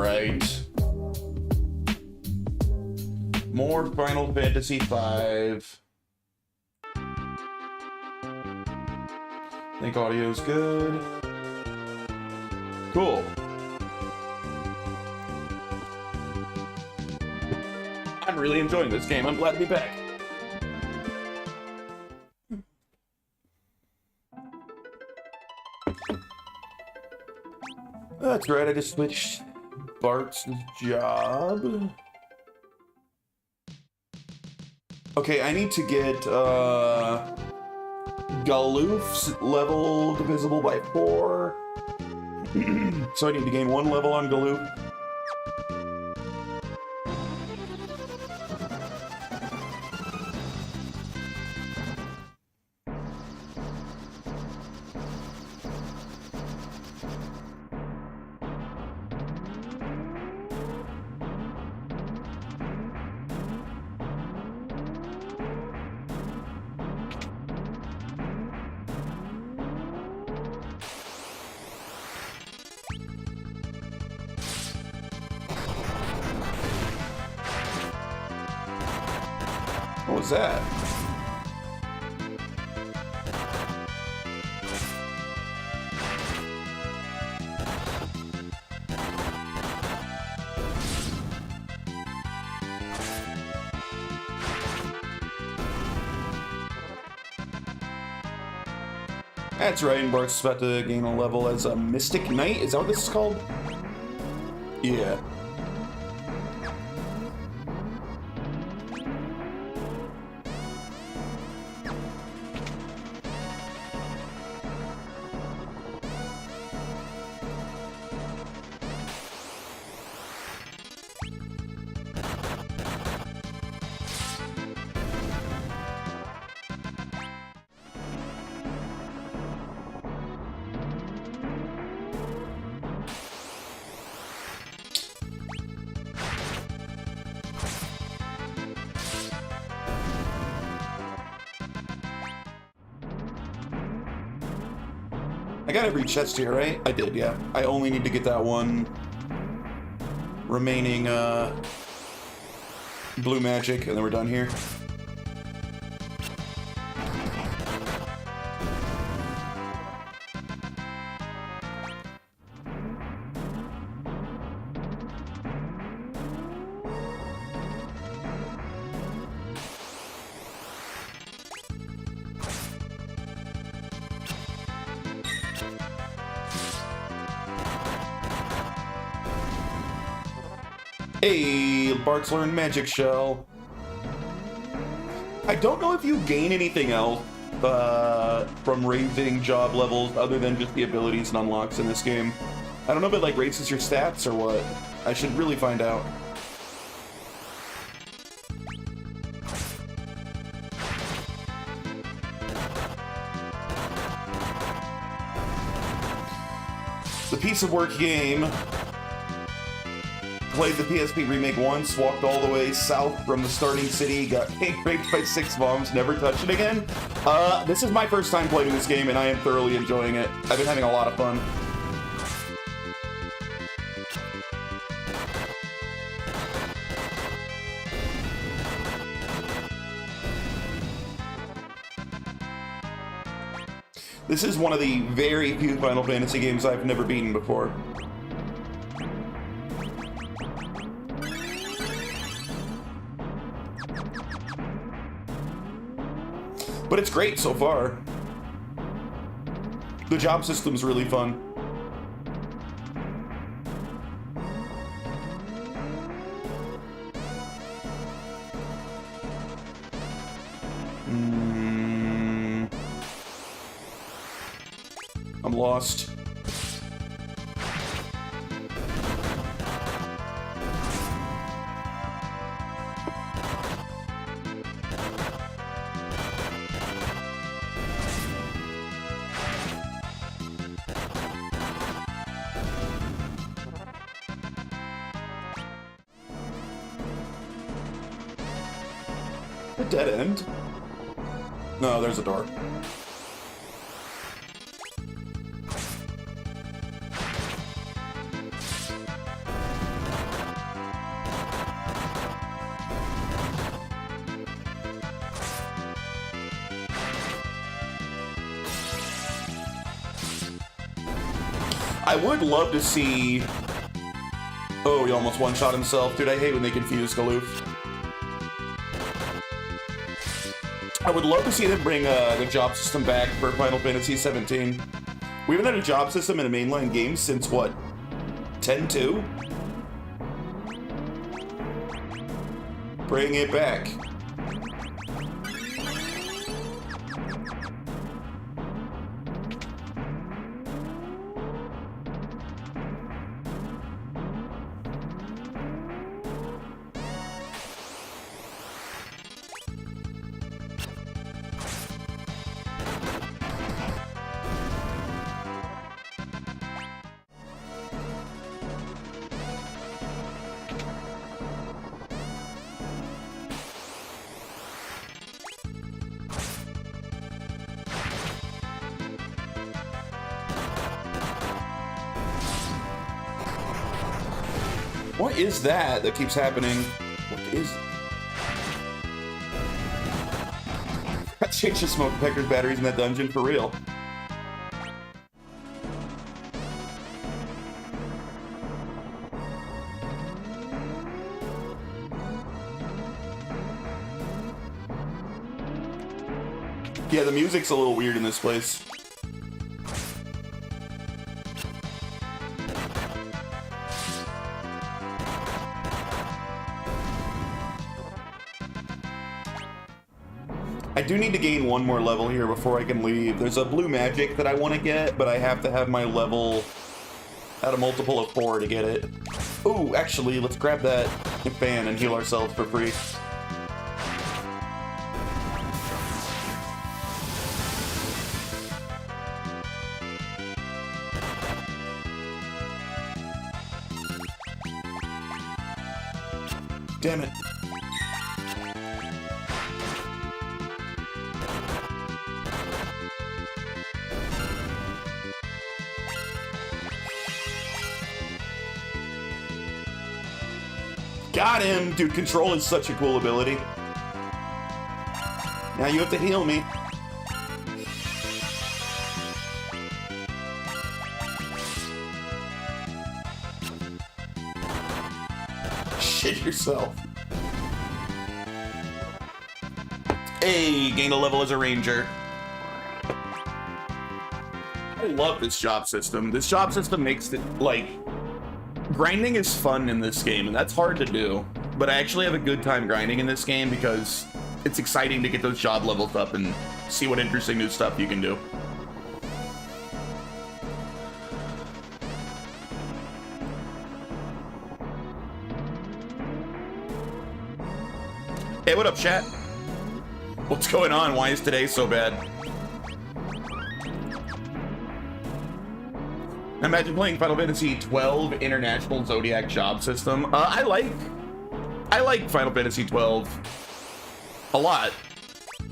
right. More Final Fantasy V. I think audio's good. Cool. I'm really enjoying this game. I'm glad to be back. That's right, I just switched Bart's job. Okay, I need to get Galoof's level divisible by 4. So I need to gain 1 level on Galoof. What was that? That's right, and Bart's about to gain a level as a Mystic Knight. Is that what this is called? Yeah. I got every chest here, right? I did, yeah. I only need to get that one remaining blue magic, and then we're done here. Hey, Bart's learned Magic Shell. I don't know if you gain anything else from raising job levels other than just the abilities and unlocks in this game. I don't know if it like raises your stats or what. I should really find out. The piece of work game. Played the PSP remake once, walked all the way south from the starting city, got raped by 6 bombs, never touched it again. This is my first time playing this game, and I am thoroughly enjoying it. I've been having a lot of fun. This is one of the very few Final Fantasy games I've never beaten before. But it's great so far. The job system's really fun. I'm lost. A dead end? No, there's a door. I would love to see... Oh, he almost one-shot himself. Dude, I hate when they confuse Galoof. I would love to see them bring the job system back for Final Fantasy 17. We haven't had a job system in a mainline game since, what, 10-2? Bring it back. What is that keeps happening? What is... I changed the smoke detector's batteries in that dungeon for real. Yeah, the music's a little weird in this place. I do need to gain one more level here before I can leave. There's a blue magic that I want to get, but I have to have my level at a multiple of 4 to get it. Ooh, actually, let's grab that fan and heal ourselves for free. Damn it. Got him! Dude, control is such a cool ability. Now you have to heal me. Shit yourself. Hey, gain a level as a ranger. I love this job system. This job system makes it, like... Grinding is fun in this game, and that's hard to do. But I actually have a good time grinding in this game because it's exciting to get those job levels up and see what interesting new stuff you can do. Hey, what up, chat? What's going on? Why is today so bad? Imagine playing Final Fantasy 12 International Zodiac job system. I like Final Fantasy 12 a lot,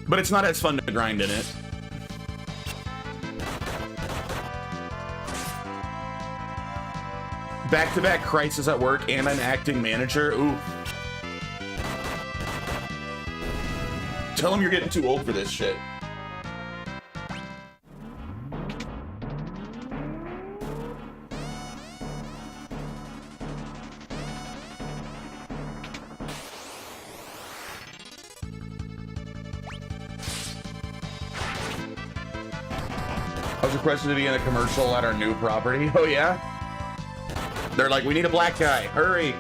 but it's not as fun to grind in it. Back-to-back crisis at work and an acting manager. Ooh. Tell him you're getting too old for this shit. I was requested to be in a commercial at our new property. Oh yeah? They're like, we need a black guy. Hurry.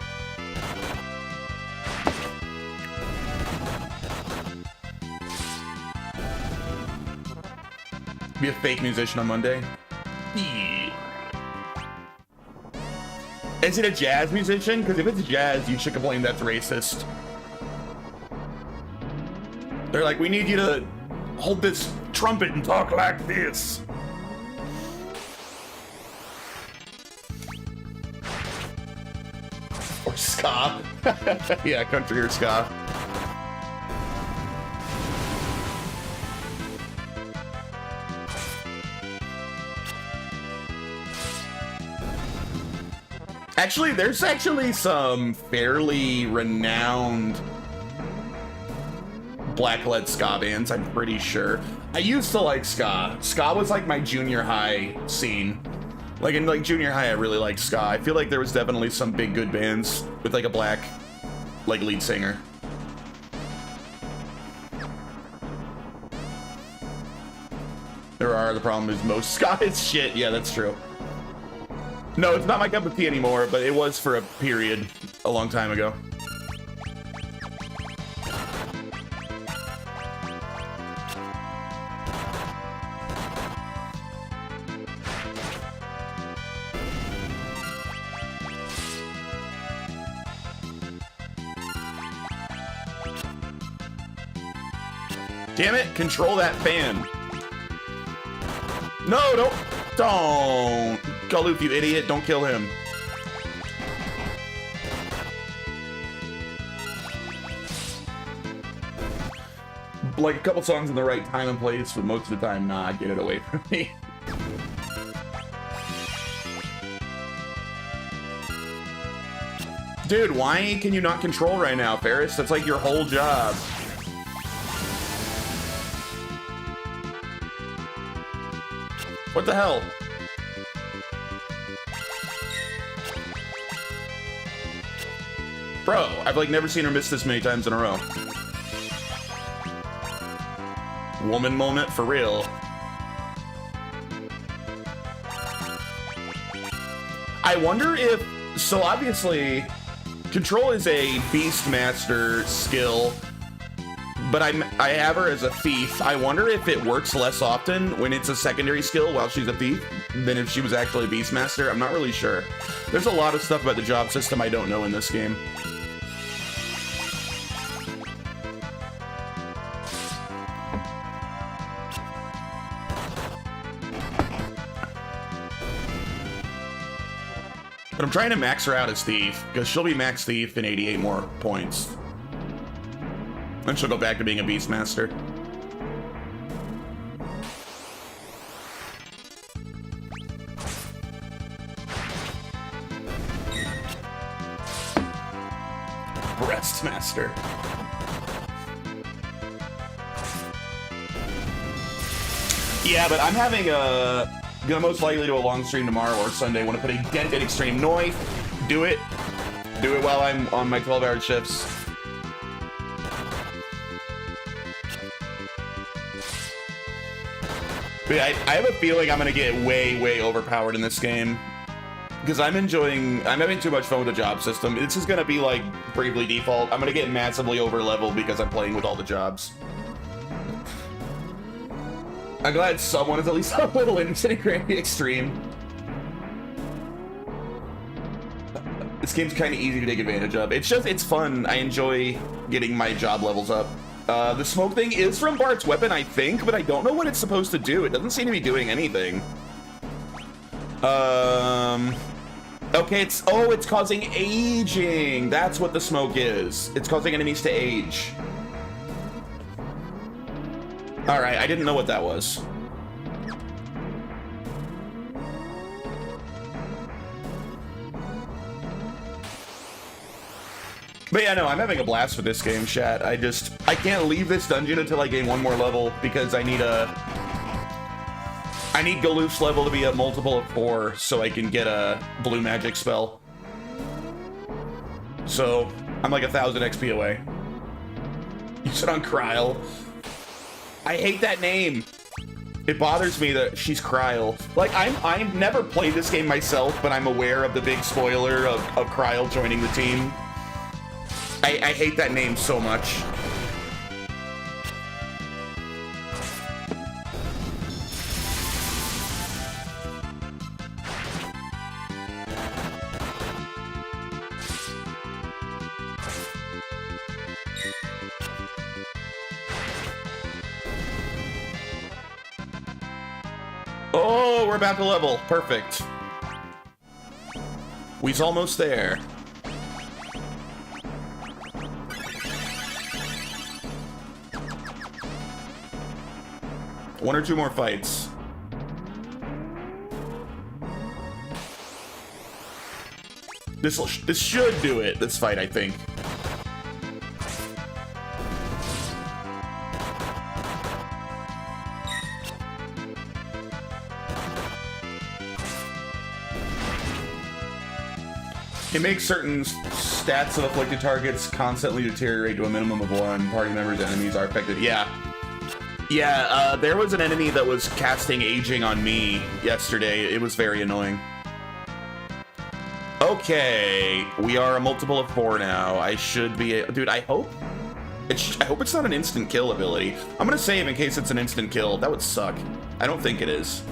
Be a fake musician on Monday. Yeah. Is it a jazz musician? Because if it's jazz, you should complain that's racist. They're like, we need you to hold this trumpet and talk like this. Or ska. Yeah, country or ska. Actually, there's actually some fairly renowned black-led ska bands, I'm pretty sure. I used to like ska. Ska was like my junior high scene. Like in like junior high, I really liked ska. I feel like there was definitely some big good bands with like a black like lead singer. There are. The problem is most ska is shit. Yeah, that's true. No, it's not my cup of tea anymore, but it was for a period a long time ago. Damn it, control that fan. No, don't. Galoof, you idiot, don't kill him. Like a couple songs in the right time and place, but most of the time, nah, get it away from me. Dude, why can you not control right now, Ferris? That's like your whole job. What the hell? Bro, I've like never seen her miss this many times in a row. Woman moment for real. I wonder if, so obviously, control is a Beastmaster skill, but I have her as a thief. I wonder if it works less often when it's a secondary skill while she's a thief than if she was actually a Beastmaster. I'm not really sure. There's a lot of stuff about the job system I don't know in this game. But I'm trying to max her out as Thief, because she'll be max Thief in 88 more points. Then she'll go back to being a Beastmaster. Breastmaster. Yeah, but I'm having a... Gonna most likely do a long stream tomorrow or Sunday. Want to put a dent in Extreme Noise. Do it. Do it while I'm on my 12-hour shifts. But yeah, I have a feeling I'm gonna get way overpowered in this game. Because I'm having too much fun with the job system. This is gonna be like Bravely Default. I'm gonna get massively over leveled because I'm playing with all the jobs. I'm glad someone is at least a little into Granny Extreme. This game's kind of easy to take advantage of. It's fun. I enjoy getting my job levels up. The smoke thing is from Bart's weapon, I think, but I don't know what it's supposed to do. It doesn't seem to be doing anything. Okay, it's causing aging. That's what the smoke is. It's causing enemies to age. All right, I didn't know what that was. But yeah, no, I'm having a blast with this game, chat. I can't leave this dungeon until I gain one more level because I need Galoof's level to be a multiple of 4 so I can get a blue magic spell. So I'm like 1,000 XP away. You said on Kryl. I hate that name. It bothers me that she's Kryl. Like, I've never played this game myself, but I'm aware of the big spoiler of Kryl joining the team. I hate that name so much. Oh, we're about to level. Perfect. We's almost there. One or two more fights. This should do it, this fight, I think. It makes certain stats of afflicted targets constantly deteriorate to a minimum of 1. Party members' enemies are affected. Yeah. Yeah, there was an enemy that was casting aging on me yesterday. It was very annoying. Okay, we are a multiple of 4 now. I should be... Dude, I hope it's not an instant kill ability. I'm gonna save in case it's an instant kill. That would suck. I don't think it is.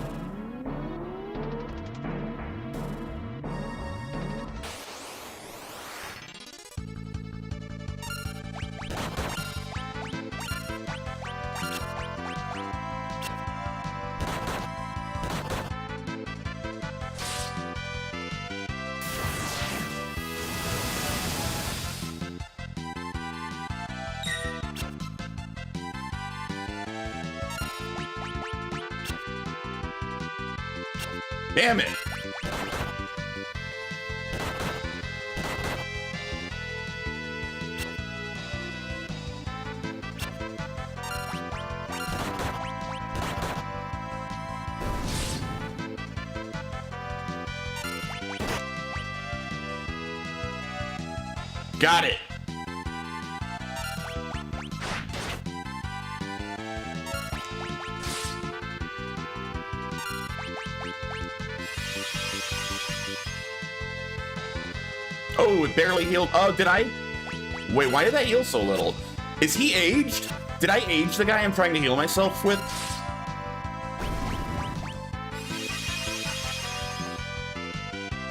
Damn it! Got it! Oh, it barely healed. Oh, did I? Wait, why did that heal so little? Is he aged? Did I age the guy I'm trying to heal myself with?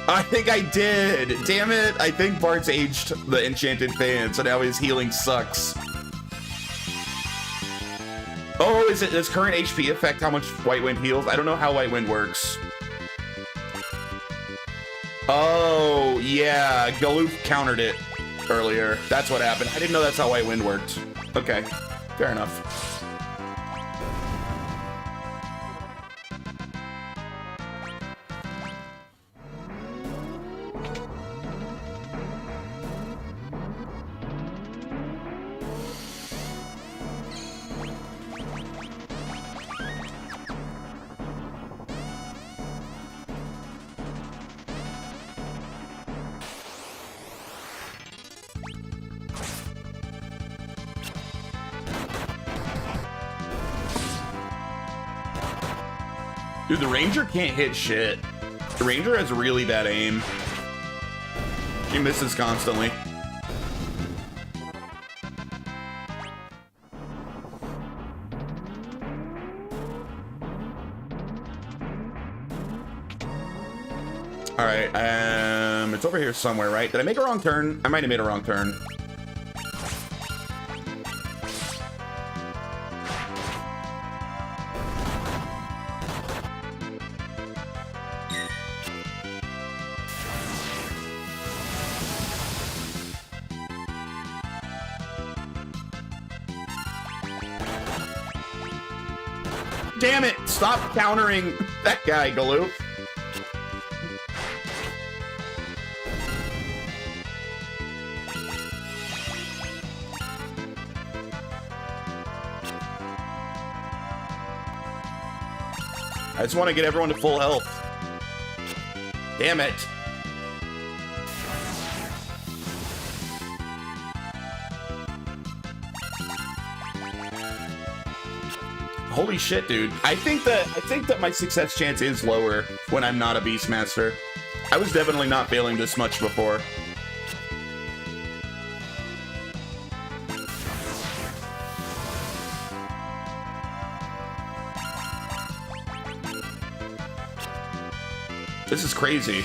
I think I did. Damn it. I think Bart's aged the Enchanted Fan, so now his healing sucks. Oh, is it does current HP affect how much White Wind heals? I don't know how White Wind works. Oh, yeah, Galoof countered it earlier. That's what happened. I didn't know that's how White Wind worked. Okay, fair enough. Dude, the Ranger can't hit shit. The Ranger has really bad aim. She misses constantly. All right, it's over here somewhere, right? Did I make a wrong turn? I might have made a wrong turn. Damn it! Stop countering that guy, Galoof. I just want to get everyone to full health. Damn it. Holy shit, dude. I think that my success chance is lower when I'm not a Beastmaster. I was definitely not failing this much before. This is crazy.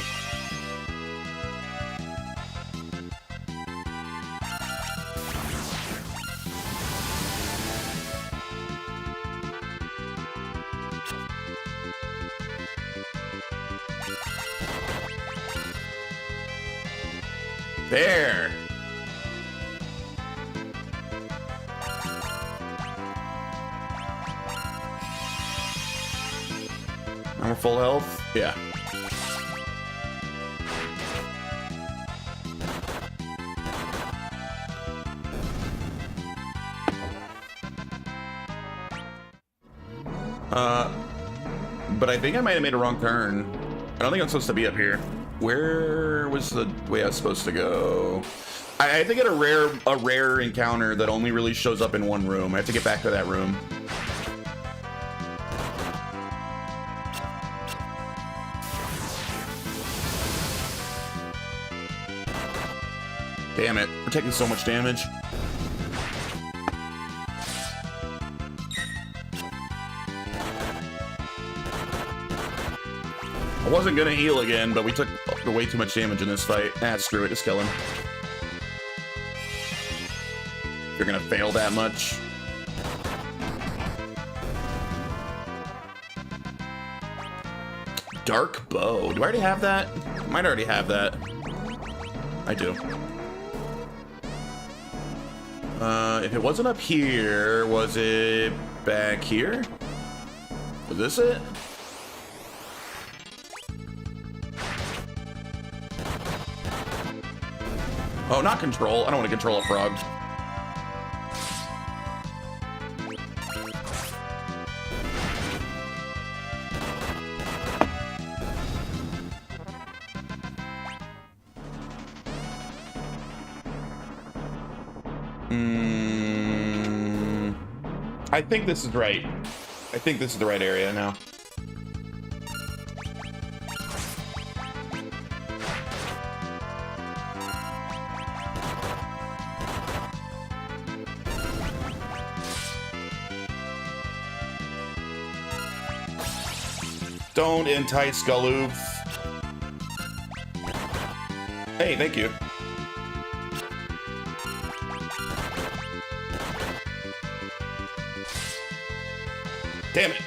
There. I'm full health. Yeah. But I think I might have made a wrong turn. I don't think I'm supposed to be up here. Where was the way I was supposed to go? I have to get a rare encounter that only really shows up in one room. I have to get back to that room. Damn it, we're taking so much damage. I wasn't gonna heal again, but we took way too much damage in this fight. Ah, screw it, just kill him. You're gonna fail that much. Dark bow. Do I already have that? Might already have that. I do. If it wasn't up here, was it back here? Was this it? Oh, not control. I don't want to control a frog. I think this is right. I think this is the right area now. Don't entice Galoof. Hey, thank you. Damn it.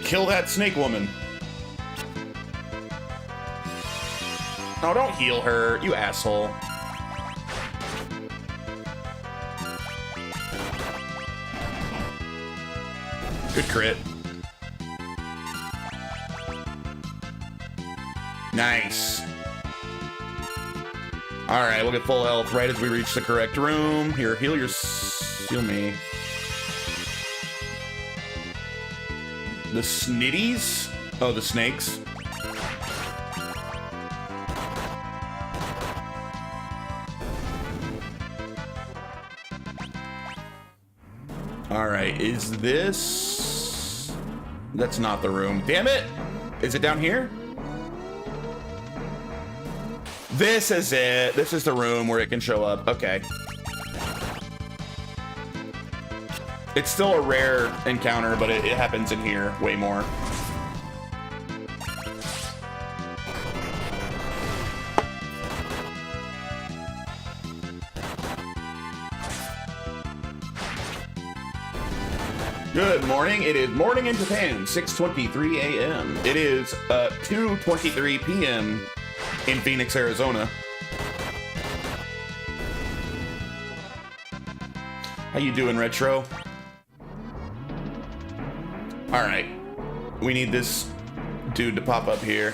Kill that snake woman. No, don't heal her, you asshole. Good crit. Nice. Alright, we'll get full health right as we reach the correct room. Here, heal me. The snitties? Oh, the snakes. Alright, is this... That's not the room. Damn it! Is it down here? This is it. This is the room where it can show up. Okay. It's still a rare encounter, but it happens in here way more. Good morning. It is morning in Japan, 6:23 a.m. It is 2:23 p.m. in Phoenix, Arizona. How you doing, Retro? All right, we need this dude to pop up here.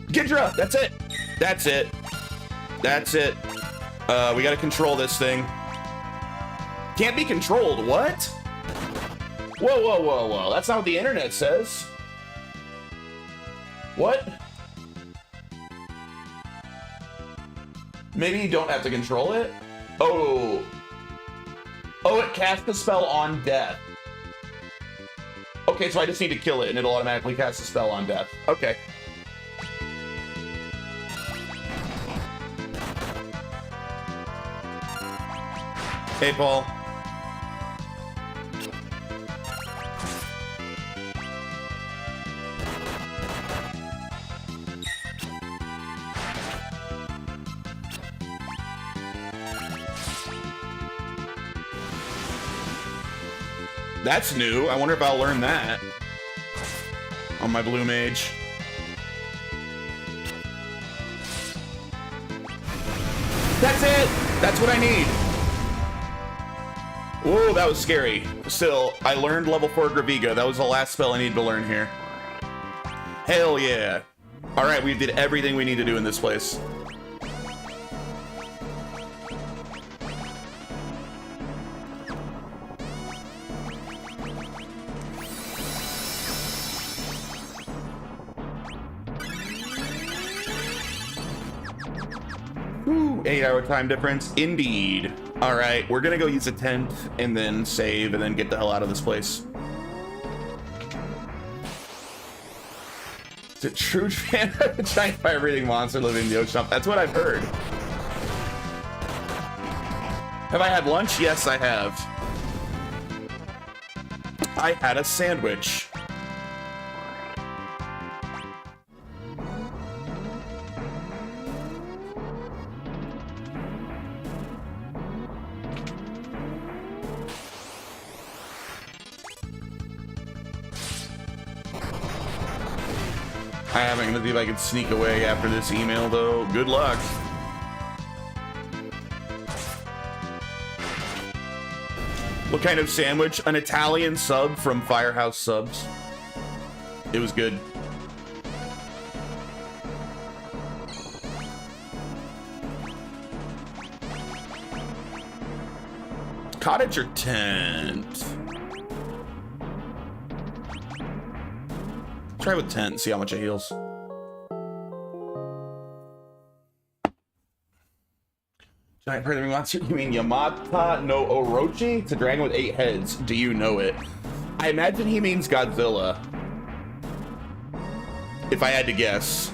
Ghidra, that's it. That's it. That's it. We gotta control this thing. Can't be controlled, what? Whoa, whoa, whoa, whoa. That's not what the internet says. What? Maybe you don't have to control it? Oh. Oh, it casts a spell on death. Okay, so I just need to kill it and it'll automatically cast a spell on death. Okay. Hey, Paul. That's new. I wonder if I'll learn that on my blue mage. That's it. That's what I need. Whoa, that was scary. Still, I learned level 4 Graviga. That was the last spell I needed to learn here. Hell yeah. All right, we did everything we need to do in this place. 8-hour time difference. Indeed. All right, we're gonna go use a tent and then save and then get the hell out of this place. Is it true fan of a giant fire-breathing monster living in the ocean? That's what I've heard. Have I had lunch? Yes, I have. I had a sandwich. I'm gonna see if I can sneak away after this email, though. Good luck. What kind of sandwich? An Italian sub from Firehouse Subs. It was good. Cottage or tent? Try with tent and see how much it heals. Giant breathing monster? You mean Yamata no Orochi? It's a dragon with 8 heads. Do you know it? I imagine he means Godzilla. If I had to guess.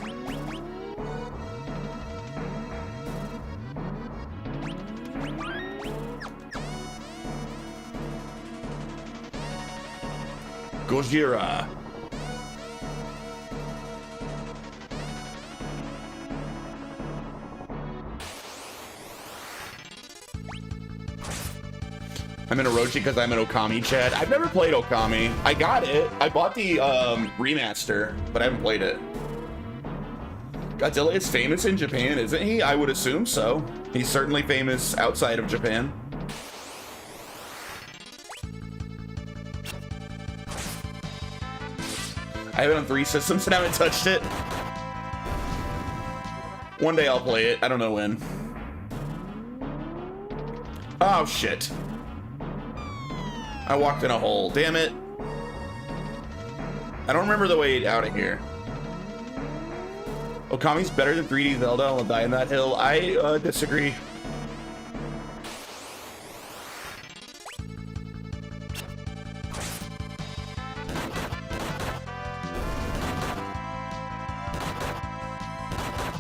Gojira. I'm in Orochi because I'm an Okami chat. I've never played Okami. I got it. I bought the remaster, but I haven't played it. Godzilla is famous in Japan, isn't he? I would assume so. He's certainly famous outside of Japan. I have it on 3 systems and haven't touched it. One day I'll play it. I don't know when. Oh, shit. I walked in a hole. Damn it. I don't remember the way out of here. Okami's better than 3D Zelda. I'll die in that hill. I disagree.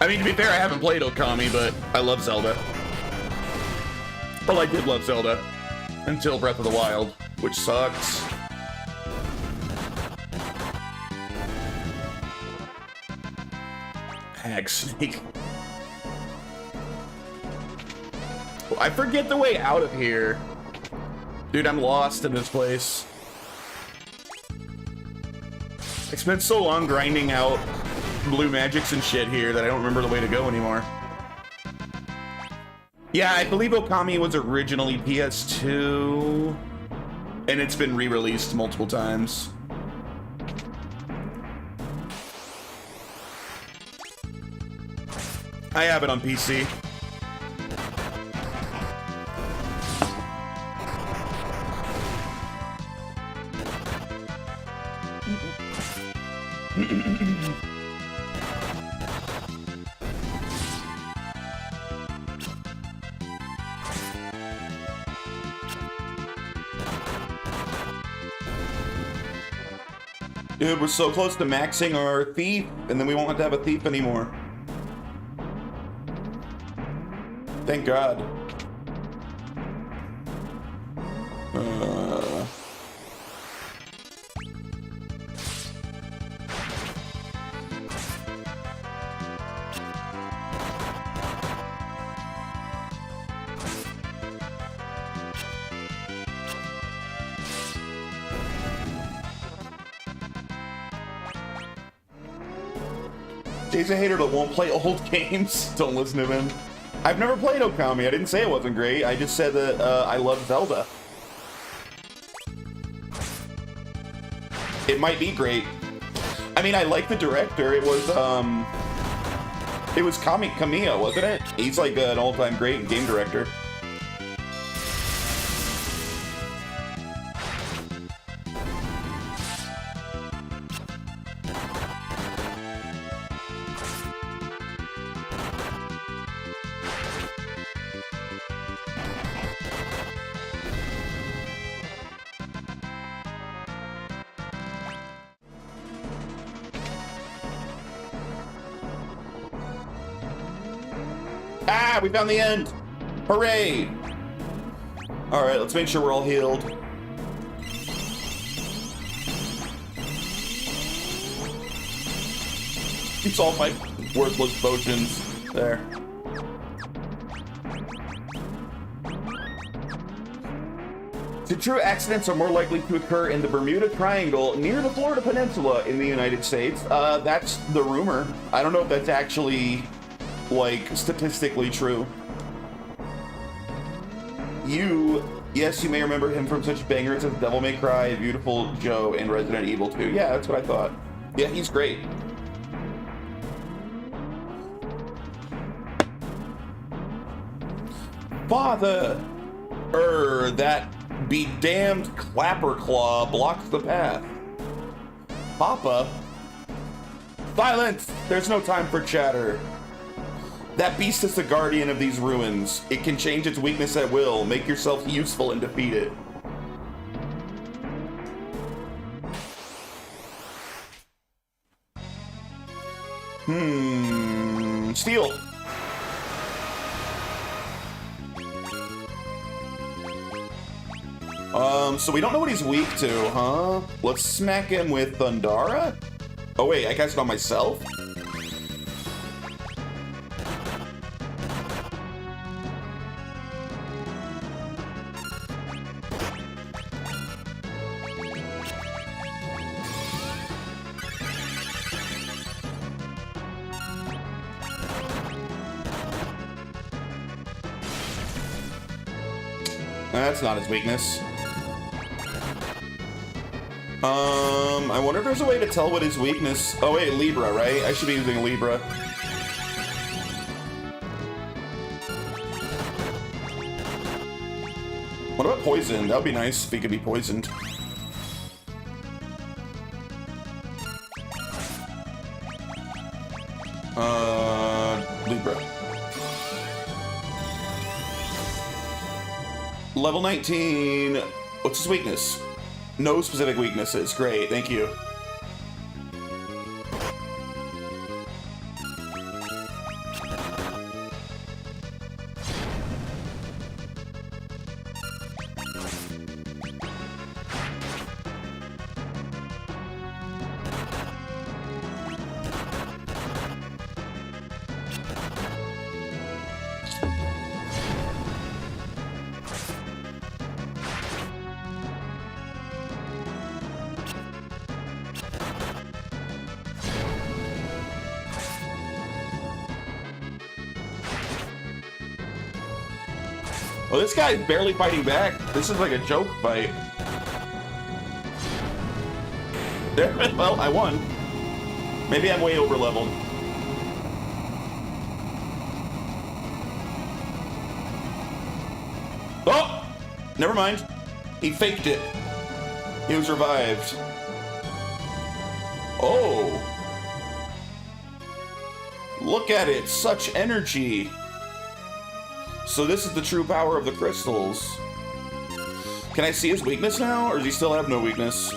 I mean, to be fair, I haven't played Okami, but I love Zelda. Well, I did love Zelda until Breath of the Wild, which sucks. Hag snake. Oh, I forget the way out of here. Dude, I'm lost in this place. I spent so long grinding out blue magics and shit here that I don't remember the way to go anymore. Yeah, I believe Okami was originally PS2, and it's been re-released multiple times. I have it on PC. Dude, we're so close to maxing our thief, and then we won't have to have a thief anymore. Thank God. Jay's a hater that won't play old games. Don't listen to him. I've never played Okami. I didn't say it wasn't great. I just said that I love Zelda. It might be great. I mean, I like the director. It was Kamiya, wasn't it? He's like an all-time great game director. Ah, we found the end. Hooray. All right, let's make sure we're all healed. It's all my worthless potions. There. The true accidents are more likely to occur in the Bermuda Triangle near the Florida Peninsula in the United States. That's the rumor. I don't know if that's actually, like, statistically true. Yes, you may remember him from such bangers as Devil May Cry, Beautiful Joe, and Resident Evil 2. Yeah, that's what I thought. Yeah, he's great. Father! That be damned Clapperclaw blocks the path. Papa? Silence! There's no time for chatter. That beast is the guardian of these ruins. It can change its weakness at will. Make yourself useful and defeat it. Steal. So we don't know what he's weak to, huh? Let's smack him with Thundara? Oh wait, I cast it on myself? That's not his weakness. I wonder if there's a way to tell what his weakness... Oh wait, Libra, right? I should be using Libra. What about poison? That would be nice if he could be poisoned. Libra. Level 19. What's his weakness? No specific weaknesses. Great, thank you. Well, this guy's barely fighting back. This is like a joke fight. There, well, I won. Maybe I'm way over leveled. Oh! Never mind. He faked it. He was revived. Oh! Look at it, such energy. So this is the true power of the crystals. Can I see his weakness now, or does he still have no weakness?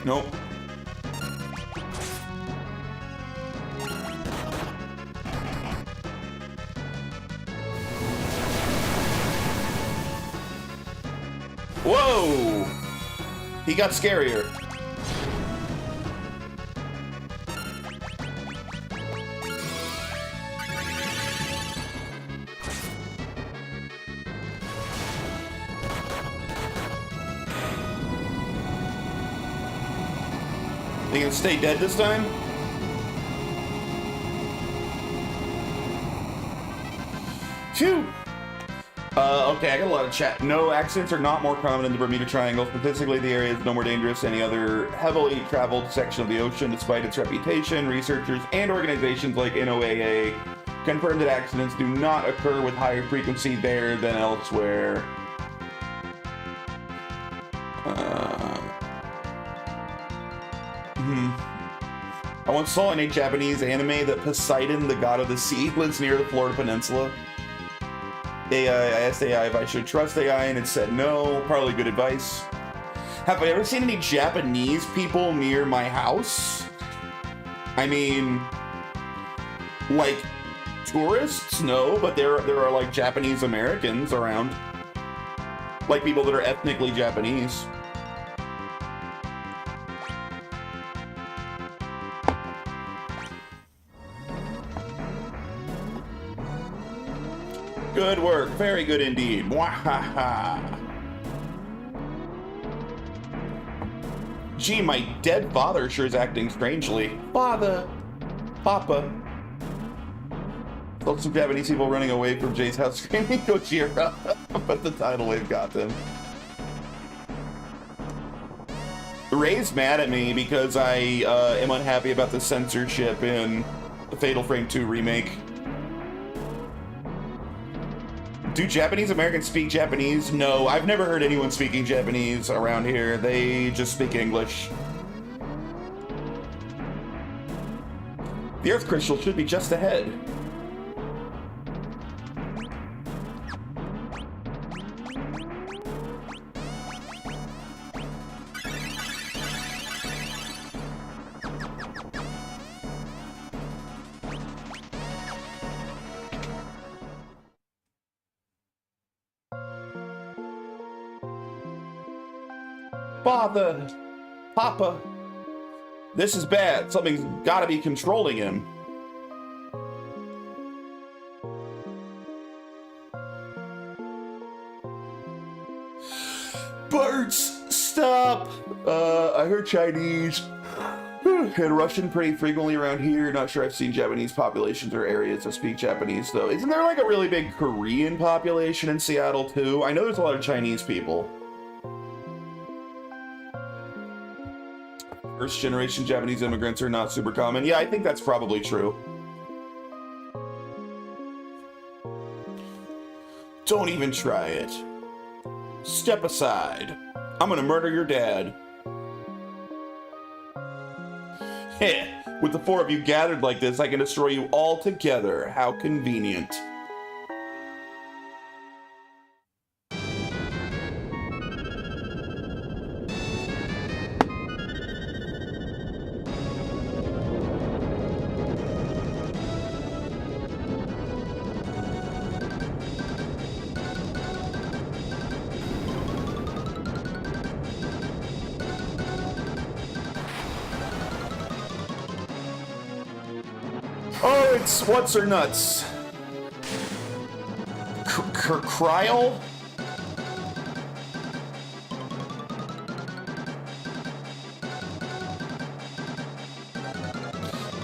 Nope. Whoa! He got scarier. You gonna stay dead this time? Phew! Okay, I got a lot of chat. No, accidents are not more common in the Bermuda Triangle. Statistically, the area is no more dangerous than any other heavily traveled section of the ocean. Despite its reputation, researchers and organizations like NOAA confirm that accidents do not occur with higher frequency there than elsewhere. I once saw in a Japanese anime that Poseidon, the god of the sea, lives near the Florida Peninsula. I asked AI if I should trust AI, and it said no. Probably good advice. Have I ever seen any Japanese people near my house? I mean, like, tourists? No, but there are like Japanese Americans around. Like people that are ethnically Japanese. Good work. Very good indeed. Mwahaha. Gee, my dead father sure is acting strangely. Father. Papa. Lots of Japanese people running away from Jay's house screaming Gojira. But the tidal wave got them. Ray's mad at me because I am unhappy about the censorship in the Fatal Frame 2 remake. Do Japanese Americans speak Japanese? No, I've never heard anyone speaking Japanese around here. They just speak English. The Earth Crystal should be just ahead. Father, Papa, this is bad. Something's gotta be controlling him. Birds, stop! I heard Chinese and Russian pretty frequently around here. Not sure I've seen Japanese populations or areas that speak Japanese though. Isn't there like a really big Korean population in Seattle too? I know there's a lot of Chinese people. First generation Japanese immigrants are not super common. Yeah, I think that's probably true. Don't even try it. Step aside. I'm gonna murder your dad. Heh, with the four of you gathered like this, I can destroy you all together. How convenient. Oh, it's what's her nuts? Kryl?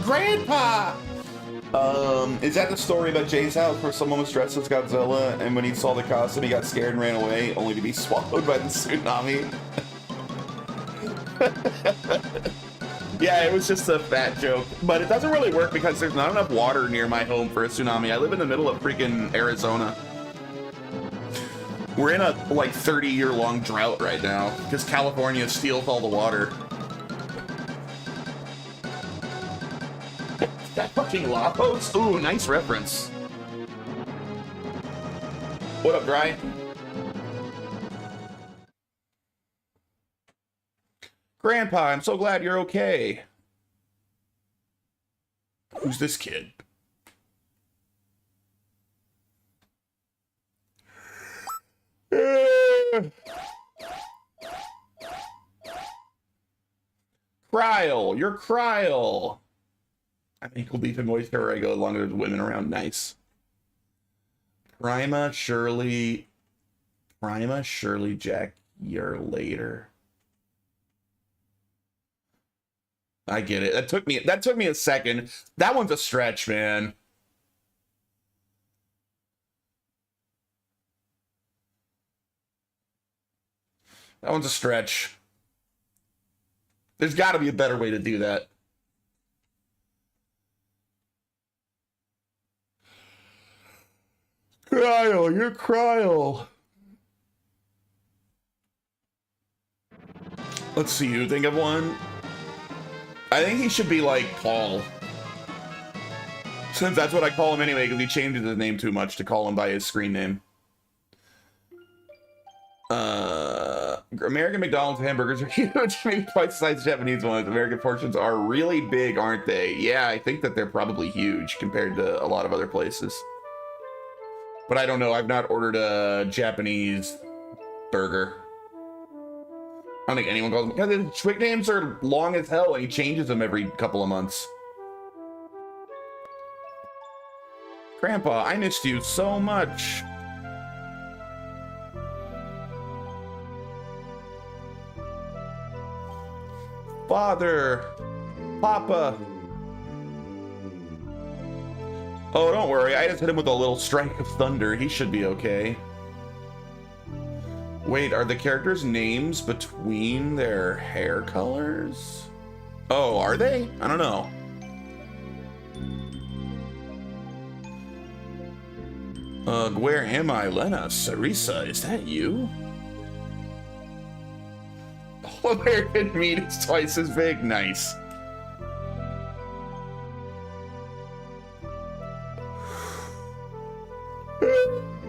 Grandpa! Is that the story about Jay's house where someone was dressed as Godzilla and when he saw the costume he got scared and ran away only to be swallowed by the tsunami? Yeah, it was just a fat joke, but it doesn't really work because there's not enough water near my home for a tsunami. I live in the middle of freaking Arizona. We're in a like 30-year-long drought right now because California steals all the water. That fucking Lapos? Ooh, nice reference. What up, Dry? Grandpa, I'm so glad you're okay. Who's this kid? Kryl, you're Kryl. I think we'll be moist wherever I go as long as there's women around. Nice. Prima, Shirley, Jack, you're later. I get it. That took me a second. That one's a stretch, man. That one's a stretch. There's got to be a better way to do that. Kryl, you're Kryl. Let's see, you think of one? I think he should be like Paul. Since that's what I call him anyway, because he changes his name too much to call him by his screen name. American McDonald's hamburgers are huge, maybe twice the size of Japanese ones. American portions are really big, aren't they? Yeah, I think that they're probably huge compared to a lot of other places. But I don't know. I've not ordered a Japanese burger. I don't think anyone calls them, because his nicknames are long as hell and he changes them every couple of months. Grandpa, I missed you so much. Father, Papa. Oh, don't worry. I just hit him with a little strike of thunder. He should be okay. Wait, are the characters' names between their hair colors? Oh, are they? I don't know. Where am I, Lena? Sarisa, is that you? All American meat is twice as big. Nice.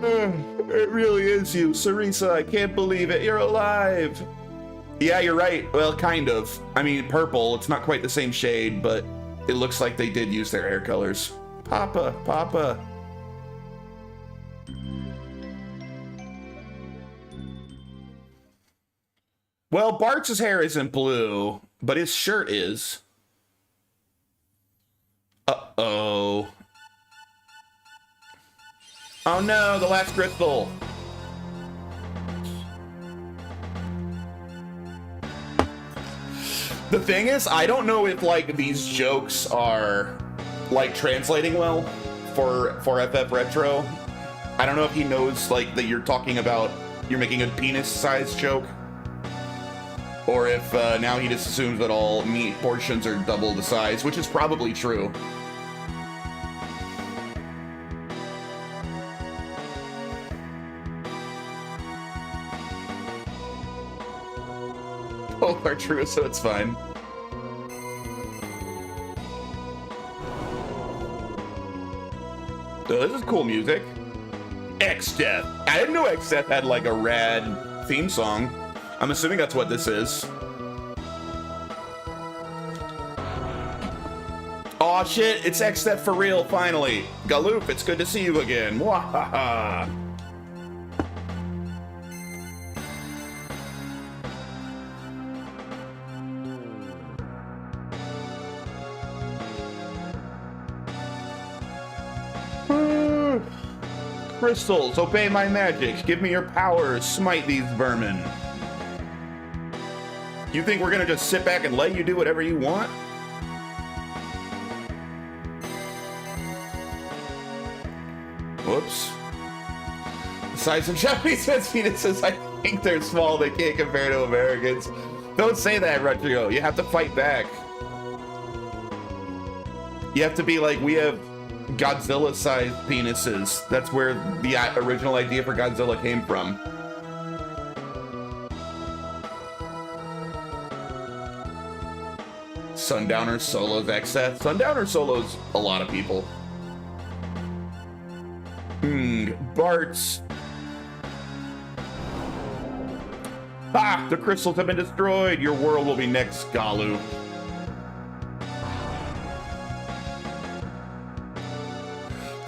It really is you, Sarisa. I can't believe it. You're alive. Yeah, you're right. Well, kind of. I mean, purple. It's not quite the same shade, but it looks like they did use their hair colors. Papa, Papa. Well, Bart's hair isn't blue, but his shirt is. Uh-oh. Oh no, the last crystal. The thing is, I don't know if like these jokes are like translating well for FF Retro. I don't know if he knows like that you're talking about, you're making a penis-sized joke. Or if now he just assumes that all meat portions are double the size, which is probably true. Both are true, so it's fine. So this is cool music. X-Death. I didn't know X-Death had like a rad theme song. I'm assuming that's what this is. Aw shit, it's X-Death for real, finally. Galoof, it's good to see you again. Wahaha. Crystals, obey my magic. Give me your powers. Smite these vermin. You think we're gonna just sit back and let you do whatever you want? Whoops. The size of Japanese men's penises, I think they're small. They can't compare to Americans. Don't say that, Rodrigo. You have to fight back. You have to be like, we have Godzilla-sized penises. That's where the original idea for Godzilla came from. Sundowner solos X-Death. Sundowner solos a lot of people. Bart's. Ah! The crystals have been destroyed! Your world will be next, Galu.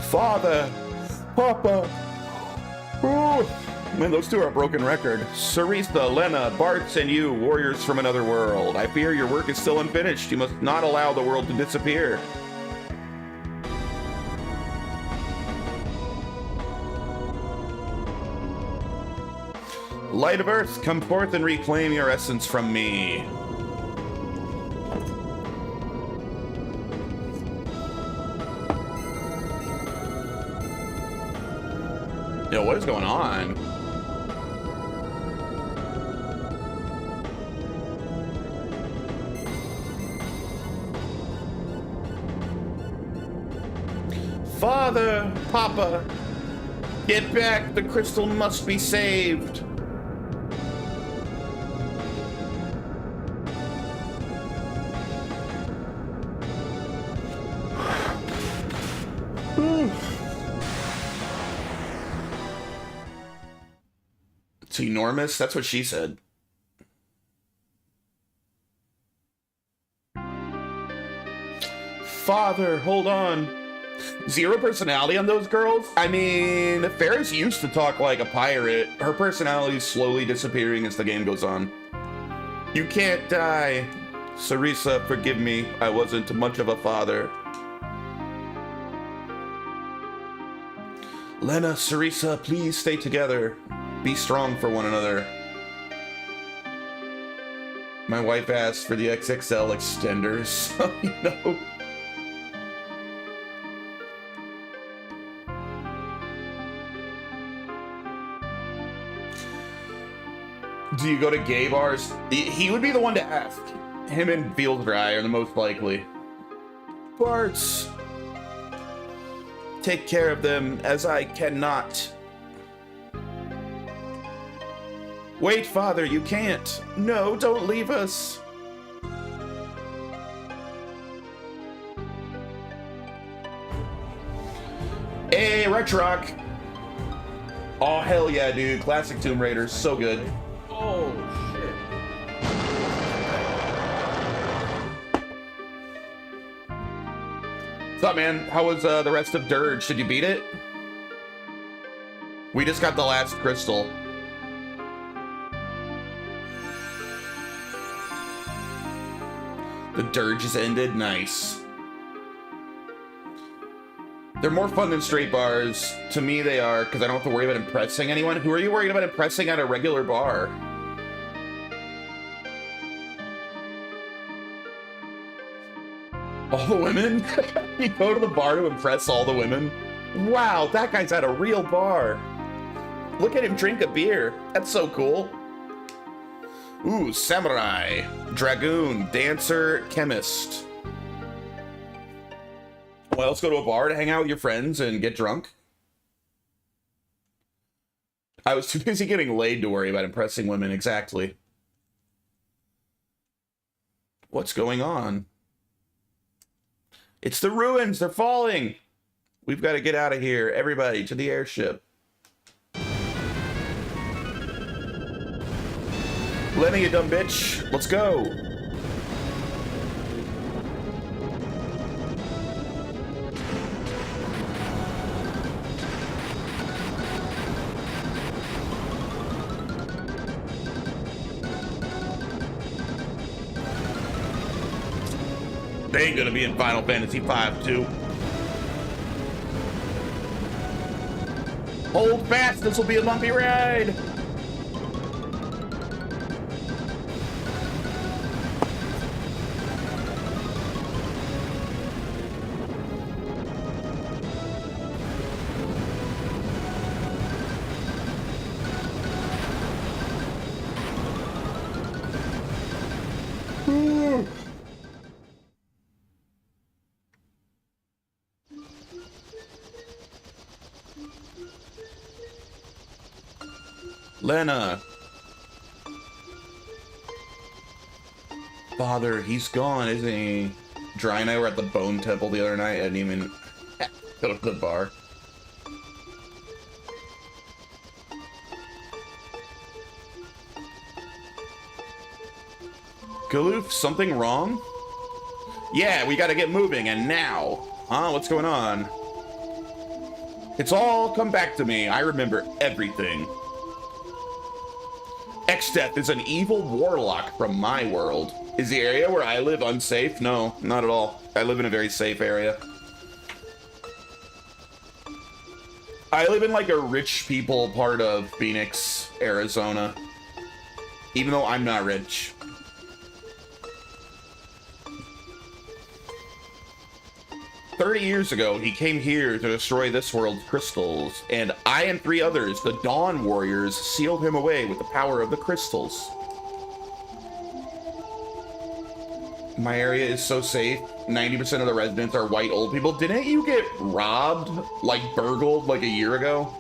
Father! Papa! Ooh. Man, those two are a broken record. Sarisa, Lena, Bart's, and you, warriors from another world. I fear your work is still unfinished. You must not allow the world to disappear. Light of Earth, come forth and reclaim your essence from me. Yo, what is going on? Father, Papa, get back. The crystal must be saved. It's enormous. That's what she said. Father, hold on. Zero personality on those girls? I mean, Ferris used to talk like a pirate. Her personality is slowly disappearing as the game goes on. You can't die. Sarisa, forgive me. I wasn't much of a father. Lena, Sarisa, please stay together. Be strong for one another. My wife asked for the XXL extenders. You know. Do you go to gay bars? He would be the one to ask. Him and Fieldry are the most likely. Barts. Take care of them, as I cannot. Wait, Father, you can't. No, don't leave us. Hey, Retrock. Oh, hell yeah, dude. Classic Tomb Raider, so good. Oh, shit. What's up, man? How was the rest of Dirge? Did you beat it? We just got the last crystal. The Dirge has ended. Nice. They're more fun than straight bars. To me, they are, because I don't have to worry about impressing anyone. Who are you worried about impressing at a regular bar? All the women? You go to the bar to impress all the women? Wow, that guy's at a real bar. Look at him drink a beer. That's so cool. Ooh, samurai, dragoon, dancer, chemist. Well, let's go to a bar to hang out with your friends and get drunk. I was too busy getting laid to worry about impressing women, exactly. What's going on? It's the ruins, they're falling. We've got to get out of here. Everybody, to the airship. Lenny, you dumb bitch. Let's go. They ain't gonna be in Final Fantasy V, too. Hold fast, this will be a bumpy ride. Lena. Father, he's gone, isn't he? Dry and I were at the Bone Temple the other night. I didn't even go to the bar. Galoof, something wrong? Yeah, we gotta get moving, and now. Huh? What's going on? It's all come back to me. I remember everything. Exdeath is an evil warlock from my world. Is the area where I live unsafe? No, not at all. I live in a very safe area. I live in like a rich people part of Phoenix, Arizona. Even though I'm not rich. "30 years ago, he came here to destroy this world's crystals, and I and 3 others, the Dawn Warriors, sealed him away with the power of the crystals. My area is so safe. 90% of the residents are white old people. Didn't you get robbed, like burgled, like a year ago?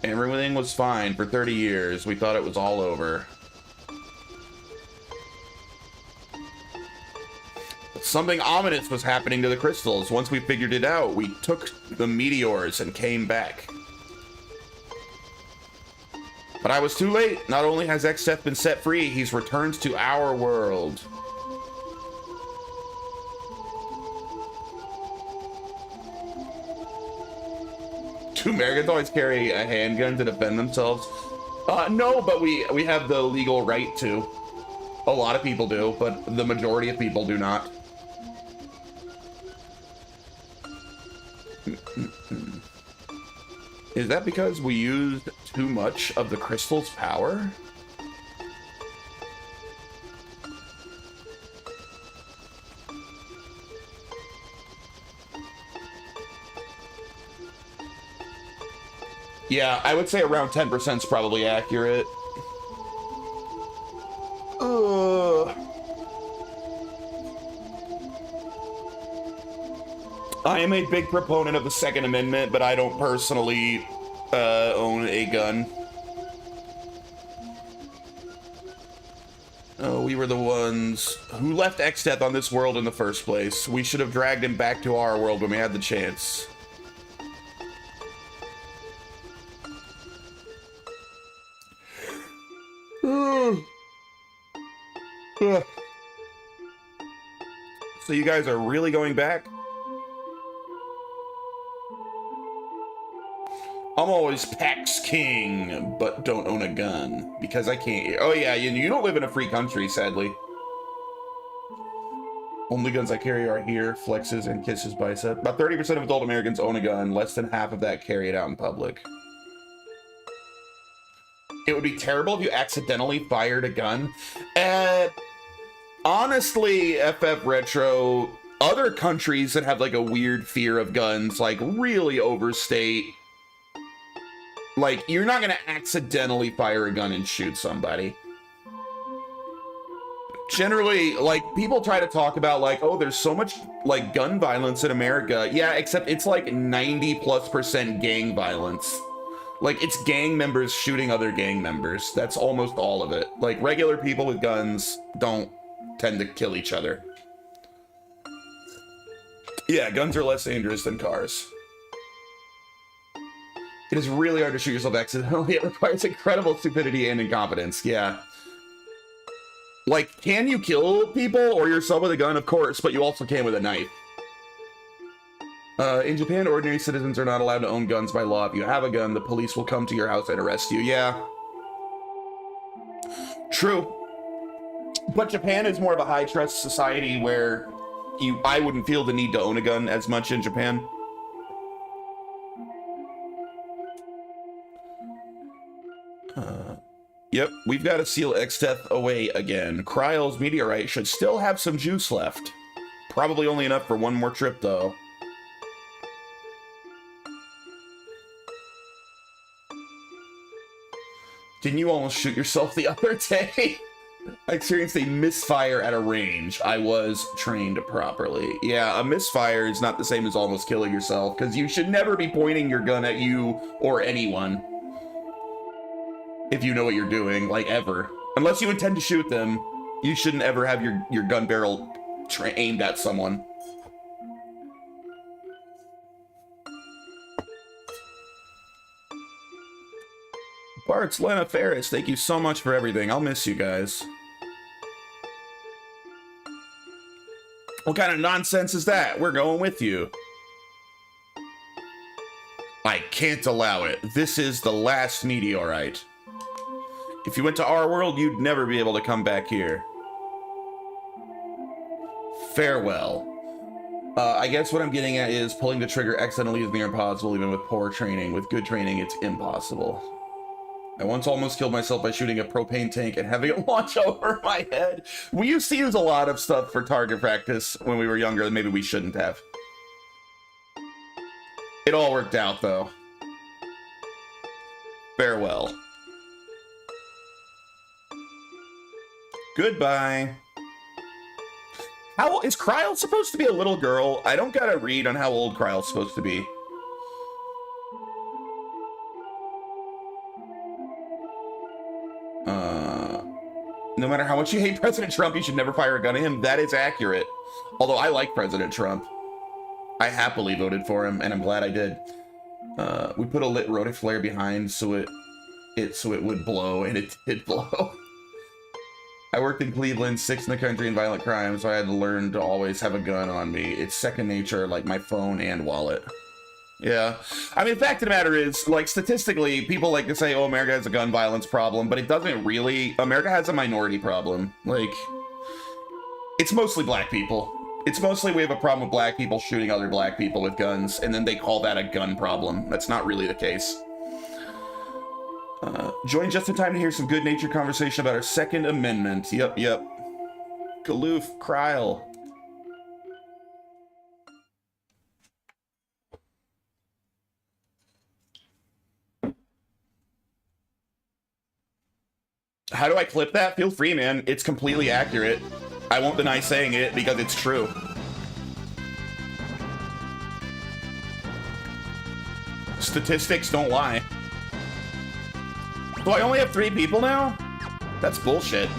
Everything was fine for 30 years. We thought it was all over. Something ominous was happening to the crystals. Once we figured it out, we took the meteors and came back. But I was too late. Not only has Exdeath been set free, he's returned to our world. Do Americans always carry a handgun to defend themselves? No, but we have the legal right to. A lot of people do, but the majority of people do not. Is that because we used too much of the crystal's power? Yeah, I would say around 10% is probably accurate. I am a big proponent of the Second Amendment, but I don't personally own a gun. Oh, we were the ones who left Exdeath on this world in the first place. We should have dragged him back to our world when we had the chance. So you guys are really going back? I'm always Pax King, but don't own a gun because I can't. Oh yeah, you don't live in a free country, sadly. Only guns I carry are here, flexes and kisses bicep. About 30% of adult Americans own a gun. Less than half of that carry it out in public. It would be terrible if you accidentally fired a gun. Honestly, FF Retro, other countries that have like a weird fear of guns, like really overstate. Like, you're not gonna accidentally fire a gun and shoot somebody. Generally, like, people try to talk about like, oh, there's so much like gun violence in America. Yeah, except it's like 90+% gang violence. Like, it's gang members shooting other gang members. That's almost all of it. Like, regular people with guns don't tend to kill each other. Yeah, guns are less dangerous than cars. It is really hard to shoot yourself accidentally. It requires incredible stupidity and incompetence. Yeah. Like, can you kill people or yourself with a gun? Of course, but you also can with a knife. In Japan, ordinary citizens are not allowed to own guns by law. If you have a gun, the police will come to your house and arrest you. Yeah. True. But Japan is more of a high-trust society where I wouldn't feel the need to own a gun as much in Japan. Yep, we've got to seal Exdeath away again. Kryle's meteorite should still have some juice left. Probably only enough for one more trip, though. Didn't you almost shoot yourself the other day? I experienced a misfire at a range. I was trained properly. Yeah, a misfire is not the same as almost killing yourself, because you should never be pointing your gun at you or anyone. If you know what you're doing, like, ever. Unless you intend to shoot them, you shouldn't ever have your gun barrel aimed at someone. Bart's Lena Ferris, thank you so much for everything. I'll miss you guys. What kind of nonsense is that? We're going with you. I can't allow it. This is the last meteorite. If you went to our world, you'd never be able to come back here. Farewell. I guess what I'm getting at is pulling the trigger accidentally is near impossible, even with poor training. With good training, it's impossible. I once almost killed myself by shooting a propane tank and having it launch over my head. We used to use a lot of stuff for target practice when we were younger that maybe we shouldn't have. It all worked out, though. Farewell. Goodbye. How is Kryle supposed to be a little girl? I don't got a read on how old Kryle's supposed to be. No matter how much you hate President Trump, you should never fire a gun at him. That is accurate. Although I like President Trump. I happily voted for him, and I'm glad I did. We put a lit rotor flare behind so it would blow, and it did blow. I worked in Cleveland, 6th in the country in violent crime, so I had to learn to always have a gun on me. It's second nature, like my phone and wallet. Yeah. I mean, the fact of the matter is, like, statistically, people like to say, oh, America has a gun violence problem, but it doesn't really. America has a minority problem. Like, it's mostly black people. It's mostly we have a problem with black people shooting other black people with guns, and then they call that a gun problem. That's not really the case. Join just in time to hear some good-natured conversation about our Second Amendment. Yep. Galoof, Kryl. How do I clip that? Feel free, man. It's completely accurate. I won't deny saying it because it's true. Statistics don't lie. So I only have 3 people now? That's bullshit.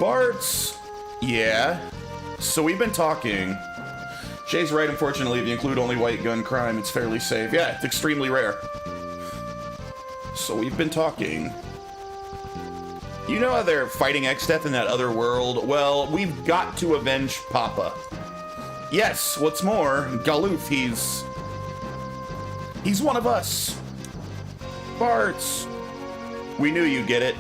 Bart's... Yeah. So we've been talking. Jay's right, unfortunately, if you include only white gun crime, it's fairly safe. Yeah, it's extremely rare. So we've been talking. You know how they're fighting Exdeath in that other world? Well, we've got to avenge Papa. Yes, what's more, Galoof, he's one of us. Bart's. We knew you'd get it.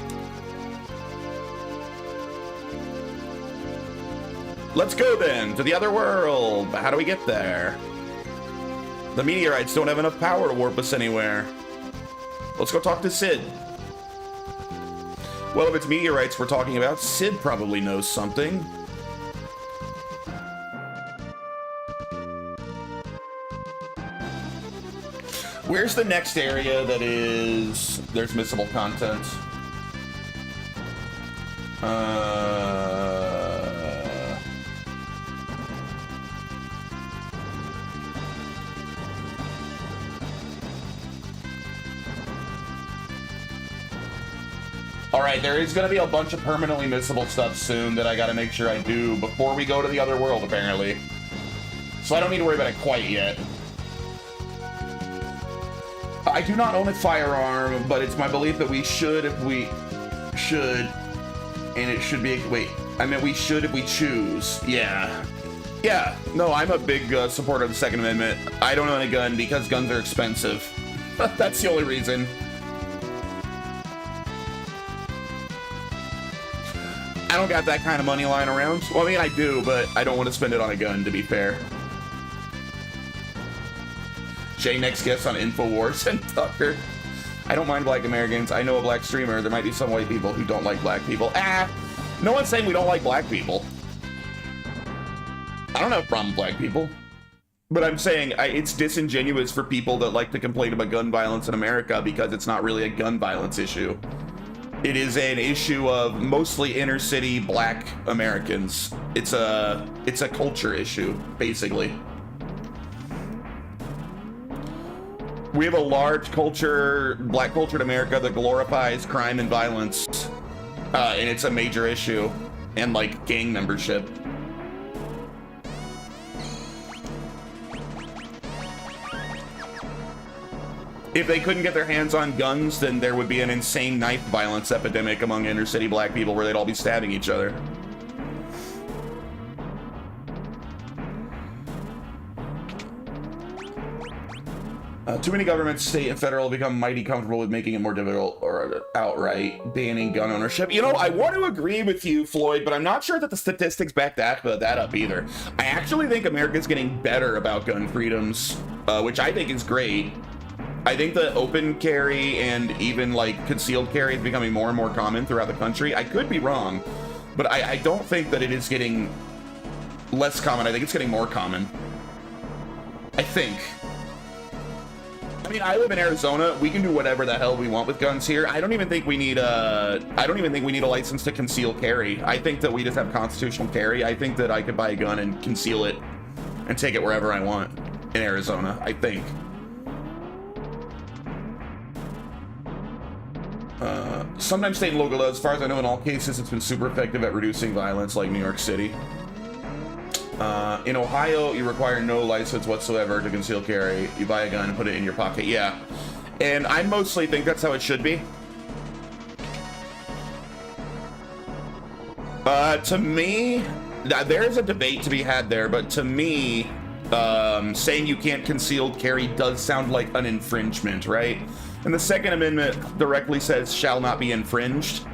Let's go then, to the other world. How do we get there? The meteorites don't have enough power to warp us anywhere. Let's go talk to Sid. Well, if it's meteorites we're talking about, Sid probably knows something. Where's the next area that there's missable content? Alright, there is going to be a bunch of permanently missable stuff soon that I got to make sure I do before we go to the other world, apparently. So I don't need to worry about it quite yet. I do not own a firearm, but it's my belief that we should if we should. And it should be... Wait, I meant we should if we choose. Yeah. Yeah, no, I'm a big supporter of the Second Amendment. I don't own a gun because guns are expensive. That's the only reason. I don't got that kind of money lying around. Well, I mean, I do, but I don't want to spend it on a gun, to be fair. Jay next guest on InfoWars and Tucker. I don't mind black Americans. I know a black streamer. There might be some white people who don't like black people. No one's saying we don't like black people. I don't have a problem with black people. But I'm saying it's disingenuous for people that like to complain about gun violence in America because it's not really a gun violence issue. It is an issue of mostly inner city black Americans. It's a culture issue, basically. We have a large culture, black culture in America that glorifies crime and violence. And it's a major issue. And like gang membership. If they couldn't get their hands on guns, then there would be an insane knife violence epidemic among inner city black people where they'd all be stabbing each other. Too many governments, state and federal, become mighty comfortable with making it more difficult or outright banning gun ownership. You know, I want to agree with you, Floyd, but I'm not sure that the statistics back that up either. I actually think America's getting better about gun freedoms, which I think is great. I think that open carry and even like concealed carry is becoming more and more common throughout the country. I could be wrong, but I don't think that it is getting less common. I think it's getting more common. I think. I mean, I live in Arizona. We can do whatever the hell we want with guns here. I don't even think we need a license to conceal carry. I think that we just have constitutional carry. I think that I could buy a gun and conceal it and take it wherever I want in Arizona, I think. Sometimes state and local does. As far as I know, in all cases, it's been super effective at reducing violence, like New York City. In Ohio, you require no license whatsoever to conceal carry. You buy a gun and put it in your pocket. Yeah. And I mostly think that's how it should be. To me, there's a debate to be had there, but to me, saying you can't concealed carry does sound like an infringement, right? And the Second Amendment directly says shall not be infringed.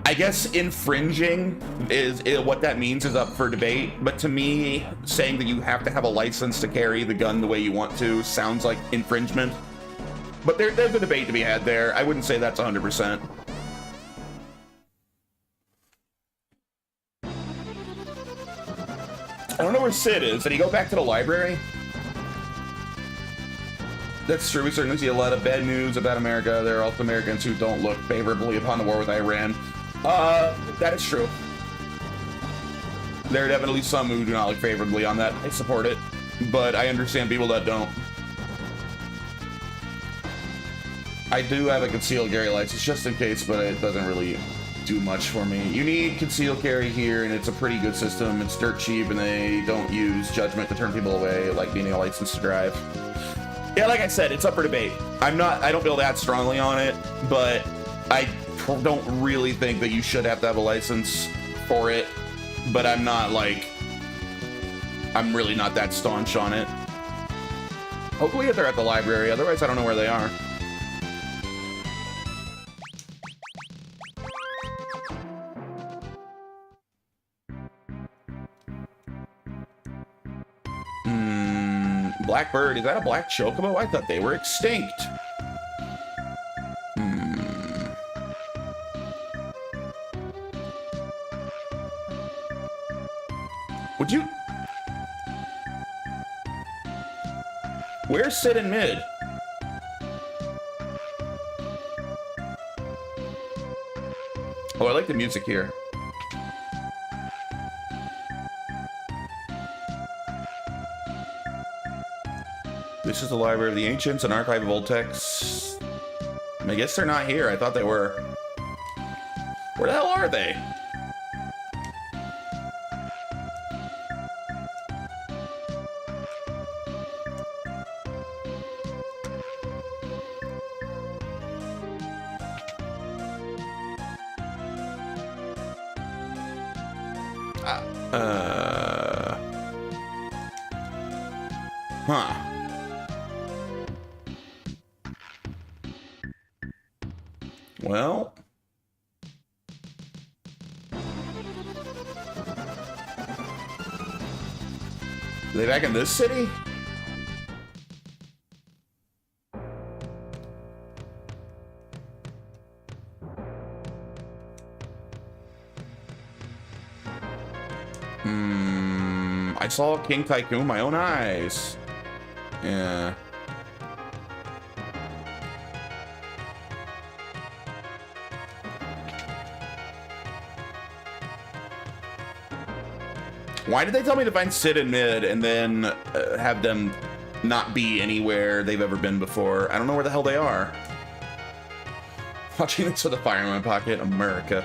I guess infringing is what that means is up for debate, but to me, saying that you have to have a license to carry the gun the way you want to sounds like infringement. But there's a debate to be had there. I wouldn't say that's 100%. I don't know where Sid is. Did he go back to the library? That's true. We certainly see a lot of bad news about America. There are also Americans who don't look favorably upon the war with Iran. That is true. There are definitely some who do not look favorably on that. I support it, but I understand people that don't. I do have a concealed carry license just in case, but it doesn't really do much for me. You need concealed carry here, and it's a pretty good system. It's dirt cheap, and they don't use judgment to turn people away, like needing a license to drive. Yeah, like I said, it's up for debate. I don't feel that strongly on it, but I don't really think that you should have to have a license for it. But I'm really not that staunch on it. Hopefully if they're at the library, otherwise I don't know where they are. Blackbird, is that a black chocobo? I thought they were extinct. Would you... Where's Sid in mid? Oh, I like the music here. This is the Library of the Ancients, an archive of old texts. I guess they're not here. I thought they were. Where the hell are they? Huh. Well, are they back in this city? I saw King Tycoon with my own eyes. Yeah. Why did they tell me to find Sid in mid and then have them not be anywhere they've ever been before? I don't know where the hell they are. Watching this with a fire in my pocket, America.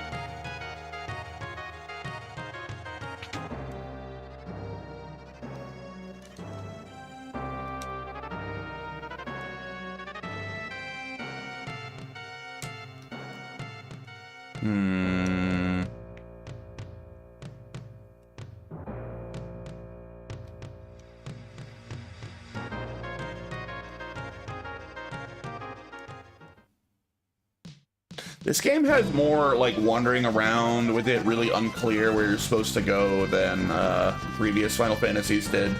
This game has more like wandering around with it really unclear where you're supposed to go than previous Final Fantasies did.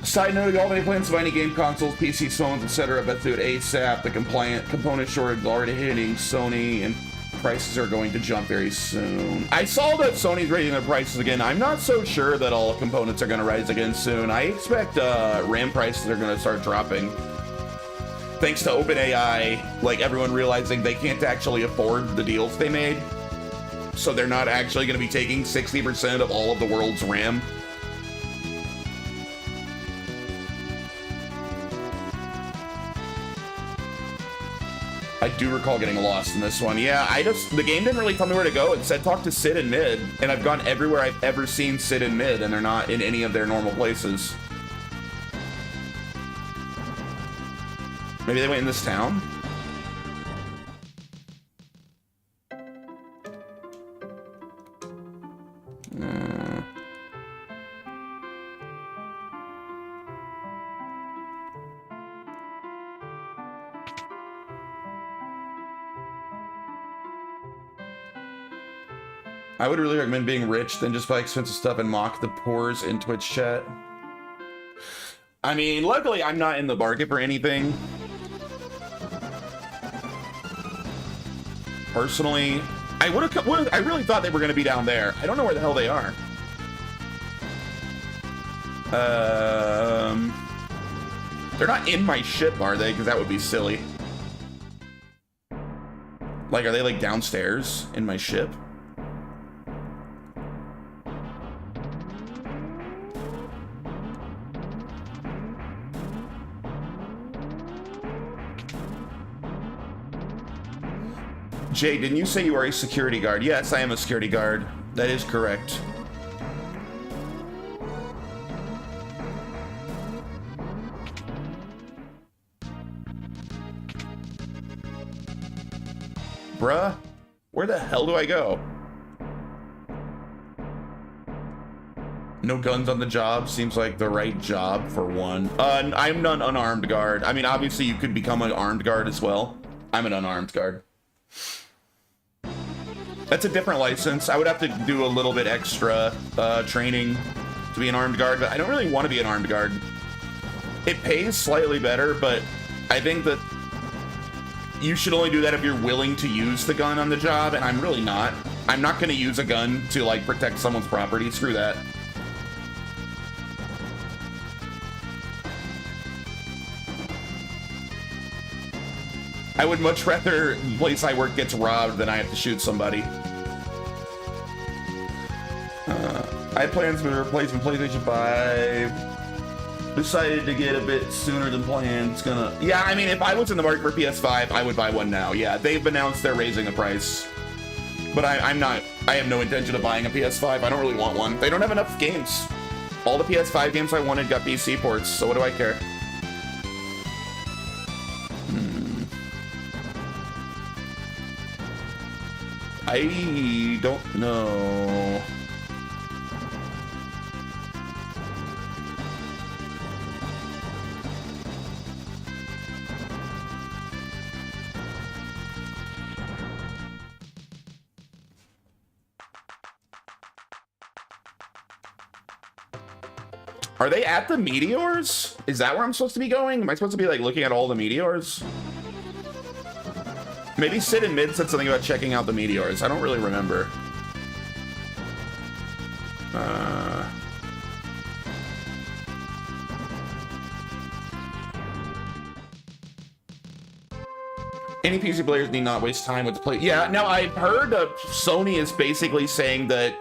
Side note, all my plans of any game consoles, PC, phones, etc. bet through ASAP. The component shortage is already hitting Sony, and prices are going to jump very soon. I saw that Sony's raising their prices again. I'm not so sure that all components are going to rise again soon. I expect RAM prices are going to start dropping. Thanks to OpenAI, like everyone realizing they can't actually afford the deals they made. So they're not actually going to be taking 60% of all of the world's RAM. I do recall getting lost in this one. Yeah, the game didn't really tell me where to go. It said talk to Sid in mid, and I've gone everywhere I've ever seen Sid in mid, and they're not in any of their normal places. Maybe they went in this town? I would really recommend being rich than just buy expensive stuff and mock the poors in Twitch chat. I mean, luckily I'm not in the market for anything. Personally, I really thought they were going to be down there. I don't know where the hell they are. They're not in my ship, are they? Because that would be silly. Like, are they like downstairs in my ship? Jay, didn't you say you are a security guard? Yes, I am a security guard. That is correct. Bruh, where the hell do I go? No guns on the job seems like the right job for one. I'm an unarmed guard. I mean, obviously you could become an armed guard as well. I'm an unarmed guard. That's a different license. I would have to do a little bit extra training to be an armed guard, but I don't really want to be an armed guard. It pays slightly better, but I think that you should only do that if you're willing to use the gun on the job, and I'm really not. I'm not going to use a gun to, like, protect someone's property. Screw that. I would much rather the place I work gets robbed than I have to shoot somebody. I had plans to replace my PlayStation 5. Decided to get a bit sooner than planned. It's gonna... Yeah, I mean, if I was in the market for PS5, I would buy one now. Yeah, they've announced they're raising the price. But I'm not... I have no intention of buying a PS5. I don't really want one. They don't have enough games. All the PS5 games I wanted got PC ports, so what do I care? I don't know. Are they at the meteors? Is that where I'm supposed to be going? Am I supposed to be like looking at all the meteors? Maybe Sid and Mid said something about checking out the meteors. I don't really remember. Any PC players need not waste time with the play. Yeah, now I've heard Sony is basically saying that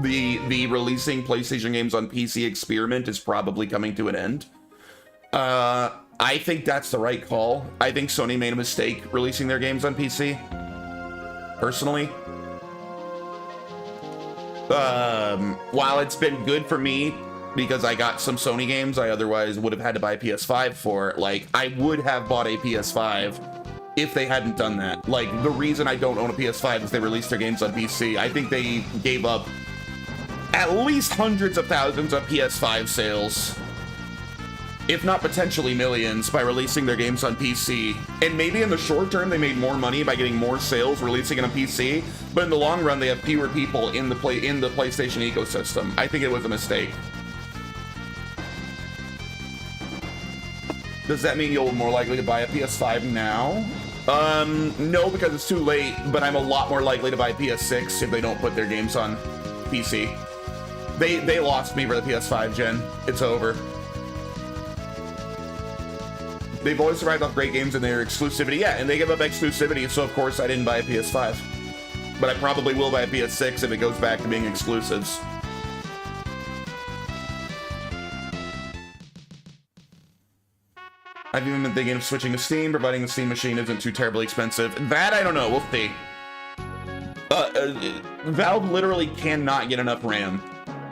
the releasing PlayStation games on PC experiment is probably coming to an end. I think that's the right call. I think Sony made a mistake releasing their games on PC. Personally. While it's been good for me because I got some Sony games I otherwise would have had to buy a PS5 for, like, I would have bought a PS5 if they hadn't done that. Like, the reason I don't own a PS5 is they released their games on PC. I think they gave up at least hundreds of thousands of PS5 sales, if not potentially millions, by releasing their games on PC. And maybe in the short term, they made more money by getting more sales releasing it on PC, but in the long run, they have fewer people in the PlayStation ecosystem. I think it was a mistake. Does that mean you're more likely to buy a PS5 now? No, because it's too late, but I'm a lot more likely to buy a PS6 if they don't put their games on PC. They lost me for the PS5 gen. It's over. They've always survived off great games and their exclusivity. Yeah, and they give up exclusivity, so of course I didn't buy a PS5. But I probably will buy a PS6 if it goes back to being exclusives. I've even been thinking of switching to Steam, providing the Steam machine isn't too terribly expensive. That, I don't know, we'll see. Valve literally cannot get enough RAM.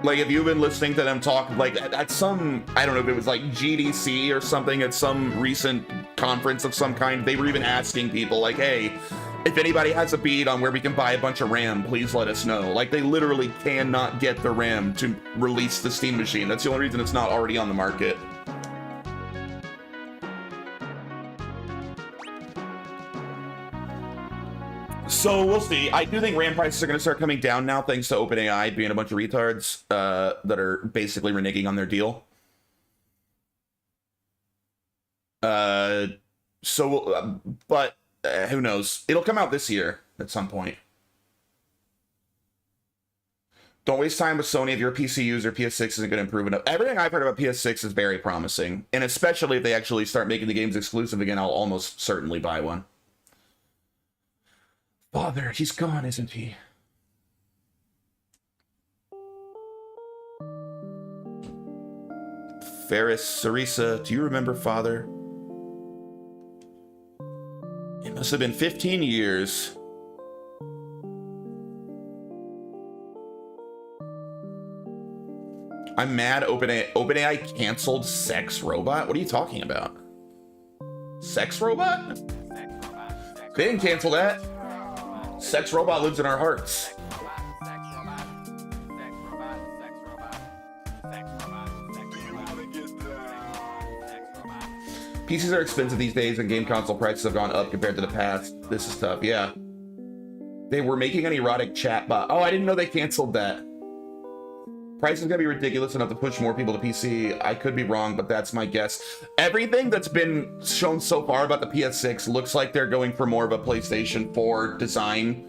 Like, if you've been listening to them talk, like, at some, I don't know if it was like GDC or something, at some recent conference of some kind. They were even asking people like, hey, if anybody has a bead on where we can buy a bunch of RAM, please let us know. Like, they literally cannot get the RAM to release the Steam Machine. That's the only reason it's not already on the market. So we'll see. I do think RAM prices are going to start coming down now, thanks to OpenAI being a bunch of retards that are basically reneging on their deal. But who knows? It'll come out this year at some point. Don't waste time with Sony if you're a PC user. PS6 isn't going to improve enough. Everything I've heard about PS6 is very promising, and especially if they actually start making the games exclusive again, I'll almost certainly buy one. Father, he's gone, isn't he? Ferris, Sarisa, do you remember Father? It must have been 15 years. I'm mad OpenAI canceled Sex Robot? What are you talking about? Sex Robot? They didn't cancel that. Sex Robot lives in our hearts. PCs are expensive these days and game console prices have gone up compared to the past. This is tough, yeah. They were making an erotic chatbot. Oh, I didn't know they canceled that. Price is gonna be ridiculous enough to push more people to PC. I could be wrong, but that's my guess. Everything that's been shown so far about the PS6 looks like they're going for more of a PlayStation 4 design,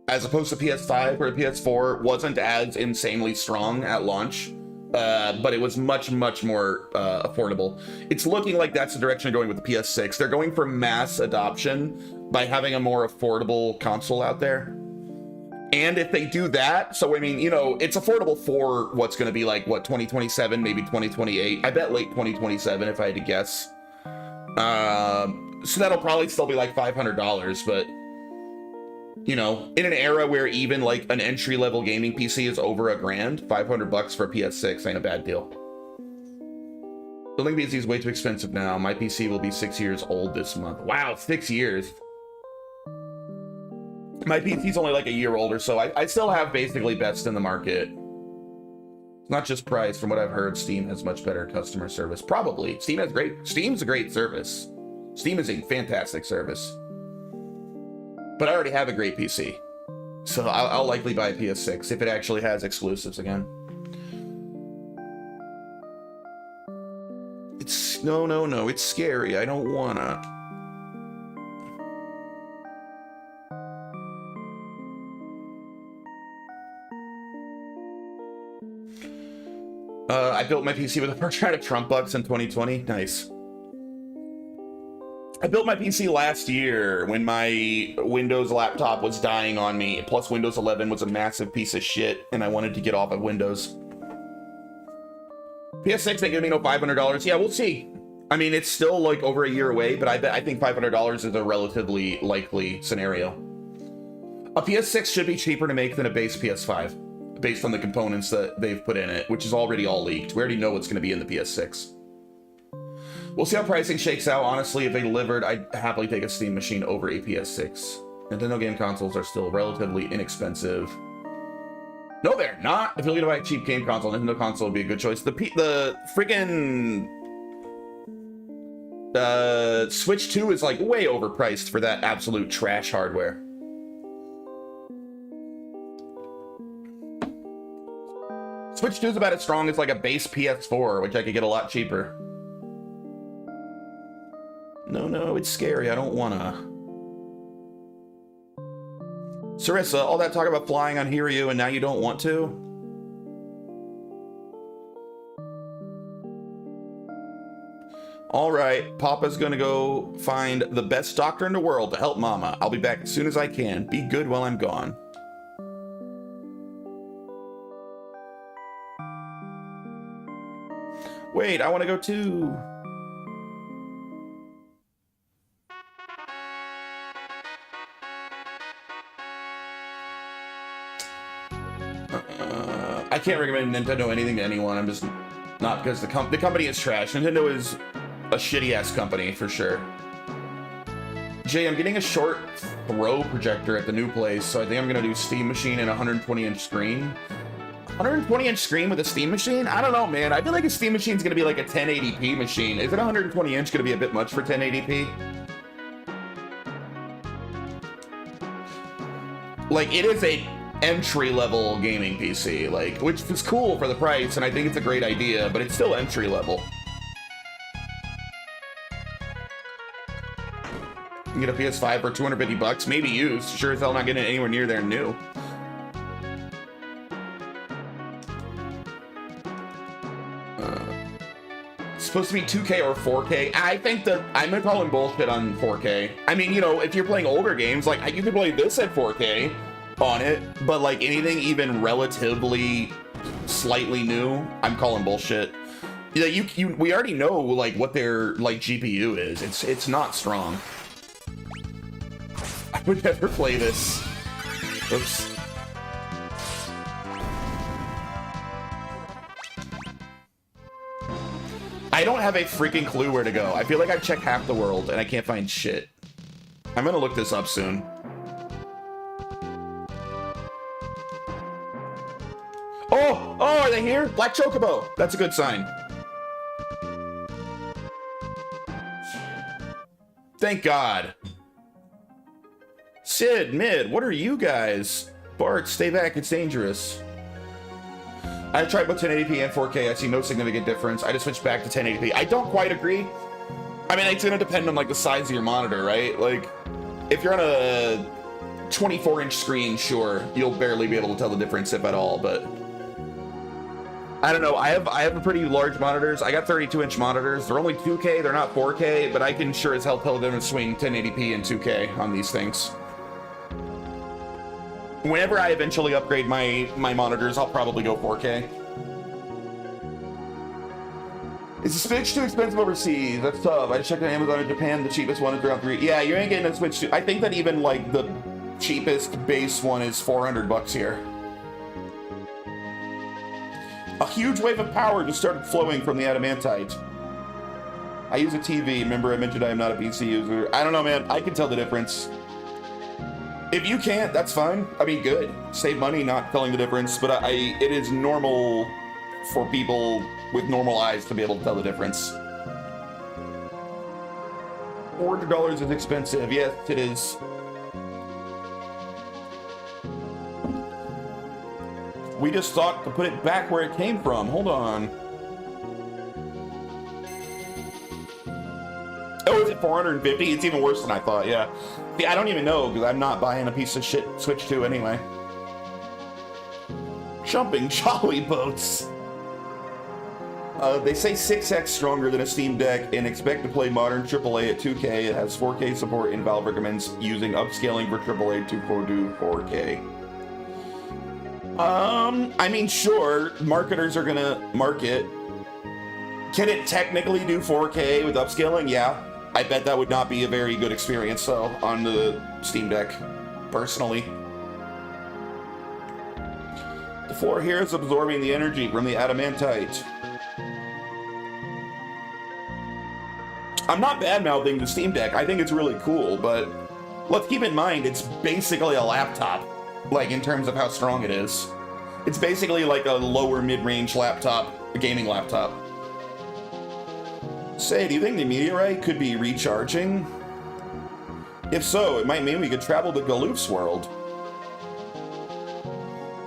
as opposed to PS5, where the PS4 wasn't as insanely strong at launch, but it was much, much more affordable. It's looking like that's the direction they're going with the PS6. They're going for mass adoption by having a more affordable console out there. And if they do that, so I mean, you know, it's affordable for what's going to be like, what, 2027, maybe 2028. I bet late 2027 if I had to guess. So that'll probably still be like $500, but, you know, in an era where even like an entry-level gaming PC is over $1,000, $500 for a PS6 ain't a bad deal. Building PC is way too expensive now. My PC will be 6 years old this month. Wow, 6 years. My PC's only like a year older, so I still have basically best in the market. It's not just price. From what I've heard, Steam has much better customer service. Probably. Steam's a great service. Steam is a fantastic service. But I already have a great PC. So I'll likely buy a PS6 if it actually has exclusives again. No, it's scary. I don't wanna. I built my PC with the first round of Trump bucks in 2020. Nice. I built my PC last year when my Windows laptop was dying on me. Plus Windows 11 was a massive piece of shit, and I wanted to get off of Windows. PS6, they give me no $500. Yeah, we'll see. I mean, it's still like over a year away, but I think $500 is a relatively likely scenario. A PS6 should be cheaper to make than a base PS5. Based on the components that they've put in it, which is already all leaked. We already know what's going to be in the PS6. We'll see how pricing shakes out. Honestly, if they delivered, I'd happily take a Steam machine over a PS6. Nintendo game consoles are still relatively inexpensive. No, they're not. If you're looking to buy a cheap game console, Nintendo console would be a good choice. The freaking Switch 2 is like way overpriced for that absolute trash hardware. Switch 2 is about as strong as like a base PS4, which I could get a lot cheaper. No, it's scary. I don't wanna. Sarissa, all that talk about flying on Hiryu and now you don't want to? All right, Papa's gonna go find the best doctor in the world to help Mama. I'll be back as soon as I can. Be good while I'm gone. Wait, I want to go too. I can't recommend Nintendo anything to anyone. I'm just not, because the company is trash. Nintendo is a shitty-ass company, for sure. Jay, I'm getting a short throw projector at the new place, so I think I'm gonna do Steam Machine and a 120-inch screen. 120-inch screen with a Steam Machine? I don't know, man. I feel like a Steam Machine's gonna be like a 1080p machine. Is it 120-inch gonna be a bit much for 1080p? Like, it is a entry-level gaming PC, like, which is cool for the price, and I think it's a great idea, but it's still entry-level. You can get a PS5 for 250 bucks, maybe used. Sure as hell not getting it anywhere near there new. It's supposed to be 2K or 4K. I think that I'm gonna call him bullshit on 4K. I mean, you know, if you're playing older games, like, you could play this at 4K on it, but like anything even relatively slightly new, I'm calling bullshit. Yeah, we already know like what their like GPU is. It's not strong. I would never play this. Oops. I don't have a freaking clue where to go. I feel like I've checked half the world and I can't find shit. I'm gonna look this up soon. Oh, are they here? Black Chocobo. That's a good sign. Thank God. Sid, Mid, what are you guys? Bart, stay back, it's dangerous. I tried both 1080p and 4K. I see no significant difference. I just switched back to 1080p. I don't quite agree. I mean, it's gonna depend on like the size of your monitor, right? Like, if you're on a 24-inch screen, sure, you'll barely be able to tell the difference, if at all, but I don't know. I have pretty large monitors. I got 32-inch monitors. They're only 2K. They're not 4K, but I can sure as hell tell the difference between 1080p and 2K on these things. Whenever I eventually upgrade my monitors, I'll probably go 4K. Is the Switch too expensive overseas? That's tough. I checked on Amazon in Japan. The cheapest one is around $3. Yeah, you ain't getting a Switch too. I think that even like the cheapest base one is 400 bucks here. A huge wave of power just started flowing from the adamantite. I use a TV. Remember I mentioned I am not a PC user. I don't know, man. I can tell the difference. If you can't, that's fine. I mean, good. Save money not telling the difference, but it is normal for people with normal eyes to be able to tell the difference. $400 is expensive. Yes, it is. We just thought to put it back where it came from. Hold on. Oh, is it 450? It's even worse than I thought, yeah. See, I don't even know, because I'm not buying a piece of shit Switch 2 anyway. Jumping jolly boats. They say 6x stronger than a Steam Deck and expect to play modern AAA at 2K. It has 4K support, and Valve recommends using upscaling for AAA to do 4K. I mean, sure, marketers are gonna market. Can it technically do 4K with upscaling? Yeah. I bet that would not be a very good experience, though, on the Steam Deck, personally. The floor here is absorbing the energy from the adamantite. I'm not bad-mouthing the Steam Deck. I think it's really cool, but let's keep in mind it's basically a laptop, like, in terms of how strong it is. It's basically like a lower mid-range laptop, a gaming laptop. Say, do you think the meteorite could be recharging? If so, it might mean we could travel to Galoof's world.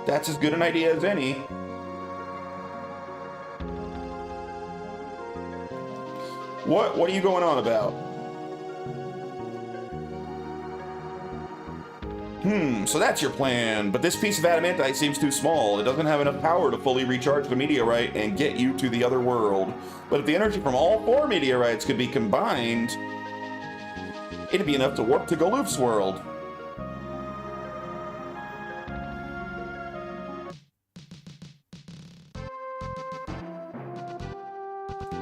That's as good an idea as any. What are you going on about? So that's your plan, but this piece of adamantite seems too small. It doesn't have enough power to fully recharge the meteorite and get you to the other world. But if the energy from all 4 meteorites could be combined, it'd be enough to warp to Galoof's world.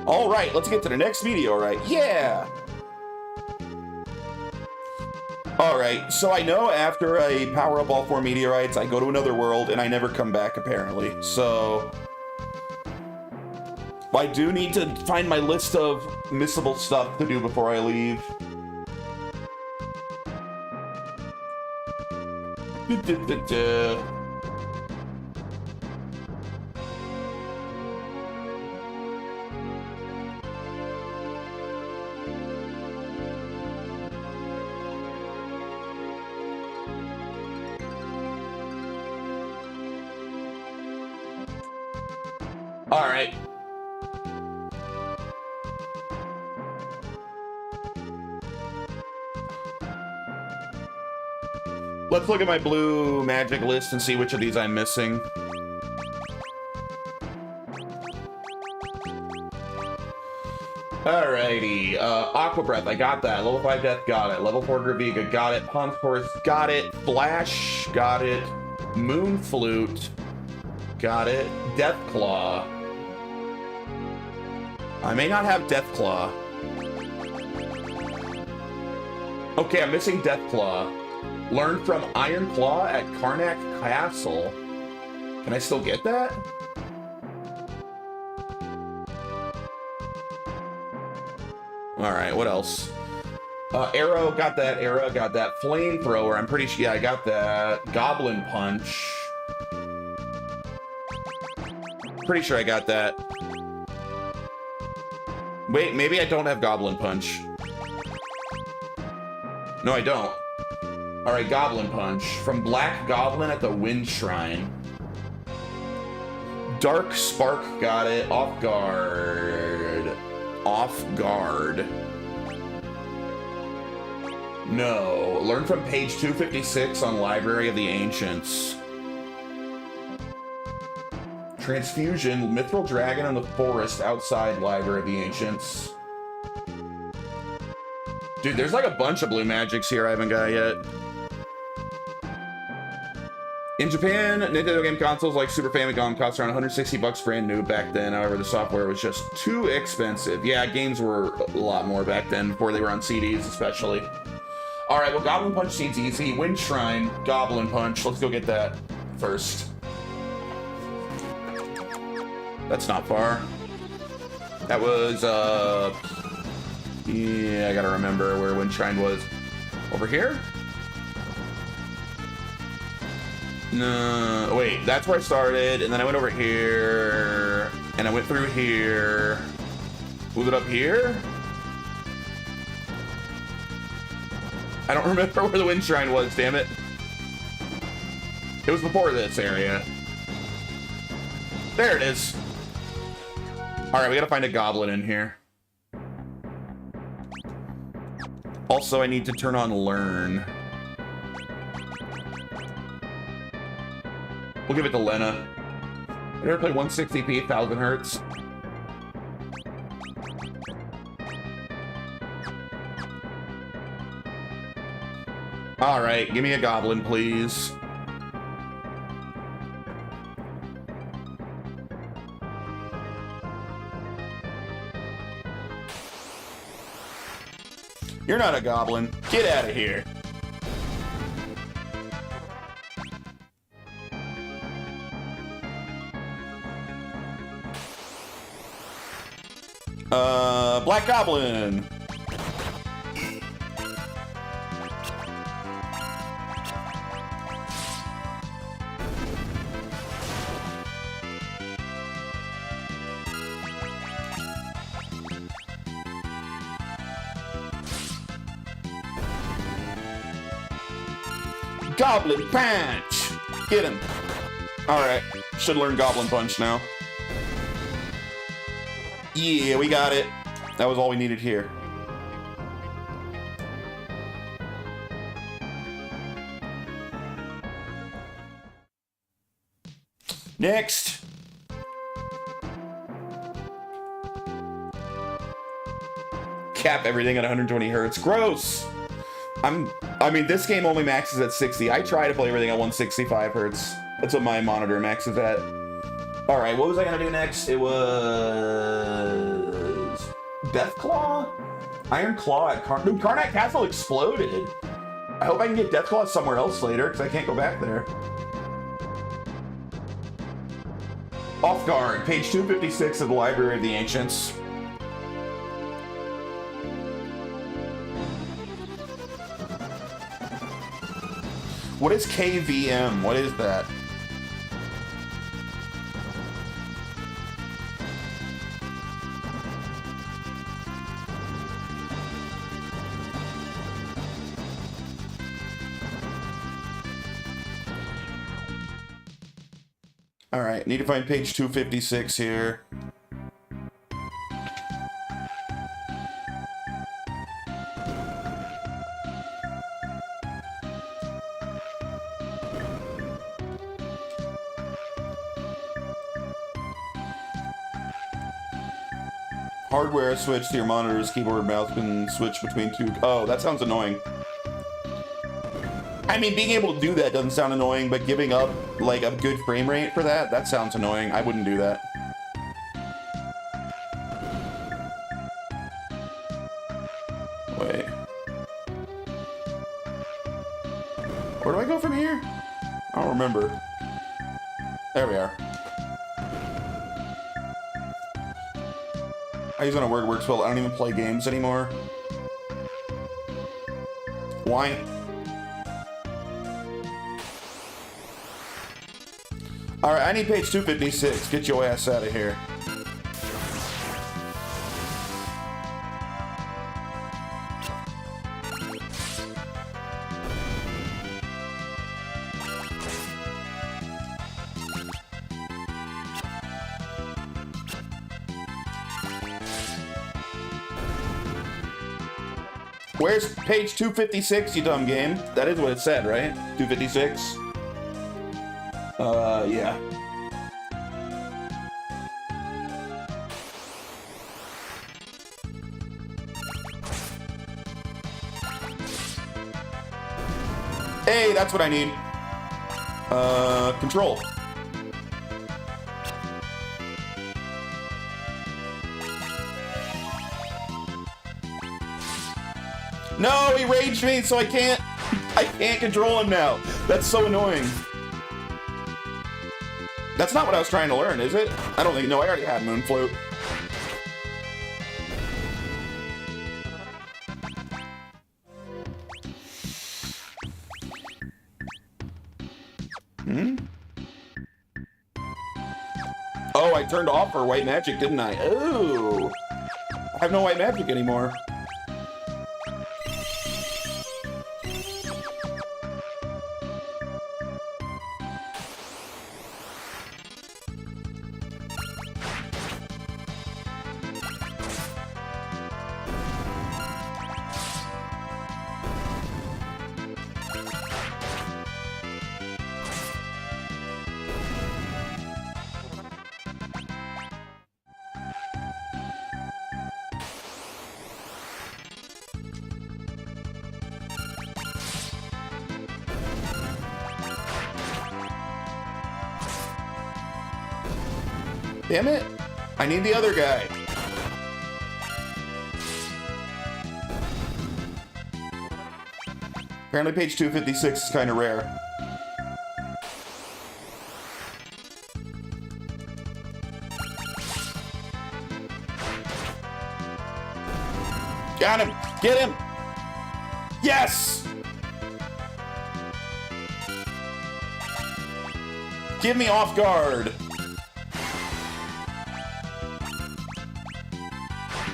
All right, let's get to the next meteorite. Yeah! Alright, so I know after I power up all 4 meteorites, I go to another world, and I never come back, apparently. So I do need to find my list of missable stuff to do before I leave. All right. Let's look at my blue magic list and see which of these I'm missing. Alrighty, Aqua Breath, I got that. Level 5 Death, got it. Level 4 Graviga, got it. Pon's Force, got it. Flash, got it. Moon Flute, got it. Death Claw. I may not have Death Claw. Okay, I'm missing Death Claw. Learned from Iron Claw at Karnak Castle. Can I still get that? Alright, what else? Arrow, got that. Arrow, got that. Flamethrower, I'm pretty sure. Yeah, I got that. Goblin Punch. Pretty sure I got that. Wait, maybe I don't have Goblin Punch. No, I don't. Alright, Goblin Punch. From Black Goblin at the Wind Shrine. Dark Spark, got it. Off Guard. Off Guard. No. Learn from page 256 on Library of the Ancients. Transfusion, Mithril Dragon in the forest outside Library of the Ancients. Dude, there's like a bunch of blue magics here I haven't got yet. In Japan, Nintendo game consoles like Super Famicom cost around 160 bucks brand new back then. However, the software was just too expensive. Yeah, games were a lot more back then, before they were on CDs especially. All right, well, Goblin Punch seems easy. Wind Shrine, Goblin Punch. Let's go get that first. That's not far. That was, yeah, I gotta remember where Wind Shrine was. Over here? No, wait, that's where I started, and then I went over here, and I went through here. Move it up here? I don't remember where the Wind Shrine was, damn it. It was before this area. There it is. Alright, we gotta find a goblin in here. Also, I need to turn on Learn. We'll give it to Lena. I never played 160p, 1000 hertz. Alright, give me a goblin, please. You're not a goblin. Get out of here. Black Goblin. Goblin Punch! Get him. Alright, should learn Goblin Punch now. Yeah, we got it. That was all we needed here. Next. Cap everything at 120 hertz. Gross! I mean, this game only maxes at 60. I try to play everything at 165 hertz. That's what my monitor maxes at. Alright, what was I gonna do next? It was... Deathclaw? Iron Claw at Dude, Karnak Castle exploded. I hope I can get Deathclaw somewhere else later, because I can't go back there. Off guard, page 256 of the Library of the Ancients. What is KVM? What is that? All right, need to find page 256 here. Hardware switch to your monitors, keyboard, mouse can switch between two. Oh, that sounds annoying. I mean, being able to do that doesn't sound annoying, but giving up, like, a good frame rate for that, that sounds annoying. I wouldn't do that. Wait. Where do I go from here? I don't remember. There we are. I use it on word works well. I don't even play games anymore. Why? Alright, I need page 256. Get your ass out of here. Where's page 256, you dumb game? That is what it said, right? 256? Yeah. Hey, that's what I need. Control. No, he raged me, so I can't control him now. That's so annoying. That's not what I was trying to learn, is it? I don't think, no, I already had Moon Flute. Oh, I turned off for white magic, didn't I? Oh, I have no white magic anymore. Damn it! I need the other guy. Apparently page 256 is kind of rare. Got him! Get him! Yes! Give me off guard!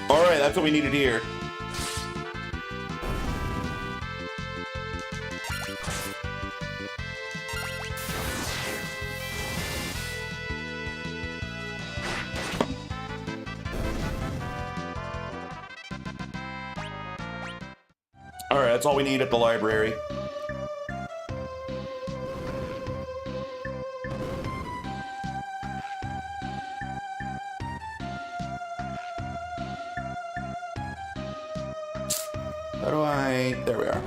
Alright, that's what we needed here. Alright, that's all we need at the library. How do I... There we are.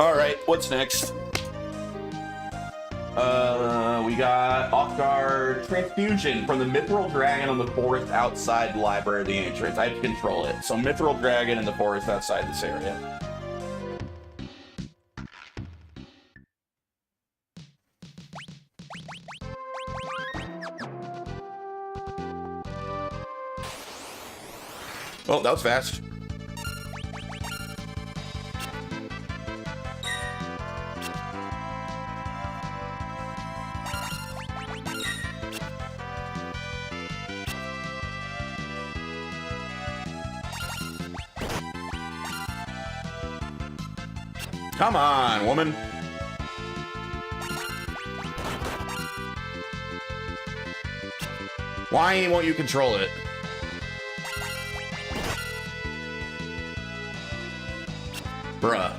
All right, what's next? We got off guard transfusion from the Mithril Dragon on the forest outside the Library of the Ancients. I have to control it. So Mithril Dragon in the forest outside this area. Oh, that was fast. Come on, woman. Why won't you control it? Bruh.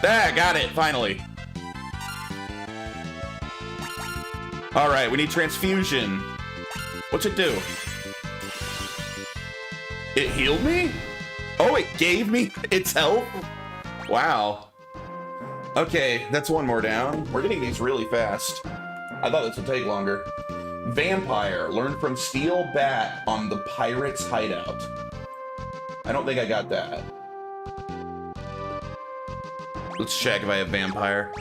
There, got it, finally. All right, we need transfusion. What's it do? It healed me? Oh, it gave me its health? Wow. Okay, that's one more down. We're getting these really fast. I thought this would take longer. Vampire. Learn from Steel Bat on the Pirate's Hideout. I don't think I got that. Let's check if I have Vampire.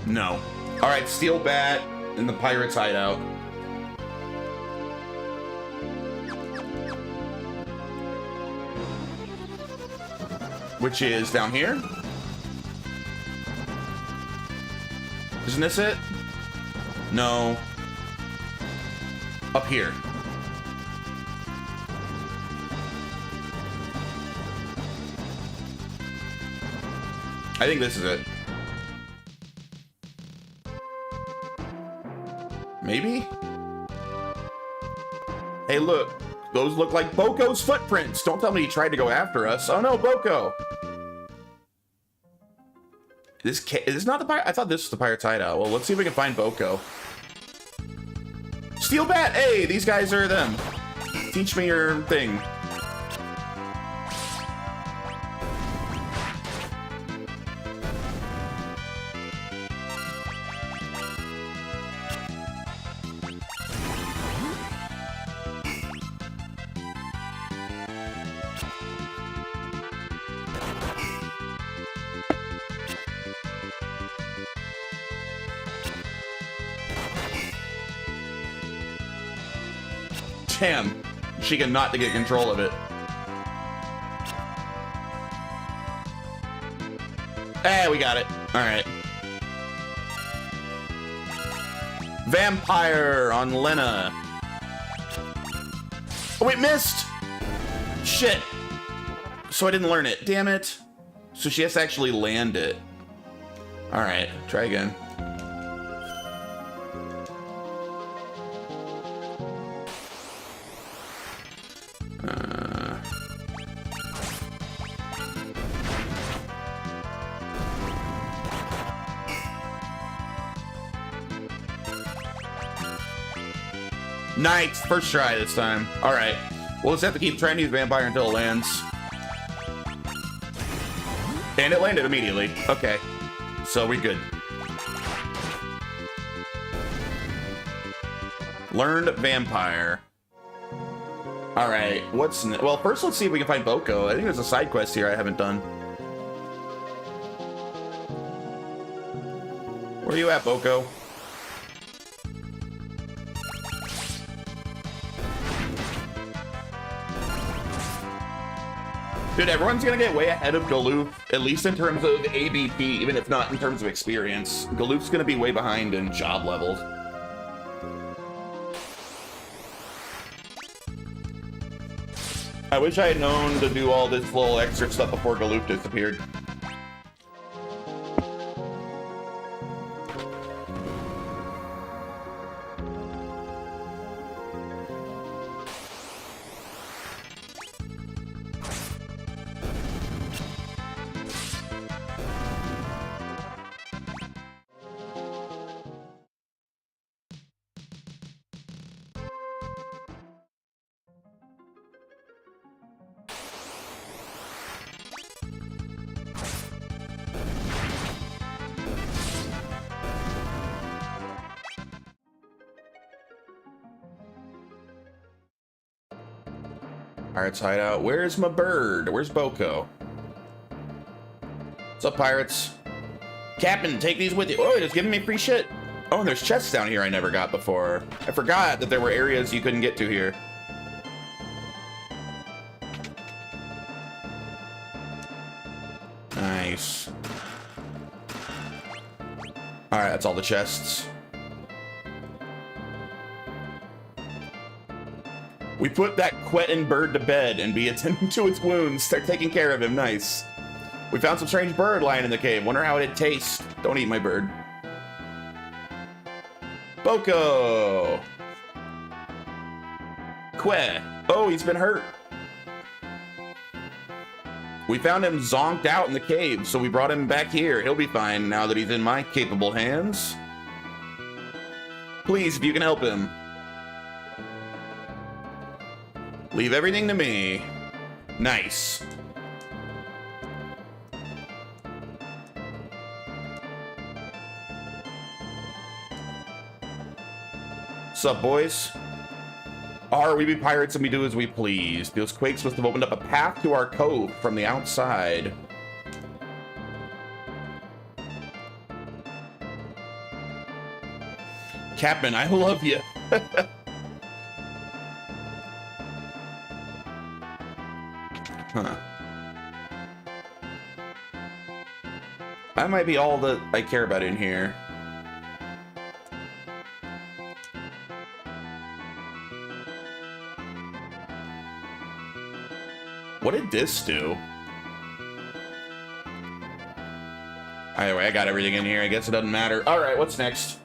No. All right, Steel Bat in the Pirate's Hideout. Which is down here? Isn't this it? No. Up here. I think this is it. Maybe? Hey, look. Those look like Boko's footprints. Don't tell me he tried to go after us. Oh no, Boko. Is this not the pirate? I thought this was the Pirate's Hideout. Well, let's see if we can find Boko. Steel Bat! Hey, these guys are them. Teach me your thing. Damn, she can not to get control of it. Hey, we got it. All right. Vampire on Lena. Oh, wait, missed. Shit. So I didn't learn it. Damn it. So she has to actually land it. All right, try again. Nice, first try this time. All right, we'll just have to keep trying to use Vampire until it lands. And it landed immediately. Okay, so we're good. Learned Vampire. All right, what's well? First, let's see if we can find Boko. I think there's a side quest here I haven't done. Where are you at, Boko? Dude, everyone's gonna get way ahead of Galoof, at least in terms of ABP, even if not in terms of experience. Galoof's gonna be way behind in job levels. I wish I had known to do all this little extra stuff before Galoof disappeared. Pirates hideout. Where's my bird? Where's Boko? What's up, pirates? Captain, take these with you. Oh, just giving me free shit. Oh, and there's chests down here I never got before. I forgot that there were areas you couldn't get to here. Nice. All right, that's all the chests. We put that Quetin bird to bed and be attending to its wounds. Start taking care of him. Nice. We found some strange bird lying in the cave. Wonder how it'd taste. Don't eat my bird. Boko. Que. Oh, he's been hurt. We found him zonked out in the cave, so we brought him back here. He'll be fine now that he's in my capable hands. Please, if you can help him. Leave everything to me. Nice. Sup, boys? We be pirates and we do as we please. Those quakes must have opened up a path to our cove from the outside. Captain, I love you. Huh. That might be all that I care about in here. What did this do? Anyway, I got everything in here. I guess it doesn't matter. All right, what's next?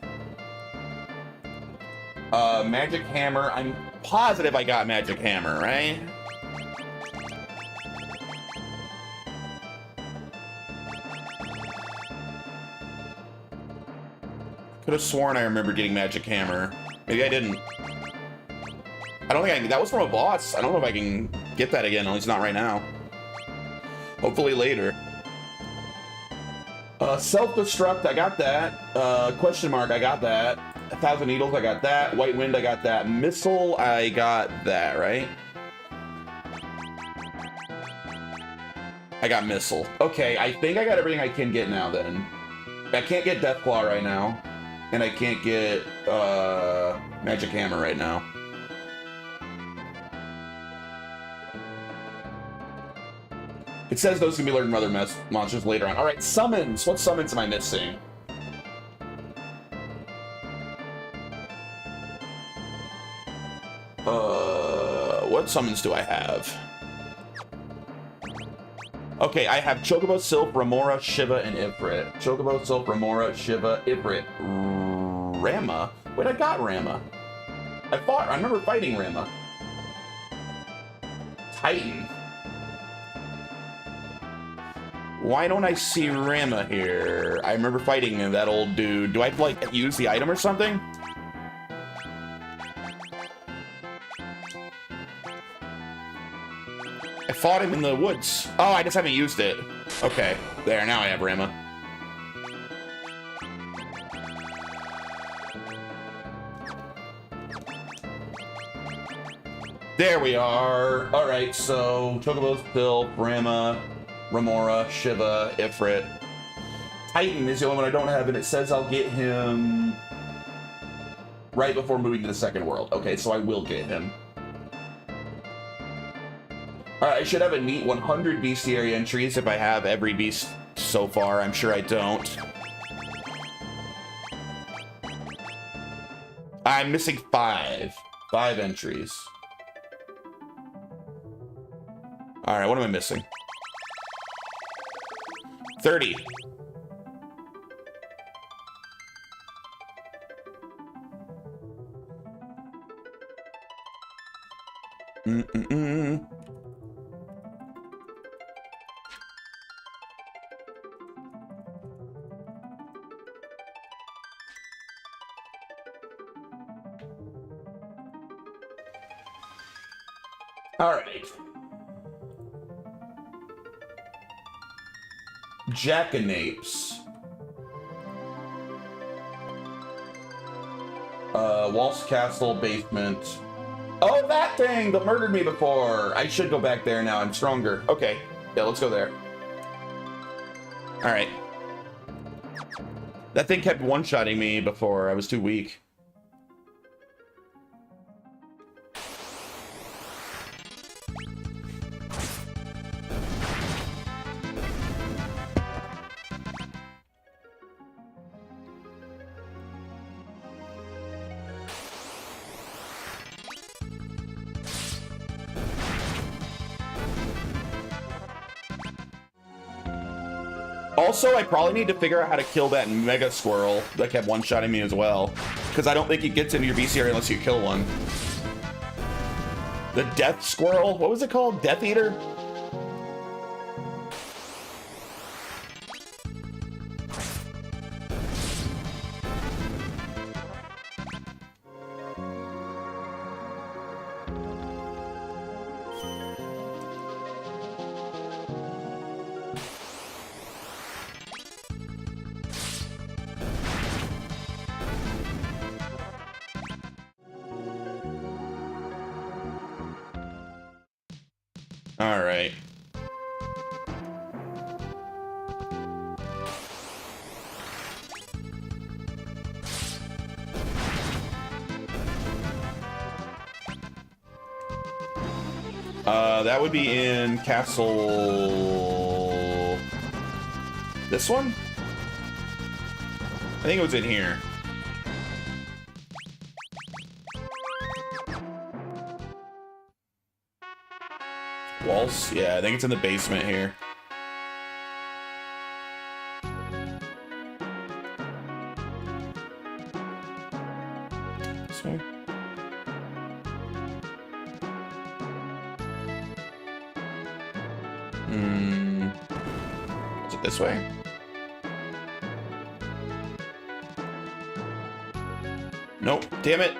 Magic hammer. I'm positive I got magic hammer, right? Could have sworn I remember getting magic hammer. Maybe I didn't. I don't think that was from a boss. I don't know if I can get that again, at least not right now. Hopefully later. Self-destruct, I got that. Question mark, I got that. 1,000 needles, I got that. White wind, I got that. Missile, I got that, right? I got missile. Okay, I think I got everything I can get now then. I can't get Deathclaw right now. And I can't get magic hammer right now. It says those can be learned from other monsters later on. All right, summons. What summons am I missing? What summons do I have? Okay, I have Chocobo, Sylph, Remora, Shiva, and Ifrit. Chocobo, Sylph, Remora, Shiva, Ifrit. Rama? Wait, I got Rama. I remember fighting Rama. Titan. Why don't I see Rama here? I remember fighting that old dude. Do I have to, like, use the item or something? I fought him in the woods. Oh, I just haven't used it. Okay, there, now I have Rama. There we are. All right, so Chocobo, Sylph, Rama, Remora, Shiva, Ifrit. Titan is the only one I don't have, and it says I'll get him right before moving to the second world. Okay, so I will get him. Alright, I should have a neat 100 bestiary entries if I have every beast so far. I'm sure I don't. I'm missing 5. 5 entries. Alright, what am I missing? 30. All right. Jackanapes. Waltz Castle basement. Oh, that that thing that murdered me before. I should go back there now. I'm stronger. Okay. Yeah, let's go there. All right. That thing kept one-shotting me before. I was too weak. Also, I probably need to figure out how to kill that mega squirrel that kept one-shotting me as well. Because I don't think it gets into your BC area unless you kill one. The death squirrel? What was it called? Death Eater? All right. That would be in Castle... This one? I think it was in here. Walls? Yeah, I think it's in the basement here. This way? Is it this way? Nope. Damn it.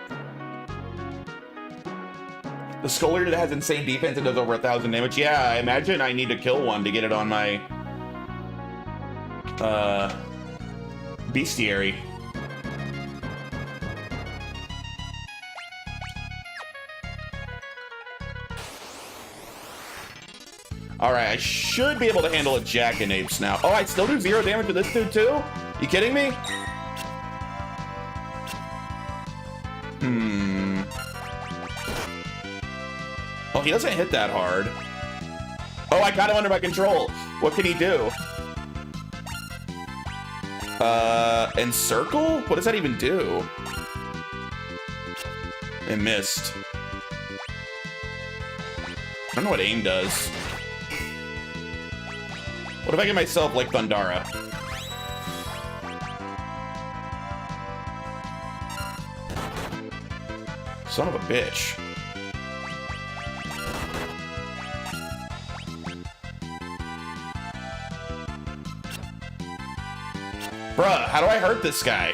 The Skull Eater that has insane defense and does over 1,000 damage. Yeah, I imagine I need to kill one to get it on my bestiary. Alright, I should be able to handle a Jackanapes now. Oh, I still do 0 damage to this dude too? You kidding me? Oh, he doesn't hit that hard. Oh, I got him under my control. What can he do? Encircle? What does that even do? It missed. I don't know what aim does. What if I get myself like Thundara? Son of a bitch. Bruh, how do I hurt this guy?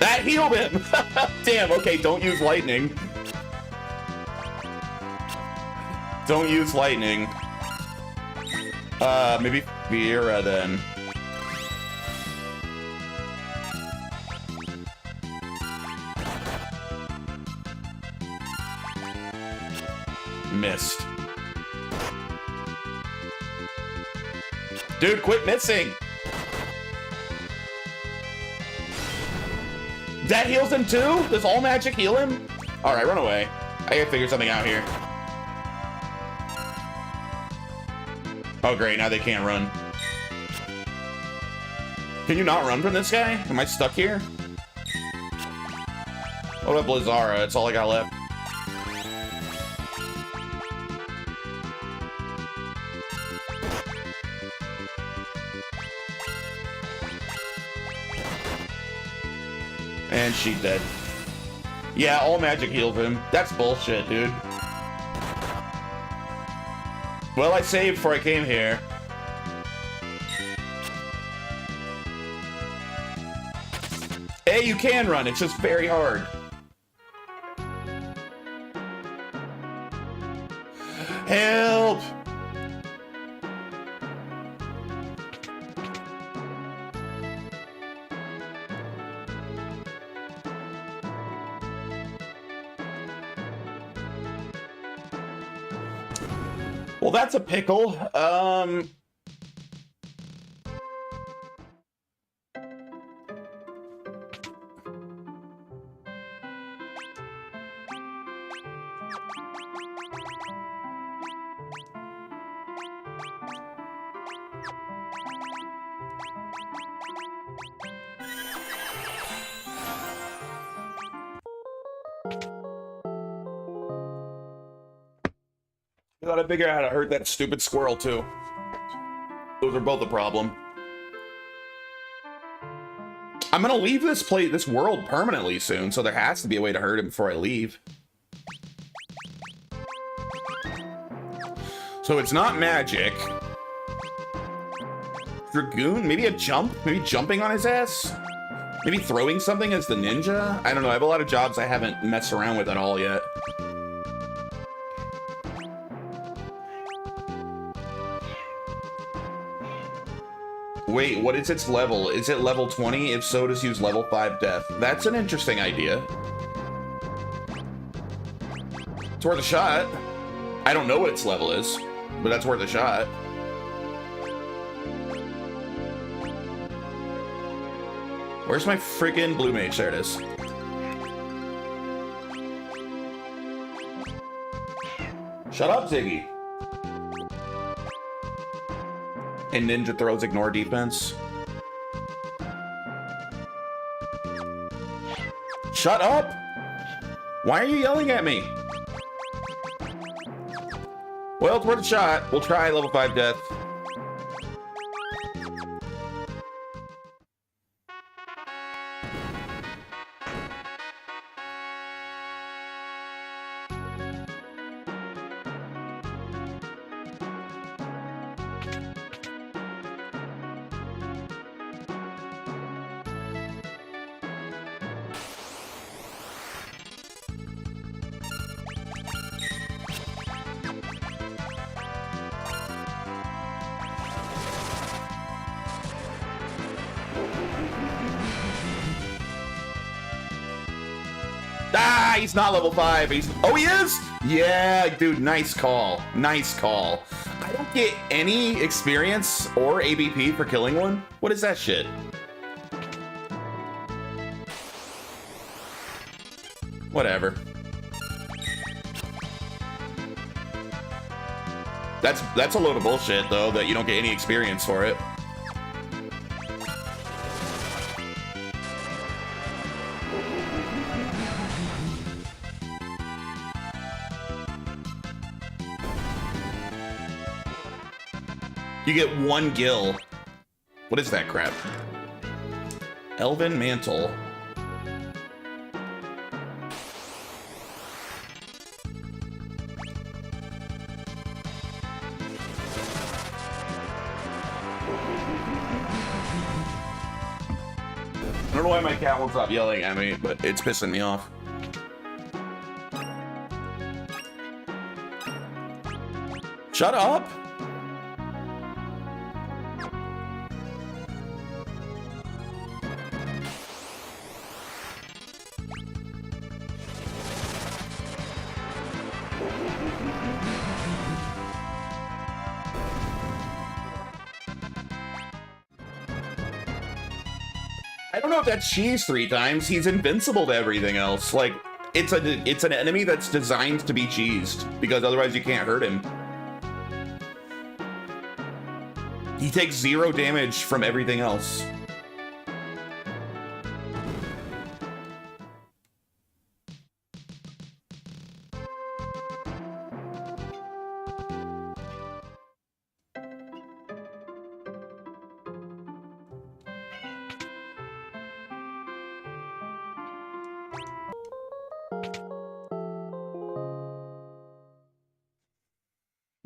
That healed him! Damn, okay, don't use lightning. Don't use lightning. Maybe Fiera then. Missed. Dude, quit missing! That heals him too? Does all magic heal him? Alright, run away. I gotta figure something out here. Oh great, now they can't run. Can you not run from this guy? Am I stuck here? What about Blizzara? That's all I got left. And she's dead. Yeah, all magic healed him. That's bullshit, dude. Well, I saved before I came here. Hey, you can run. It's just very hard. Help! Well, that's a pickle. I gotta figure out how to hurt that stupid squirrel too. Those are both a problem. I'm gonna leave this world permanently soon, so there has to be a way to hurt him before I leave. So it's not magic. Dragoon? Maybe a jump? Maybe jumping on his ass? Maybe throwing something as the ninja? I don't know. I have a lot of jobs I haven't messed around with at all yet. Wait, what is its level? Is it level 20? If so, does use level 5 death. That's an interesting idea. It's worth a shot. I don't know what its level is, but that's worth a shot. Where's my freaking blue mage? There it is. Shut up, Ziggy. And ninja throws ignore defense. Shut up! Why are you yelling at me? Well, it's worth a shot. We'll try level 5 death. Ah, he's not level 5. Oh, he is? Yeah, dude, nice call. Nice call. I don't get any experience or ABP for killing one. What is that shit? Whatever. That's a load of bullshit, though, that you don't get any experience for it. You get 1 gil. What is that crap? Elven Mantle. I don't know why my cat won't stop yelling at me, but it's pissing me off. Shut up! I don't know if that's cheese 3 times. He's invincible to everything else. Like, it's an enemy that's designed to be cheesed, because otherwise you can't hurt him. He takes 0 damage from everything else.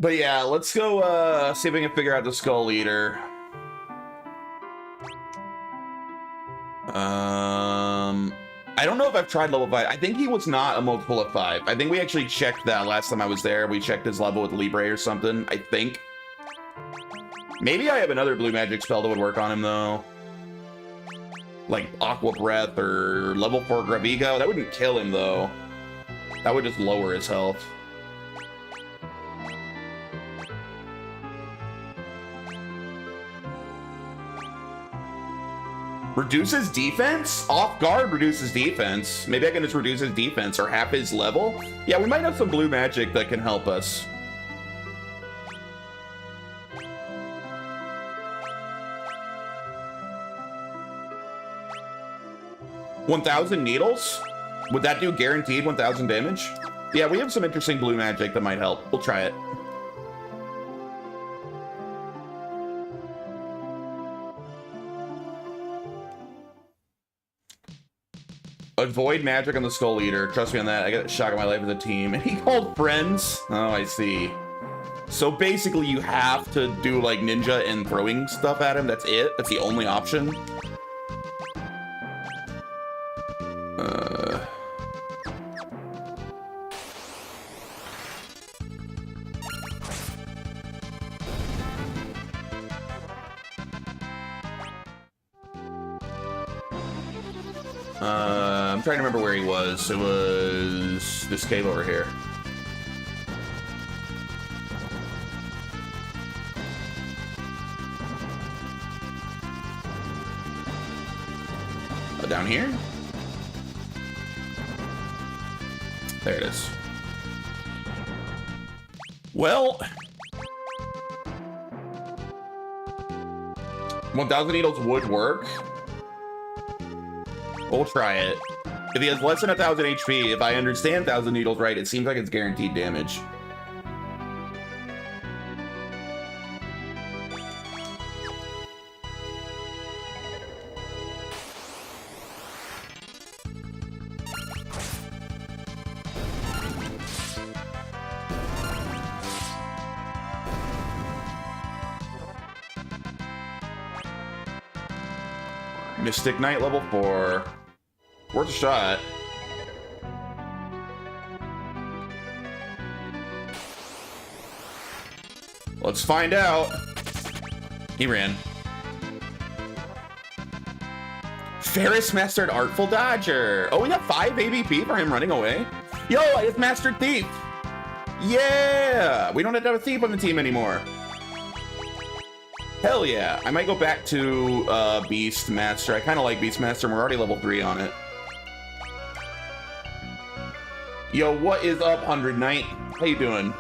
But yeah, let's go see if we can figure out the Skull Eater. I don't know if I've tried level 5. I think he was not a multiple of 5. I think we actually checked that last time I was there. We checked his level with Libre or something, I think. Maybe I have another blue magic spell that would work on him, though. Like Aqua Breath or level 4 Gravigo. That wouldn't kill him, though. That would just lower his health. Reduces defense? Off guard reduces defense. Maybe I can just reduce his defense or half his level. Yeah, we might have some blue magic that can help us. $1,000 needles? Would that do guaranteed 1,000 damage? Yeah, we have some interesting blue magic that might help. We'll try it. Avoid magic on the Skull Eater. Trust me on that. I got a shock of my life as a team. And he called friends. Oh, I see. So basically you have to do like ninja and throwing stuff at him. That's it. That's the only option. I'm trying to remember where he was. It was this cave over here. Oh, down here? There it is. Well, 1,000 needles would work. We'll try it. If he has less than 1,000 HP, if I understand 1,000 needles right, it seems like it's guaranteed damage. Mystic Knight level 4. Worth a shot. Let's find out. He ran. Ferris mastered Artful Dodger. Oh, we got 5 ABP for him running away. Yo, I just mastered Thief. Yeah, we don't have to have a thief on the team anymore. Hell yeah. I might go back to Beastmaster. I kind of like Beastmaster, and we're already level 3 on it. Yo, what is up, 100 Knight? How you doing?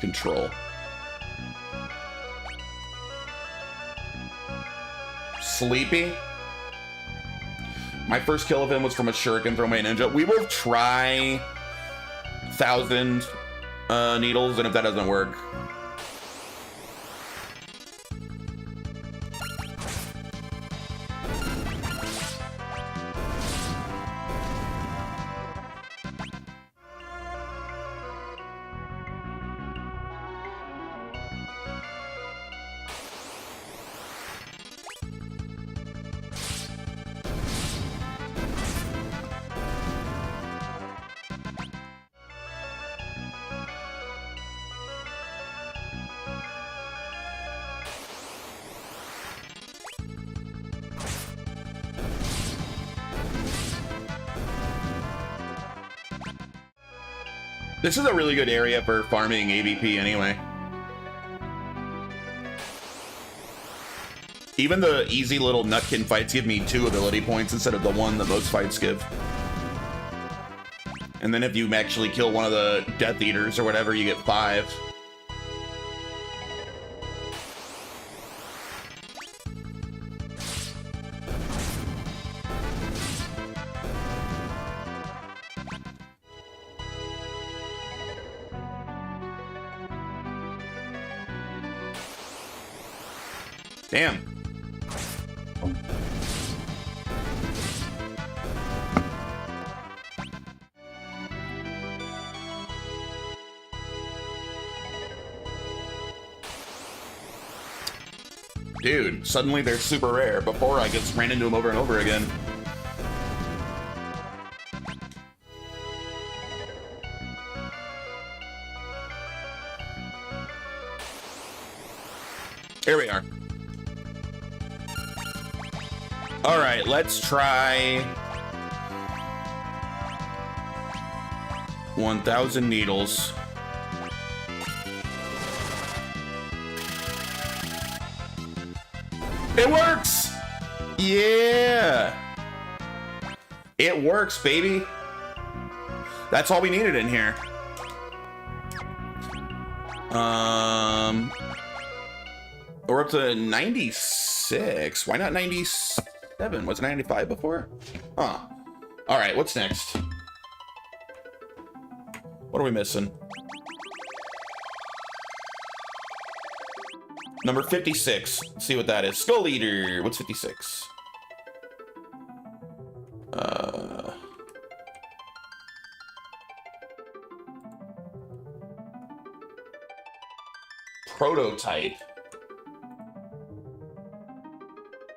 Control. Sleepy? My first kill of him was from a Shuriken throw my ninja. We will try 1,000 needles, and if that doesn't work, this is a really good area for farming AVP anyway. Even the easy little Nutkin fights give me 2 ability points instead of the 1 that most fights give. And then if you actually kill one of the Death Eaters or whatever, you get 5. Damn. Dude, suddenly they're super rare. Before I just ran into them over and over again. Here we are. All right, let's try 1,000 needles. Yeah. It works, baby. That's all we needed in here. We're up to 96. Why not 97? Was it 95 before? Huh. All right, what's next? What are we missing? Number 56. Let's see what that is. Skull Eater. What's 56? Prototype.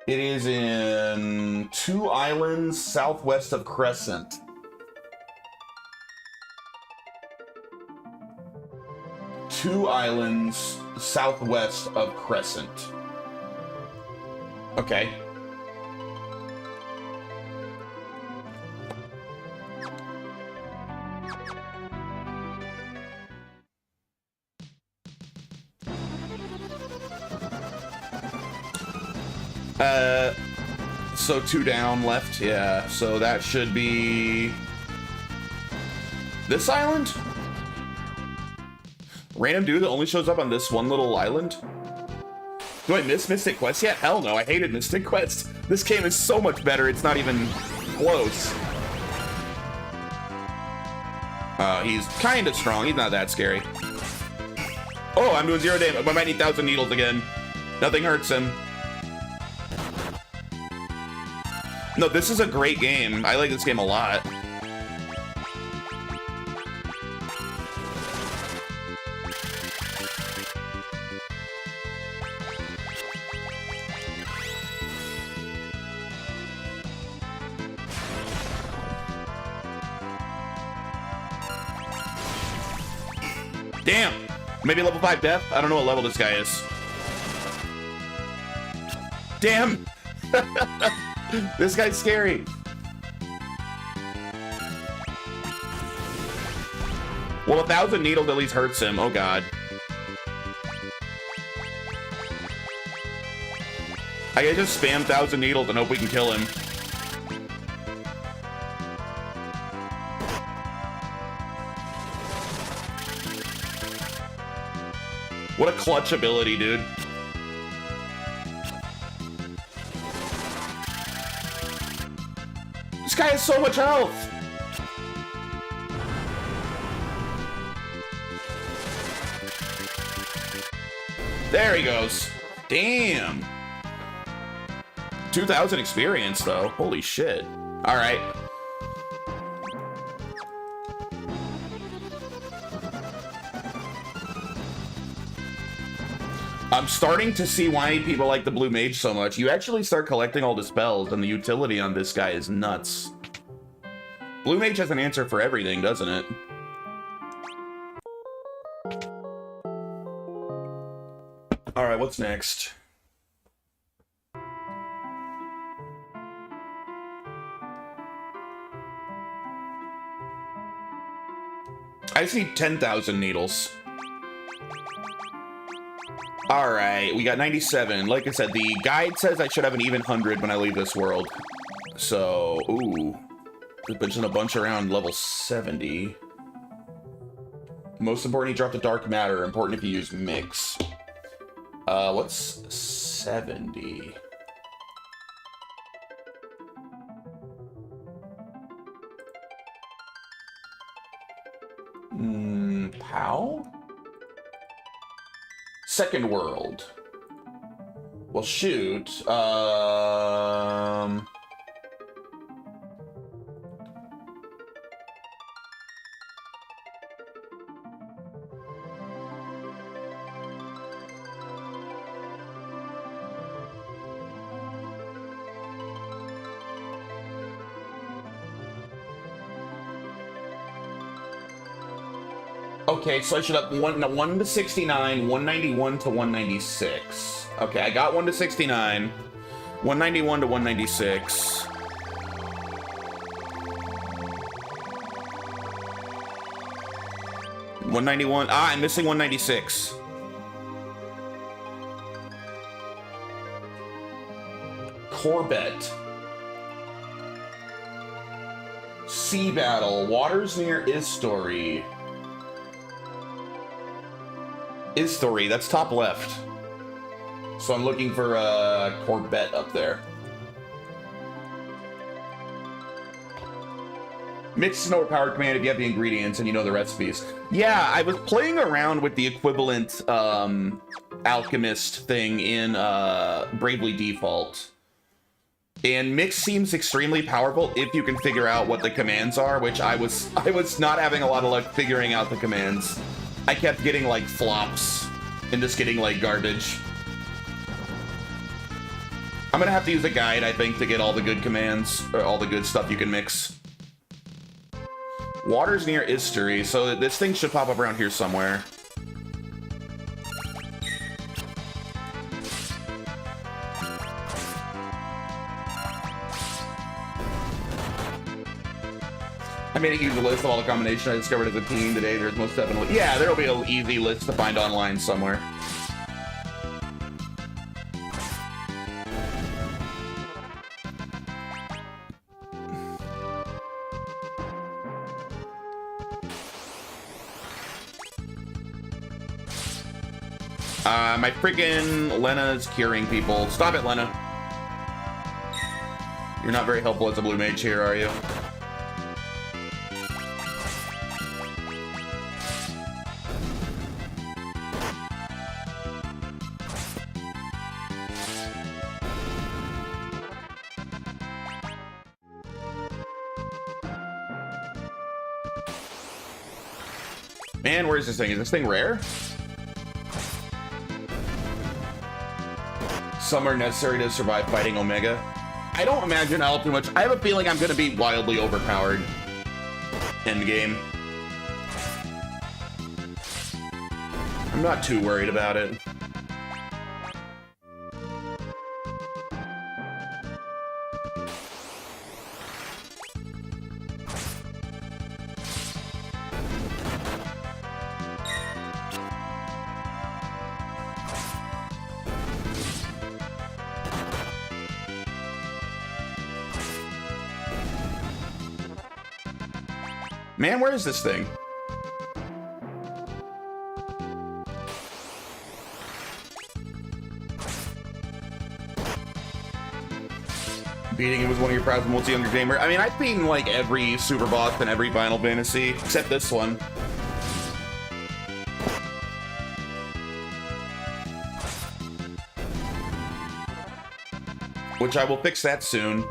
It is in 2 islands southwest of Crescent. Two islands southwest of Crescent. Okay. So 2 down left, yeah. So that should be this island? Random dude that only shows up on this one little island? Do I miss Mystic Quest yet? Hell no, I hated Mystic Quest. This game is so much better, it's not even close. He's kind of strong, he's not that scary. Oh, I'm doing 0 damage. I might need 1,000 needles again. Nothing hurts him. No, this is a great game. I like this game a lot. Damn! Maybe level 5 death? I don't know what level this guy is. Damn! This guy's scary. Well, 1,000 needles at least hurts him. Oh god. I can just spam 1,000 needles and hope we can kill him. What a clutch ability, dude. This guy has so much health. There he goes. Damn. 2,000 experience, though. Holy shit. All right. I'm starting to see why people like the Blue Mage so much. You actually start collecting all the spells, and the utility on this guy is nuts. Blue Mage has an answer for everything, doesn't it? All right, what's next? I just need 10,000 needles. All right, we got 97. Like I said, the guide says I should have an even 100 when I leave this world. So, ooh. There's been a bunch around level 70. Most important, he dropped the dark matter. Important if you use mix. What's 70? Pow? Second world. Well, shoot. Okay, so I should have 1 to 69, 191 to 196. Okay, I got 1 to 69, 191 to 196. $191. Ah, I'm missing 196. Corbett. Sea Battle. Waters near Istory. Istory, that's top left. So I'm looking for Corbett up there. Mix an overpowered command if you have the ingredients and you know the recipes. Yeah, I was playing around with the equivalent alchemist thing in Bravely Default. And Mix seems extremely powerful if you can figure out what the commands are, which I was not having a lot of luck figuring out the commands. I kept getting like flops and just getting like garbage. I'm gonna have to use a guide, I think, to get all the good commands, or all the good stuff you can mix. Water's near Istory, so this thing should pop up around here somewhere. I made a huge list of all the combinations I discovered as a teen today. There's most definitely... Yeah, there'll be an easy list to find online somewhere. My freaking Lena's curing people. Stop it, Lena. You're not very helpful as a blue mage here, are you? Man, where is this thing? Is this thing rare? Some are necessary to survive fighting Omega. I don't imagine I'll too much. I have a feeling I'm going to be wildly overpowered endgame. I'm not too worried about it. Man, where is this thing? Beating it was one of your proud multi-younger gamer. I mean, I've beaten like every super boss and every Final Fantasy, except this one. Which I will fix that soon.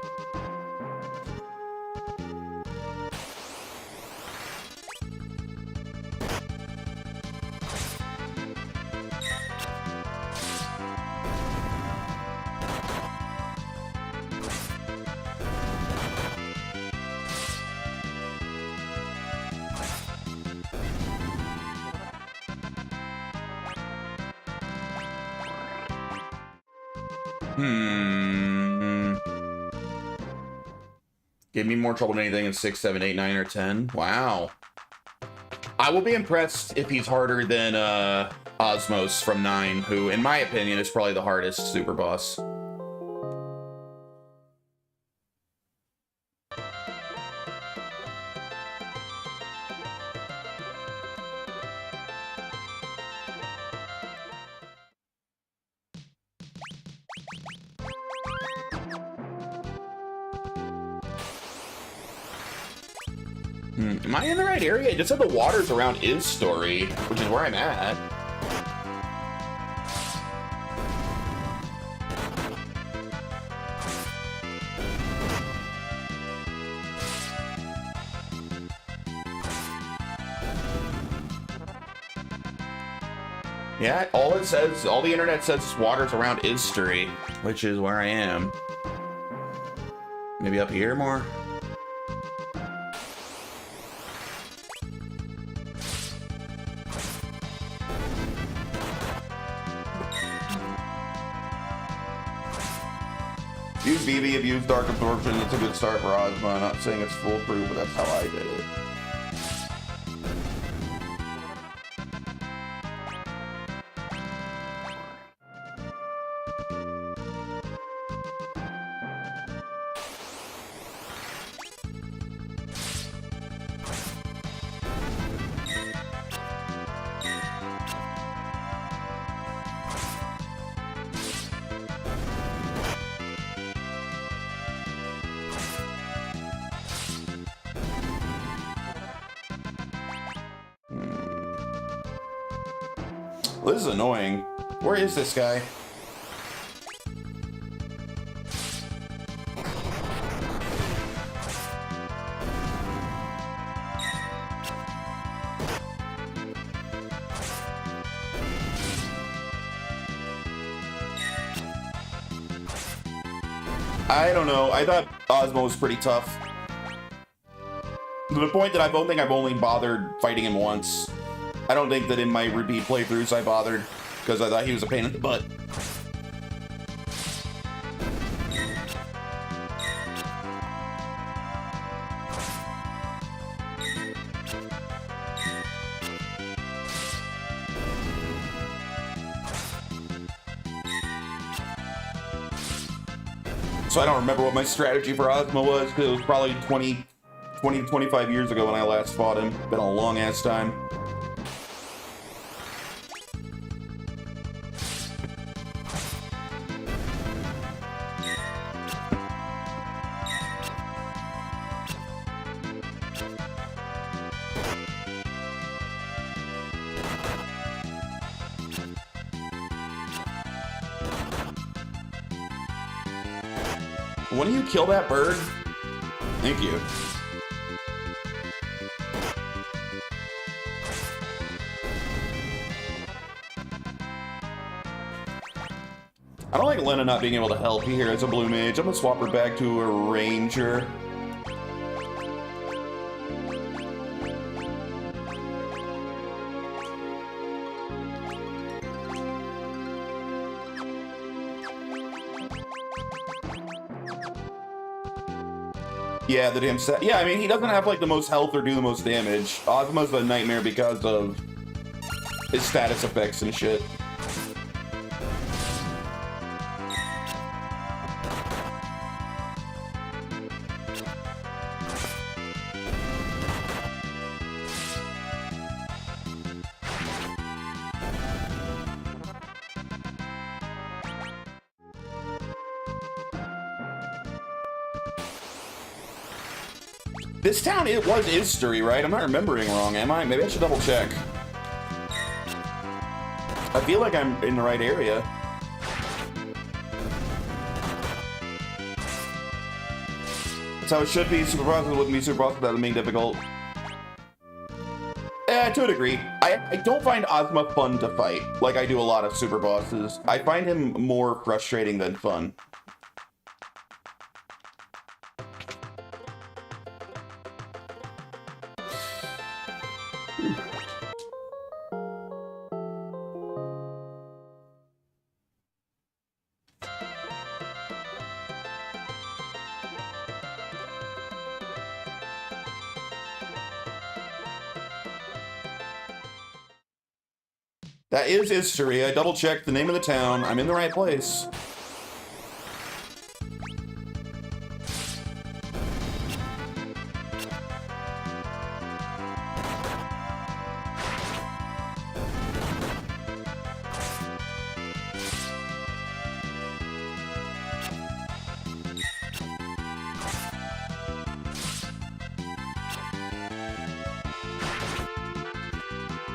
Give me more trouble than anything in 6, 7, 8, 9, or 10. Wow. I will be impressed if he's harder than Osmos from 9, who, in my opinion, is probably the hardest super boss. Am I in the right area? It just said the water's around Istory, which is where I'm at. Yeah, all it says, all the internet says is water's around Istory, which is where I am. Maybe up here more? Use BB, abuse Dark Absorption. It's a good start for Ozma. I'm not saying it's foolproof, but that's how I did it. This is annoying. Where is this guy? I don't know. I thought Ozma was pretty tough. To the point that I don't think I've only bothered fighting him once. I don't think that in my repeat playthroughs I bothered, because I thought he was a pain in the butt. So I don't remember what my strategy for Ozma was, because it was probably 25 years ago when I last fought him. Been a long ass time. When do you kill that bird? Thank you. I don't like Lena not being able to help you here as a blue mage. I'm gonna swap her back to a ranger. Yeah, the damn set. Yeah, I mean, he doesn't have like the most health or do the most damage. Ozma's a nightmare because of his status effects and shit. This town, it was Istari, right? I'm not remembering wrong, am I? Maybe I should double check. I feel like I'm in the right area. That's how it should be. Super bosses wouldn't be super bosses without being difficult. To a degree. I don't find Ozma fun to fight, like I do a lot of super bosses. I find him more frustrating than fun. That is Istari. I double-checked the name of the town. I'm in the right place.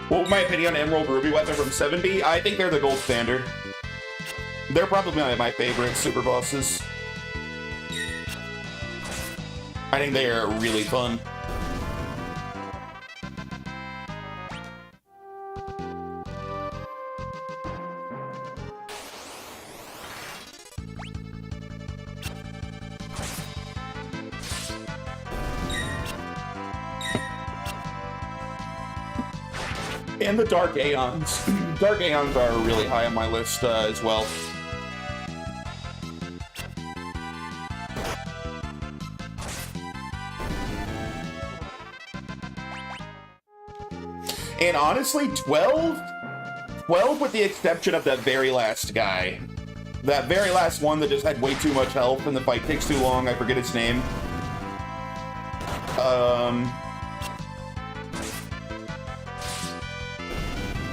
What was my opinion on Emerald Ruby weapon from 7B? I think they're the gold standard. They're probably my favorite super bosses. I think they are really fun. And the Dark Aeons. Dark Aeons are really high on my list as well. And honestly, 12 with the exception of that very last guy. That very last one that just had way too much health and the fight takes too long, I forget its name.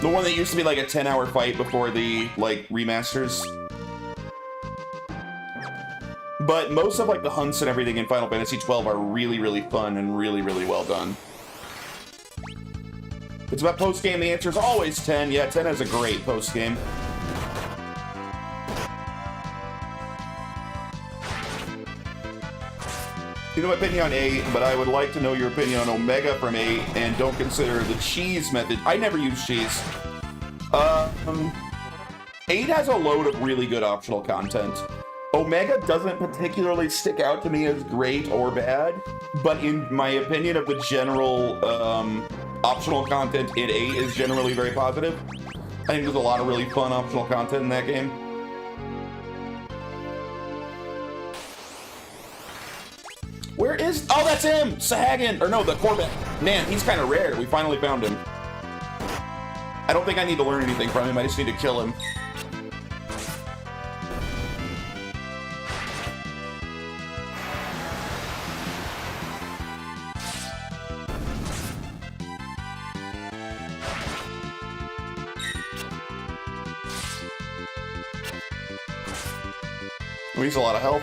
The one that used to be like a 10-hour fight before the, like, remasters. But most of, like, the hunts and everything in Final Fantasy XII are really, really fun and really, really well done. It's about post-game, the answer is always 10. Yeah, 10 has a great post-game. You know my opinion on 8, but I would like to know your opinion on Omega from 8, and don't consider the cheese method. I never use cheese. 8 has a load of really good optional content. Omega doesn't particularly stick out to me as great or bad, but in my opinion of the general optional content in 8 is generally very positive. I think there's a lot of really fun optional content in that game. Where is... Oh, that's him! Sahagin! Or no, the Corbett. Man, he's kind of rare. We finally found him. I don't think I need to learn anything from him. I just need to kill him. Oh, he's a lot of health.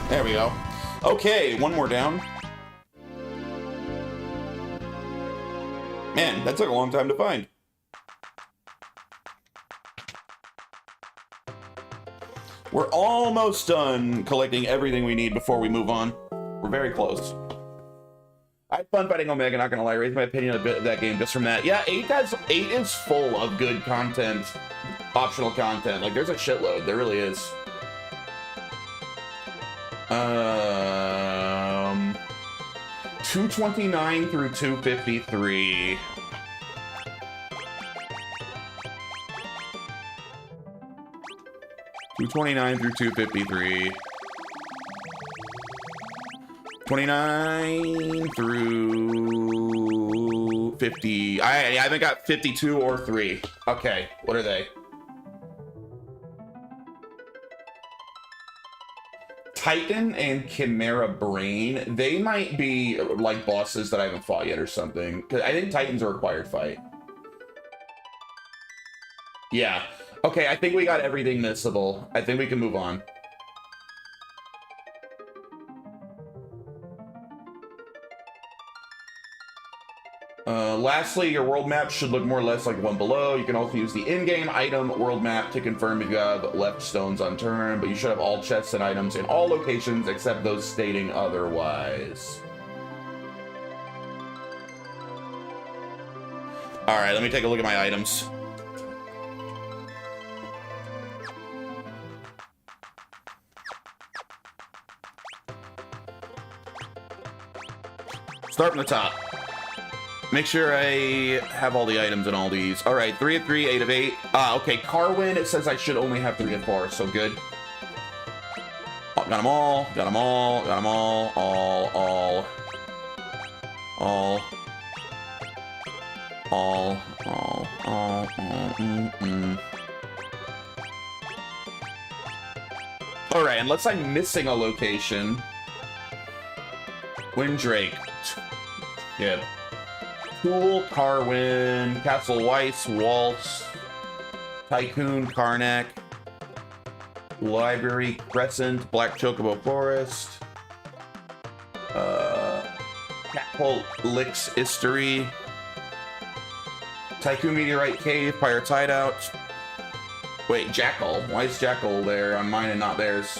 There we go. Okay, one more down. Man, that took a long time to find. We're almost done collecting everything we need before we move on. We're very close. I had fun fighting Omega, not gonna lie. Raised my opinion a bit of that game just from that. Yeah, 8 is full of good content, optional content. Like, there's a shitload. There really is. 229 through 253. $229 through 253. 29 through 50. I haven't got 52 or 3. Okay, what are they? Titan and Chimera Brain. They might be like bosses that I haven't fought yet or something. Because I think Titan's a required fight. Yeah. Okay, I think we got everything missable. I think we can move on. Lastly, your world map should look more or less like the one below. You can also use the in-game item world map to confirm if you have left stones unturned, but you should have all chests and items in all locations except those stating otherwise. All right, let me take a look at my items. Start from the top. Make sure I have all the items in all these. All right, 3 of 3, 8 of 8. Okay, Carwin, it says I should only have 3 of 4, so good. Oh, got them all, got them all, got them all, all. All right, unless I'm missing a location. Windrake. Yeah. Pool, Carwin, Castle Weiss, Waltz, Tycoon, Karnak, Library, Crescent, Black Chocobo Forest, Catapult, Licks, History, Tycoon Meteorite Cave, Pirate's Hideout. Wait, Jackal. Why is Jackal there on mine and not theirs?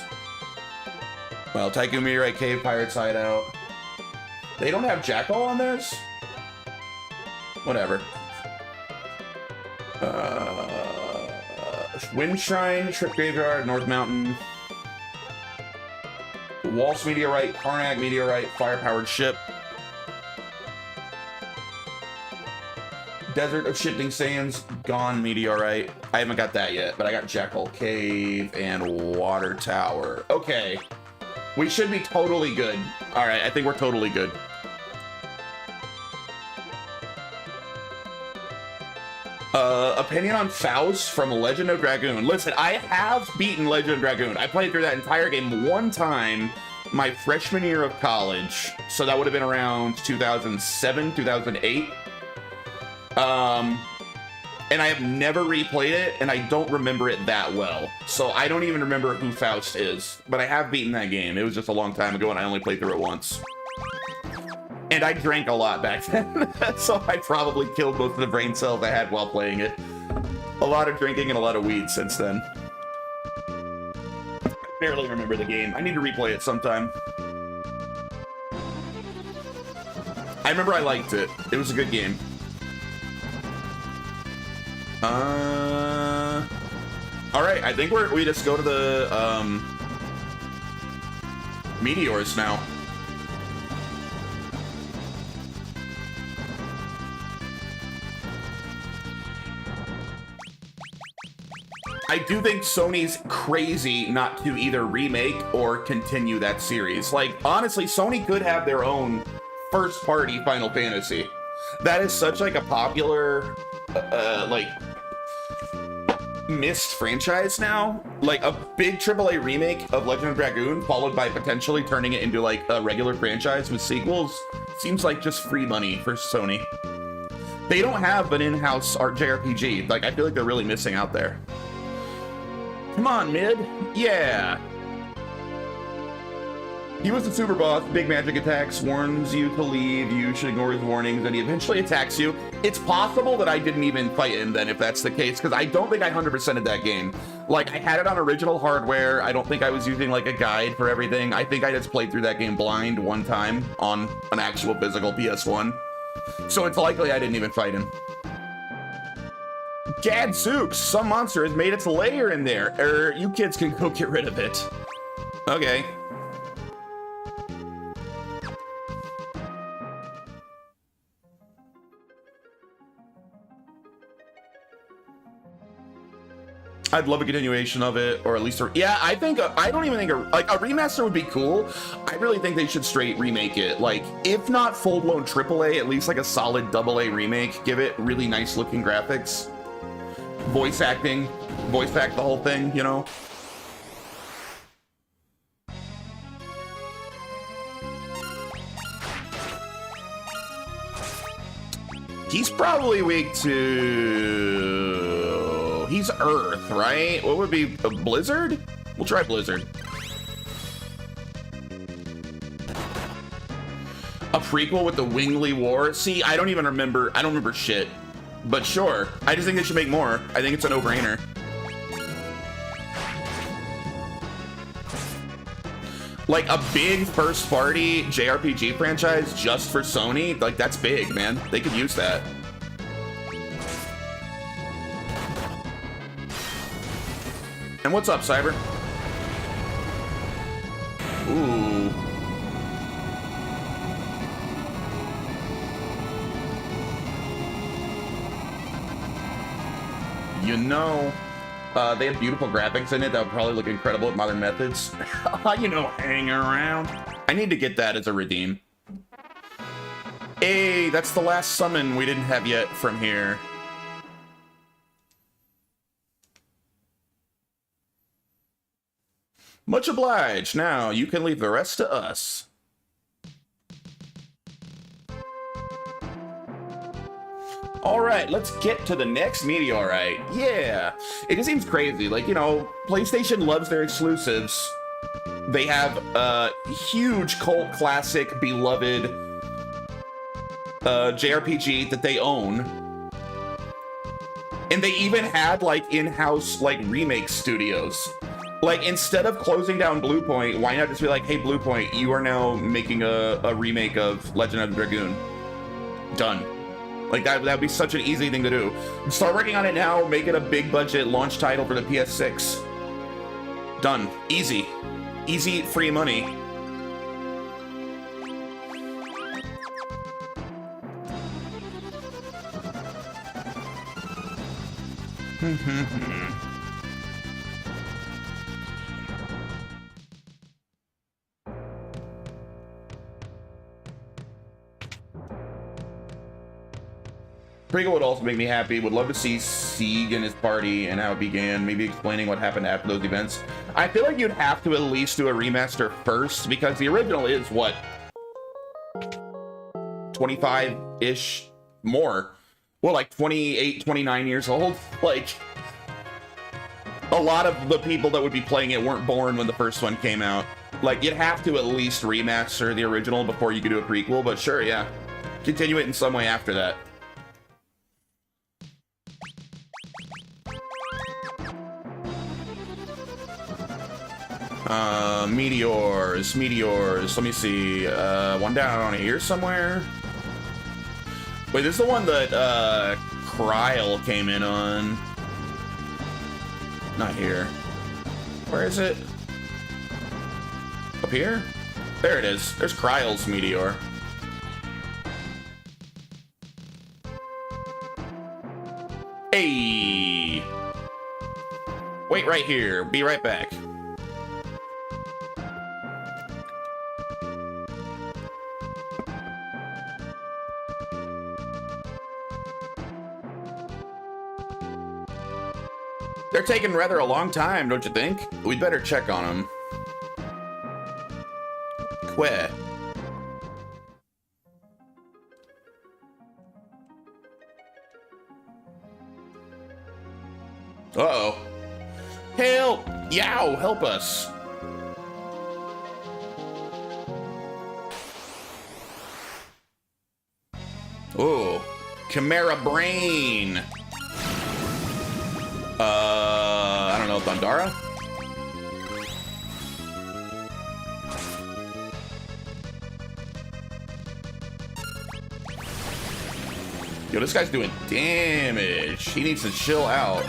Well, Tycoon Meteorite Cave, Pirate's Hideout. They don't have Jackal on theirs? Whatever. Wind Shrine, Trip Graveyard, North Mountain. Waltz Meteorite, Karnak Meteorite, Fire-Powered Ship. Desert of Shifting Sands, Gone Meteorite. I haven't got that yet, but I got Jackal Cave and Water Tower. Okay. We should be totally good. All right, I think we're totally good. Opinion on Faust from Legend of Dragoon. Listen, I have beaten Legend of Dragoon. I played through that entire game one time my freshman year of college. So that would have been around 2007, 2008. and I have never replayed it, and I don't remember it that well. So I don't even remember who Faust is, but I have beaten that game. It was just a long time ago, and I only played through it once. And I drank a lot back then, so I probably killed most of the brain cells I had while playing it. A lot of drinking and a lot of weed since then. I barely remember the game. I need to replay it sometime. I remember I liked it. It was a good game. All right, I think we just go to the meteors now. I do think Sony's crazy not to either remake or continue that series. Like, honestly, Sony could have their own first-party Final Fantasy. That is such like a popular, like, missed franchise now. Like a big AAA remake of Legend of Dragoon, followed by potentially turning it into like a regular franchise with sequels, seems like just free money for Sony. They don't have an in-house JRPG. Like, I feel like they're really missing out there. Come on, mid. Yeah. He was the super boss. Big magic attacks, warns you to leave. You should ignore his warnings, and he eventually attacks you. It's possible that I didn't even fight him then, if that's the case, because I don't think I 100%ed that game. Like, I had it on original hardware. I don't think I was using, like, a guide for everything. I think I just played through that game blind one time on an actual physical PS1. So it's likely I didn't even fight him. Gadzooks! Some monster has made its lair in there. You kids can go get rid of it. Okay. I'd love a continuation of it, or at least yeah, I think I don't even think like a remaster would be cool. I really think they should straight remake it. Like, if not full-blown AAA, at least like a solid AA remake. Give it really nice looking graphics, voice act the whole thing, you know. He's probably weak to... He's Earth, right? What would be a Blizzard? We'll try Blizzard. A prequel with the Wingley War? See, I don't remember shit. But sure, I just think they should make more. I think it's a no-brainer. Like a big first-party JRPG franchise just for Sony, like that's big, man. They could use that. And what's up, Cyber? Ooh. You know, they have beautiful graphics in it that would probably look incredible with modern methods. You know, hang around. I need to get that as a redeem. Hey, that's the last summon we didn't have yet from here. Much obliged. Now, you can leave the rest to us. All right, let's get to the next meteorite. Yeah, it just seems crazy. Like, you know, PlayStation loves their exclusives. They have a huge cult classic, beloved JRPG that they own. And they even had, like, in-house, like, remake studios. Like, instead of closing down Bluepoint, why not just be like, hey, Bluepoint, you are now making a remake of Legend of Dragoon. Done. Like, that'd be such an easy thing to do. Start working on it now, make it a big budget launch title for the PS6. Done. Easy. Easy, free money. Prequel would also make me happy. Would love to see Sieg and his party and how it began, maybe explaining what happened after those events. I feel like you'd have to at least do a remaster first, because the original is, what, 25-ish more. well, like 28, 29 years old. Like, a lot of the people that would be playing it weren't born when the first one came out. Like, you'd have to at least remaster the original before you could do a prequel, but sure, yeah. Continue it in some way after that. Meteors. Let me see. One down here somewhere. Wait, this is the one that, Kryl came in on. Not here. Where is it? Up here? There it is. There's Kryl's meteor. Hey! Wait right here. Be right back. They're taking rather a long time, don't you think? We'd better check on them. Where? Uh-oh. Help! Yow! Help us! Ooh. Chimera Brain! I don't know, Thundara? Yo, this guy's doing damage. He needs to chill out.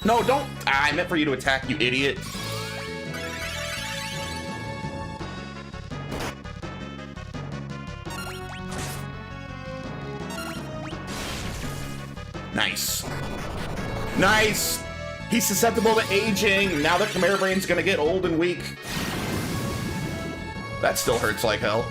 No, don't. I meant for you to attack, you idiot. Nice. Nice. He's susceptible to aging. Now the Chimera Brain's gonna get old and weak. That still hurts like hell.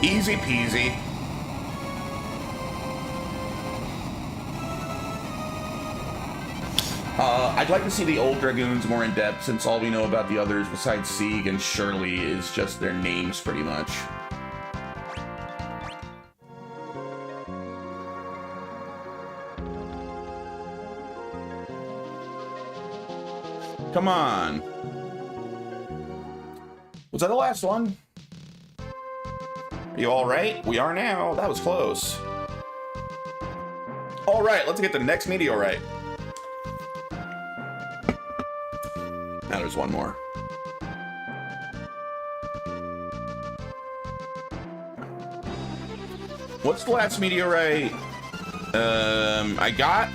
Easy peasy. I'd like to see the old Dragoons more in depth, since all we know about the others besides Sieg and Shirley is just their names pretty much. Come on. Was that the last one? Are you all right? We are now. That was close. All right, let's get the next meteorite. Now there's one more. What's the last meteorite? I got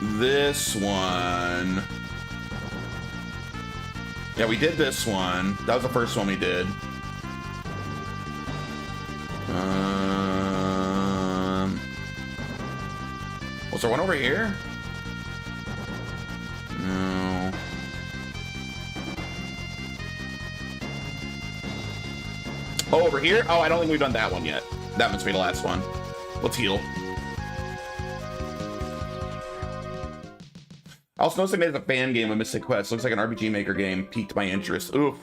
this one. Yeah, we did this one. That was the first one we did. Was there one over here? No. Oh, over here? Oh, I don't think we've done that one yet. That must be the last one. Let's heal. I also noticed they made a fan game of Mystic Quest. Looks like an RPG Maker game. Piqued my interest. Oof.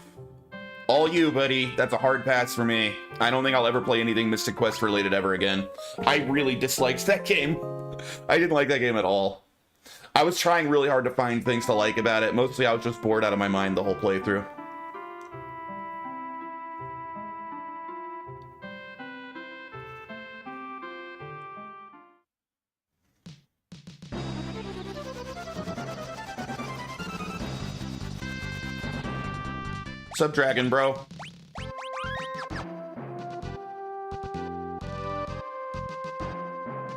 All you, buddy. That's a hard pass for me. I don't think I'll ever play anything Mystic Quest related ever again. I really disliked that game. I didn't like that game at all. I was trying really hard to find things to like about it. Mostly I was just bored out of my mind the whole playthrough. What's up, Dragon Bro?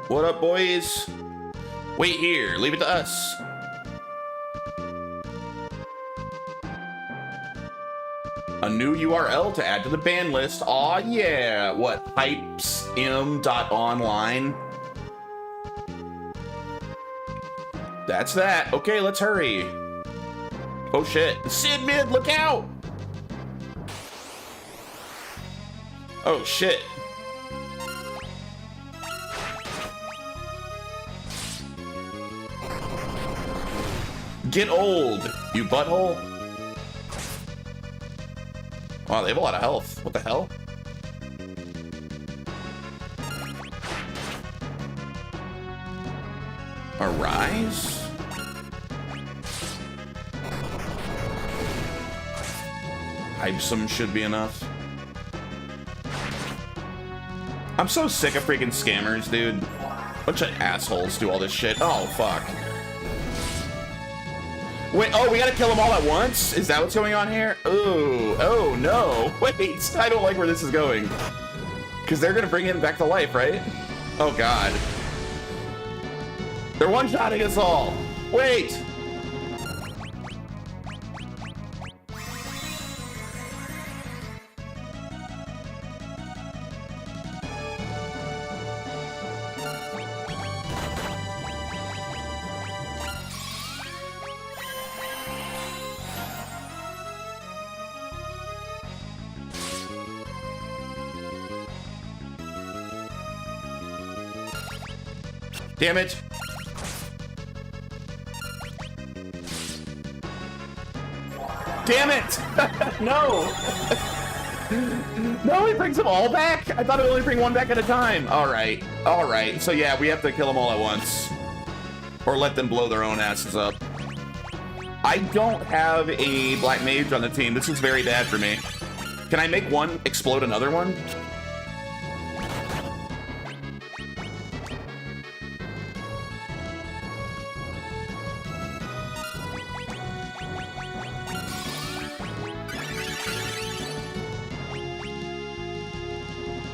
What up, boys? Wait here. Leave it to us. A new URL to add to the ban list. Aw, yeah. What? Hypesm.online? That's that. Okay, let's hurry. Oh shit. Sid mid, look out! Oh shit. Get old, you butthole. Wow, they have a lot of health. What the hell? Arise? Hypsum should be enough. I'm so sick of freaking scammers, dude. Bunch of assholes do all this shit. Oh, fuck. Wait, oh, we gotta kill them all at once? Is that what's going on here? Ooh, oh no. Wait, I don't like where this is going. Because they're gonna bring him back to life, right? Oh god. They're one-shotting us all. Wait. Damn it. Damn it! No! No, he brings them all back? I thought it would only bring one back at a time. Alright, alright. So yeah, we have to kill them all at once. Or let them blow their own asses up. I don't have a black mage on the team. This is very bad for me. Can I make one explode another one?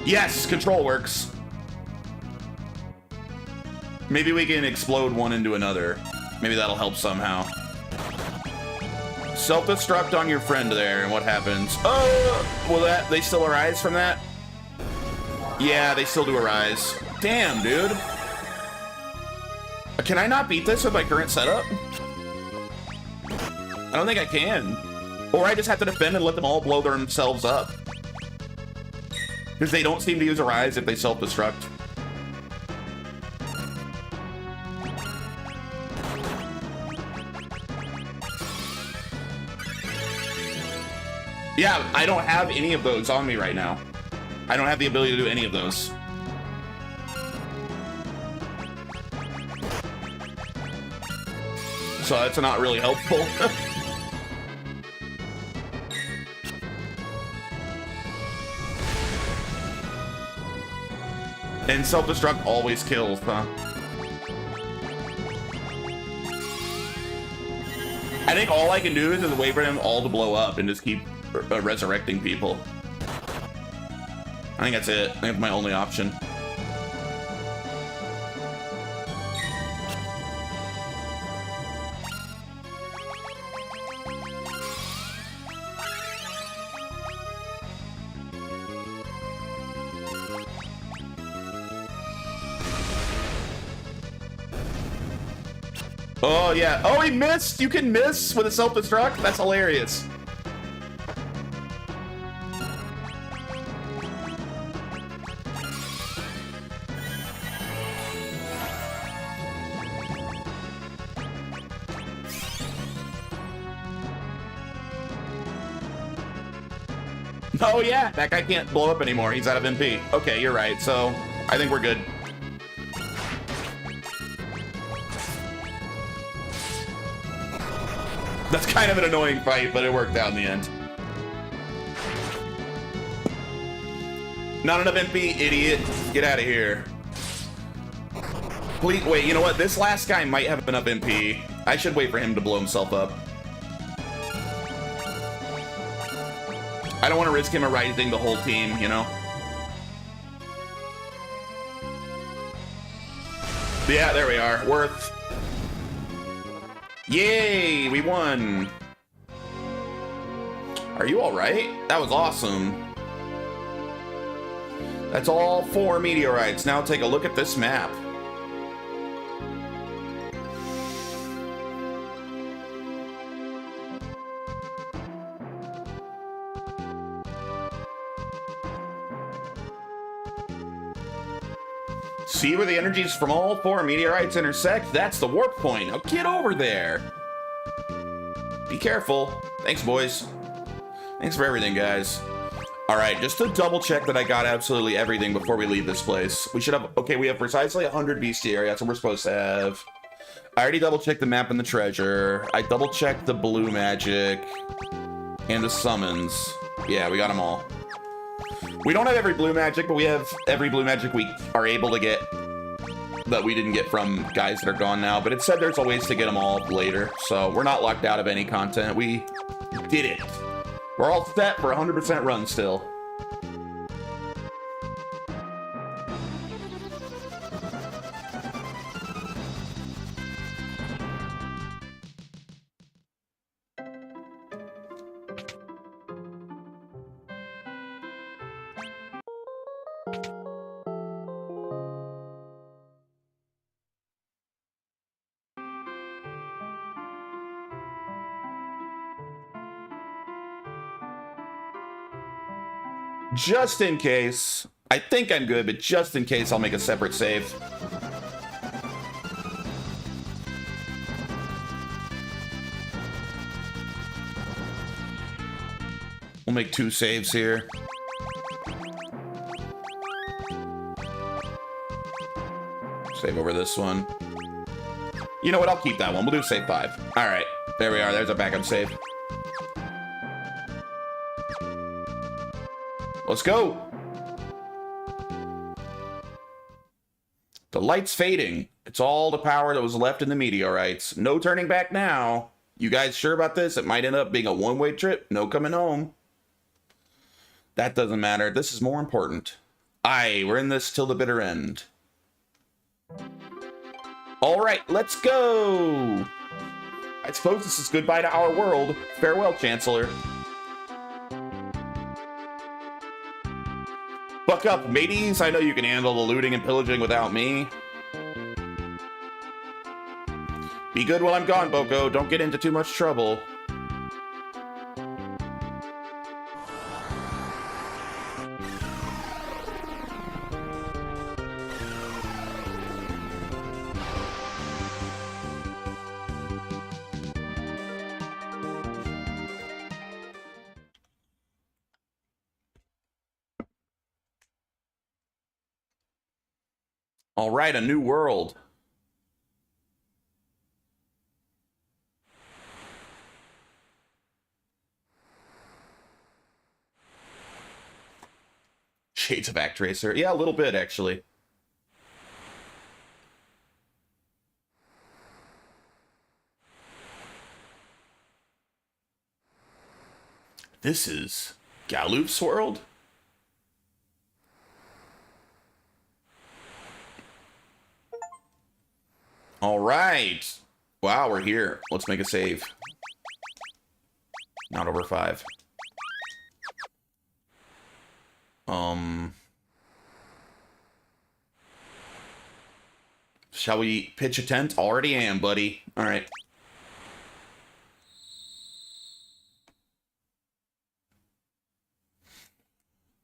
Yes, control works. Maybe we can explode one into another. Maybe that'll help somehow. Self-destruct on your friend there, and what happens? Oh, will they still arise from that? Yeah, they still do arise. Damn, dude. Can I not beat this with my current setup? I don't think I can. Or I just have to defend and let them all blow themselves up. Because they don't seem to use Arise if they self-destruct. Yeah, I don't have any of those on me right now. I don't have the ability to do any of those. So that's not really helpful. And self-destruct always kills, huh? I think all I can do is just wait for them all to blow up and just keep resurrecting people. I think that's it. I think that's my only option. Oh, yeah. Oh, he missed! You can miss with a self-destruct? That's hilarious. Oh, yeah. That guy can't blow up anymore. He's out of MP. Okay, you're right. So, I think we're good. That's kind of an annoying fight, but it worked out in the end. Not enough MP, idiot. Get out of here. Please, wait, you know what? This last guy might have enough MP. I should wait for him to blow himself up. I don't want to risk him arising the whole team, you know? Yeah, there we are. Worth. Yay, we won. Are you all right? That was awesome. That's all 4 meteorites. Now take a look at this map. See where the energies from all 4 meteorites intersect? That's the warp point. Now get over there. Be careful. Thanks, boys. Thanks for everything, guys. All right, just to double check that I got absolutely everything before we leave this place. We should have, okay, we have precisely 100 bestiary. That's what we're supposed to have. I already double checked the map and the treasure. I double checked the blue magic and the summons. Yeah, we got them all. We don't have every blue magic, but we have every blue magic we are able to get that we didn't get from guys that are gone now. But it said there's a ways to get them all later, so we're not locked out of any content. We did it. We're all set for 100% run still. Just in case, I think I'm good, but just in case, I'll make a separate save. We'll make 2 saves here. Save over this one. You know what? I'll keep that one. We'll do save 5. All right. There we are. There's a backup save. Let's go. The light's fading. It's all the power that was left in the meteorites. No turning back now. You guys sure about this? It might end up being a one-way trip. No coming home. That doesn't matter. This is more important. Aye, we're in this till the bitter end. All right, let's go. I suppose this is goodbye to our world. Farewell, Chancellor. Buck up, mateys. I know you can handle the looting and pillaging without me. Be good while I'm gone, Boko. Don't get into too much trouble. All right, a new world. Shades of Actracer. Yeah, a little bit, actually. This is Galoof's world? All right. Wow, we're here. Let's make a save. Not over 5. Shall we pitch a tent? Already am, buddy. All right.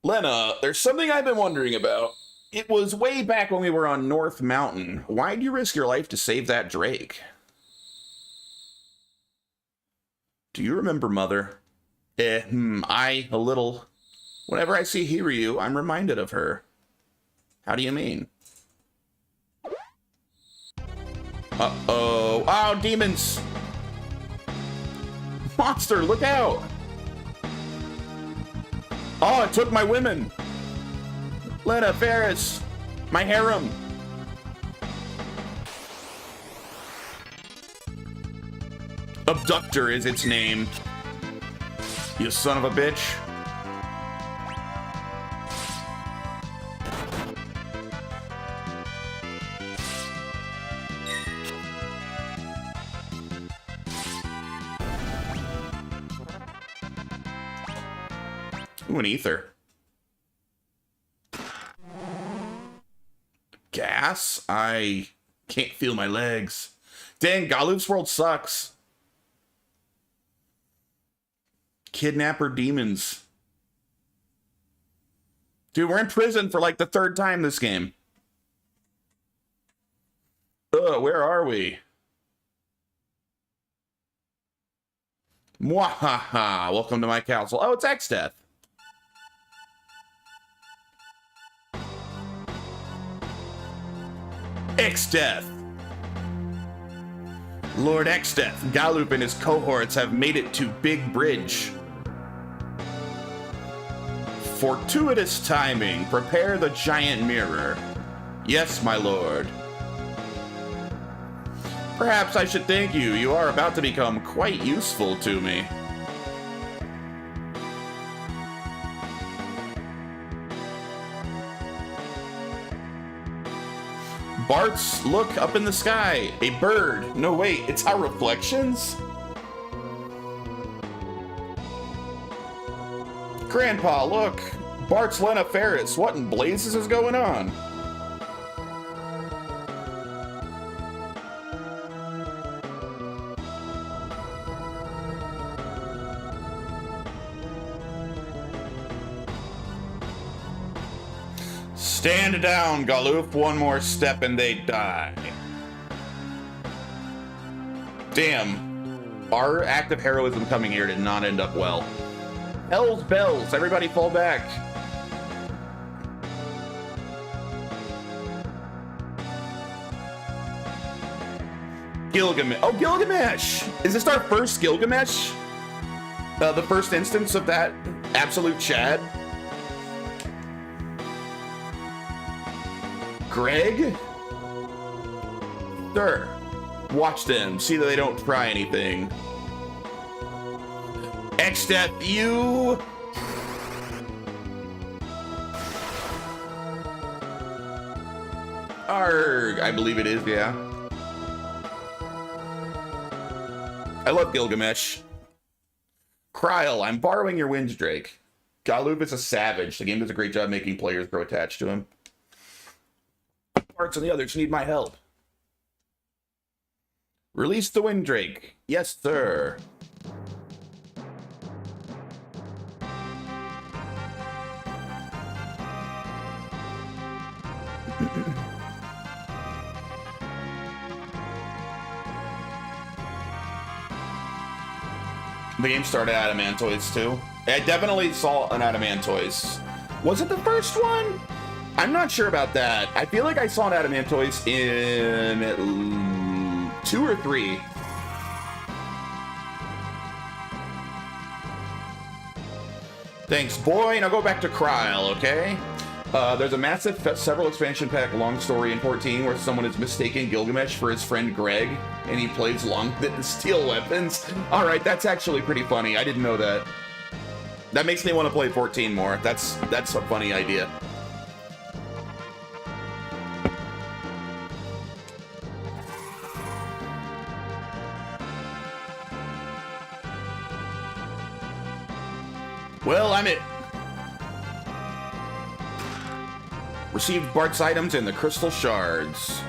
Lena, there's something I've been wondering about. It was way back when we were on North Mountain. Why'd you risk your life to save that Drake? Do you remember, Mother? A little. Whenever I see Hiryu, I'm reminded of her. How do you mean? Uh-oh. Oh, demons! Monster, look out! Oh, it took my women! Lena, Ferris! My harem! Abductor is its name. You son of a bitch. Ooh, an ether. Gas? I can't feel my legs. Dang, Galoof's world sucks. Kidnapper demons. Dude, we're in prison for like the 3rd time this game. Where are we? Mwahaha. Welcome to my castle. Oh, it's Exdeath. Exdeath. Lord Exdeath, Galuf and his cohorts have made it to Big Bridge. Fortuitous timing. Prepare the giant mirror. Yes, my lord. Perhaps I should thank you. You are about to become quite useful to me. Bart's, look up in the sky. A bird. No, wait, it's our reflections? Grandpa, look. Bart's Lena Ferris. What in blazes is going on? Stand down, Galuf. One more step and they die. Damn. Our act of heroism coming here did not end up well. Hell's bells. Everybody fall back. Gilgamesh. Oh, Gilgamesh! Is this our first Gilgamesh? The first instance of that absolute Chad? Greg? Sir, watch them. See that they don't try anything. Exdeath, you... Arg, I believe it is, yeah. I love Gilgamesh. Kryl, I'm borrowing your Windsdrake. Galuf is a savage. The game does a great job making players grow attached to him. Parts and the others need my help. Release the Windrake. Yes, sir. The game started Adamantoise too. I definitely saw an Adamantoise. Was it the first one? I'm not sure about that. I feel like I saw an Adamantoise in 2 or 3. Thanks, boy. Now go back to Kryl, okay? There's a massive several expansion pack long story in 14 where someone is mistaken Gilgamesh for his friend Greg, and he plays long steel weapons. All right, that's actually pretty funny. I didn't know that. That makes me want to play 14 more. That's a funny idea. Well, I'm it. Received Bart's items and the crystal shards.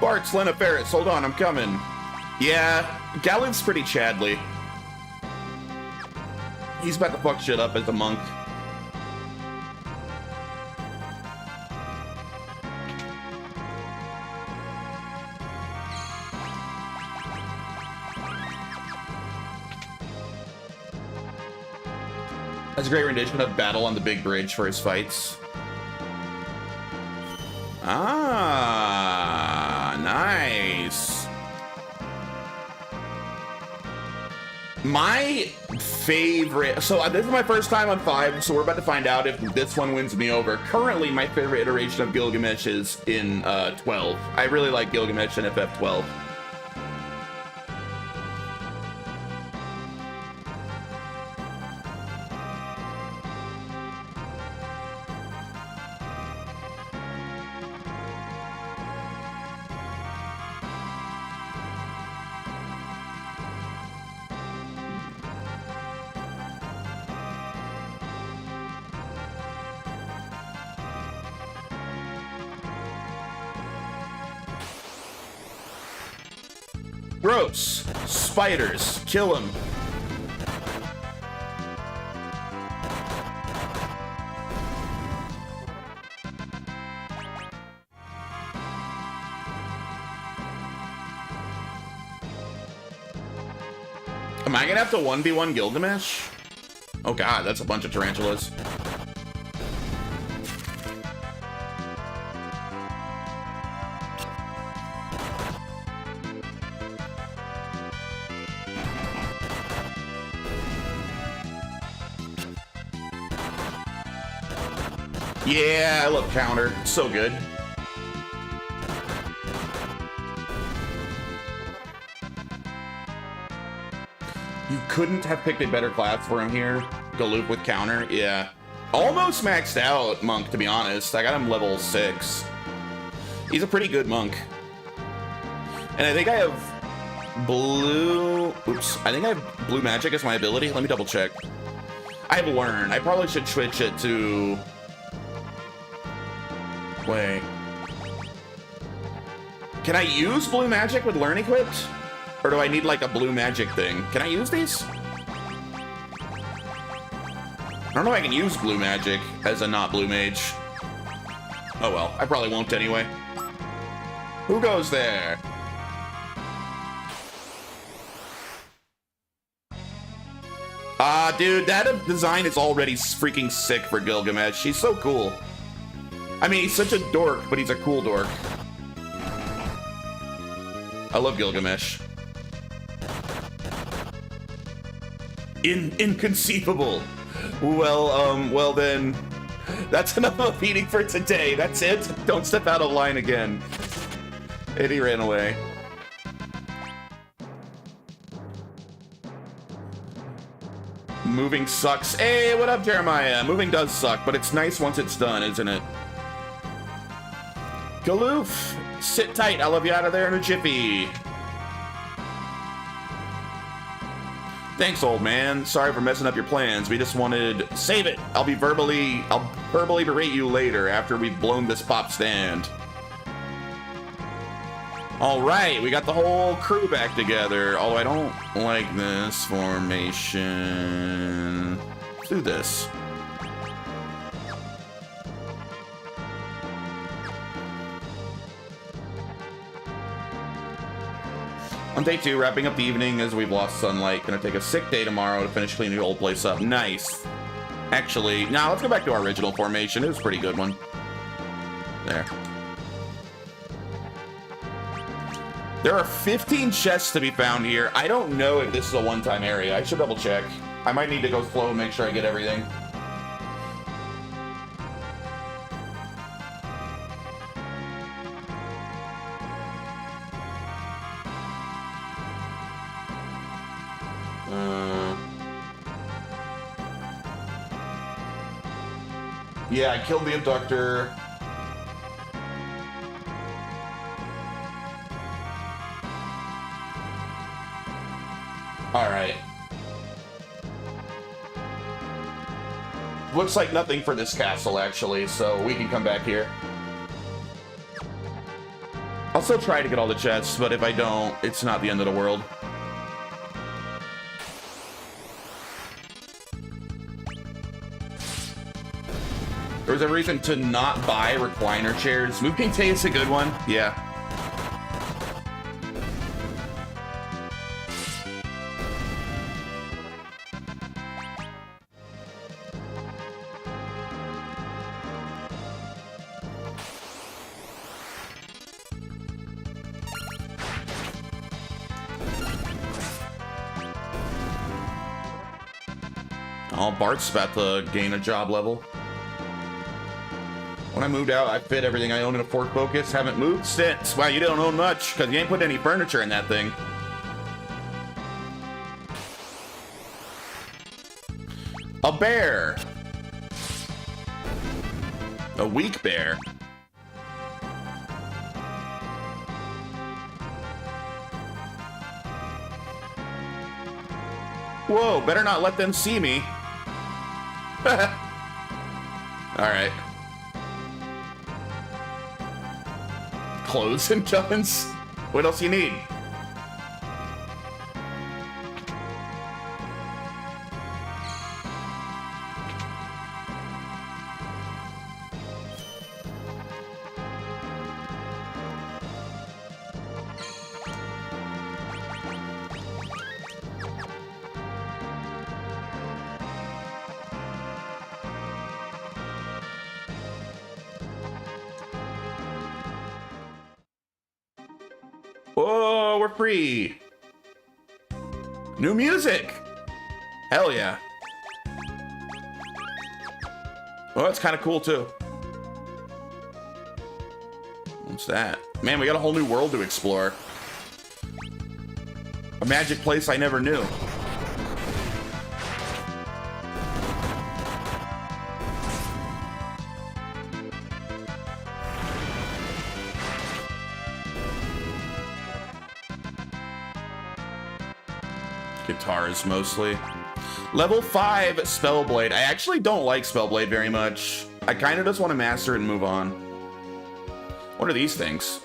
Bart's Lena Ferris, hold on, I'm coming. Yeah, Galuf's pretty Chadly. He's about to fuck shit up as a monk. That's a great rendition of Battle on the Big Bridge for his fights. Ah, nice. My favorite, so this is my first time on 5, so we're about to find out if this one wins me over. Currently, my favorite iteration of Gilgamesh is in 12. I really like Gilgamesh in FF12. Gross. Spiders. Kill him. Am I gonna have to 1v1 Gilgamesh? Oh god, that's a bunch of tarantulas. Yeah, I love counter. So good. You couldn't have picked a better class for him here. Galoof with counter. Yeah. Almost maxed out monk, to be honest. I got him level 6. He's a pretty good monk. And I think I have blue... Oops. I think I have blue magic as my ability. Let me double check. I have learn. I probably should switch it to... Wait. Can I use blue magic with learn equipped? Or do I need like a blue magic thing? Can I use these? I don't know if I can use blue magic as a not blue mage. Oh well, I probably won't anyway. Who goes there? Dude, that design is already freaking sick for Gilgamesh. He's so cool. I mean, he's such a dork, but he's a cool dork. I love Gilgamesh. Inconceivable. Well then, that's enough of eating for today. That's it. Don't step out of line again. And he ran away. Moving sucks. Hey, what up, Jeremiah? Moving does suck, but it's nice once it's done, isn't it? Galoof, sit tight. I'll have you out of there in a jiffy. Thanks, old man. Sorry for messing up your plans. We just wanted... Save it! I'll verbally berate you later after we've blown this pop stand. Alright, we got the whole crew back together. Although I don't like this formation. Let's do this. On day 2, wrapping up the evening as we've lost sunlight. Gonna take a sick day tomorrow to finish cleaning the old place up. Nice. Actually, now let's go back to our original formation. It was a pretty good one. There. There are 15 chests to be found here. I don't know if this is a one-time area. I should double check. I might need to go slow and make sure I get everything. Yeah, I killed the abductor. Alright. Looks like nothing for this castle, actually, so we can come back here. I'll still try to get all the chests, but if I don't, it's not the end of the world. There's a reason to not buy recliner chairs. Moving Tay is a good one. Yeah. Oh, Bart's about to gain a job level. When I moved out, I fit everything I own in a Ford Focus. Haven't moved since. Wow, you don't own much, because you ain't put any furniture in that thing. A bear. A weak bear. Whoa, better not let them see me. Alright. Clothes and guns? What else you need? we're free. New music. Hell yeah. Well, that's kind of cool too. What's that? Man, we got a whole new world to explore. A magic place I never knew. Guitars mostly. Level 5 Spellblade. I actually don't like Spellblade very much. I kind of just want to master it and move on. What are these things?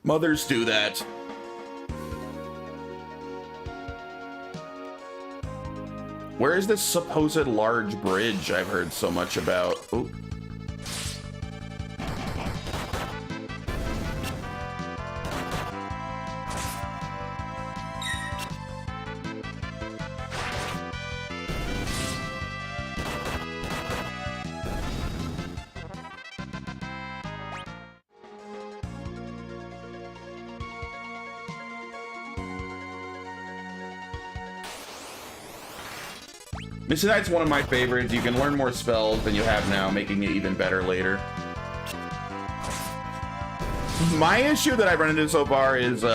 Mothers do that. Where is this supposed large bridge I've heard so much about? Ooh. Misty Knight's one of my favorites. You can learn more spells than you have now, making it even better later. My issue that I've run into so far is, in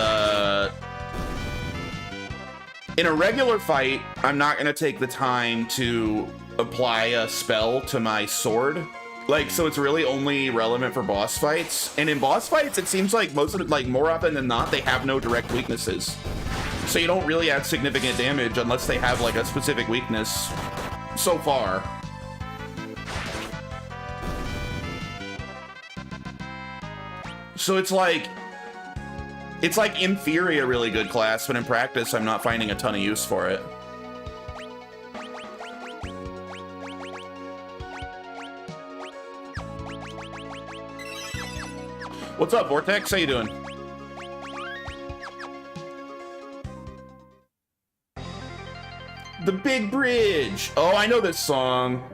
a regular fight, I'm not going to take the time to apply a spell to my sword. Like, so it's really only relevant for boss fights. And in boss fights, it seems like most of it, like, more often than not, they have no direct weaknesses. So you don't really add significant damage unless they have, like, a specific weakness so far. So it's like in theory a really good class, but in practice I'm not finding a ton of use for it. What's up, Vortex? How you doing? The Big Bridge. Oh, I know this song.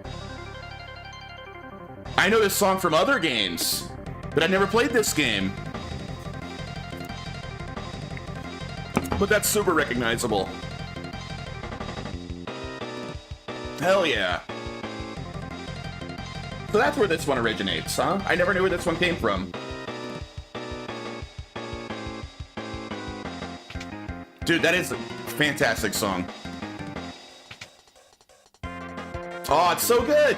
I know this song from other games, but I never played this game. But that's super recognizable. Hell yeah. So that's where this one originates, huh? I never knew where this one came from. Dude, that is a fantastic song. Oh, it's so good!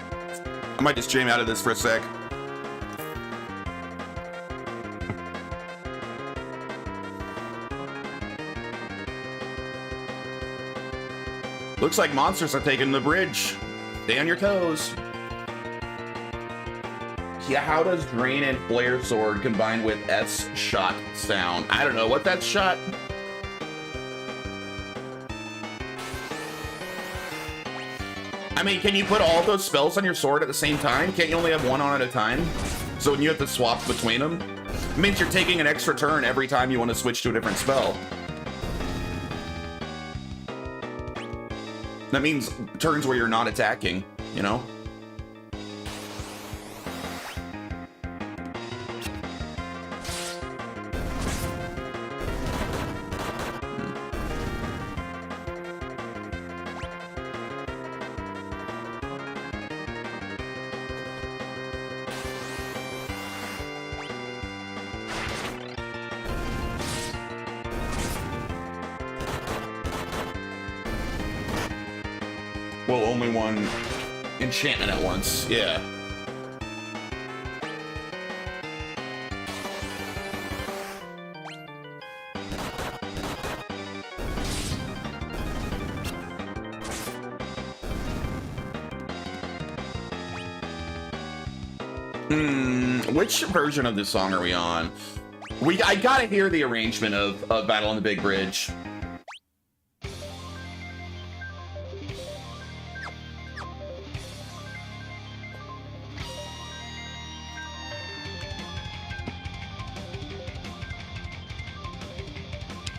I might just jam out of this for a sec. Looks like monsters are taking the bridge. Stay on your toes. Yeah, how does Drain and Flare Sword combine with S-Shot sound? I don't know what that's shot. I mean, can you put all those spells on your sword at the same time? Can't you only have one on at a time? So when you have to swap between them, it means you're taking an extra turn every time you want to switch to a different spell. That means turns where you're not attacking, you know? Well, only one enchantment at once, yeah. Which version of this song are we on? I gotta hear the arrangement of Battle on the Big Bridge.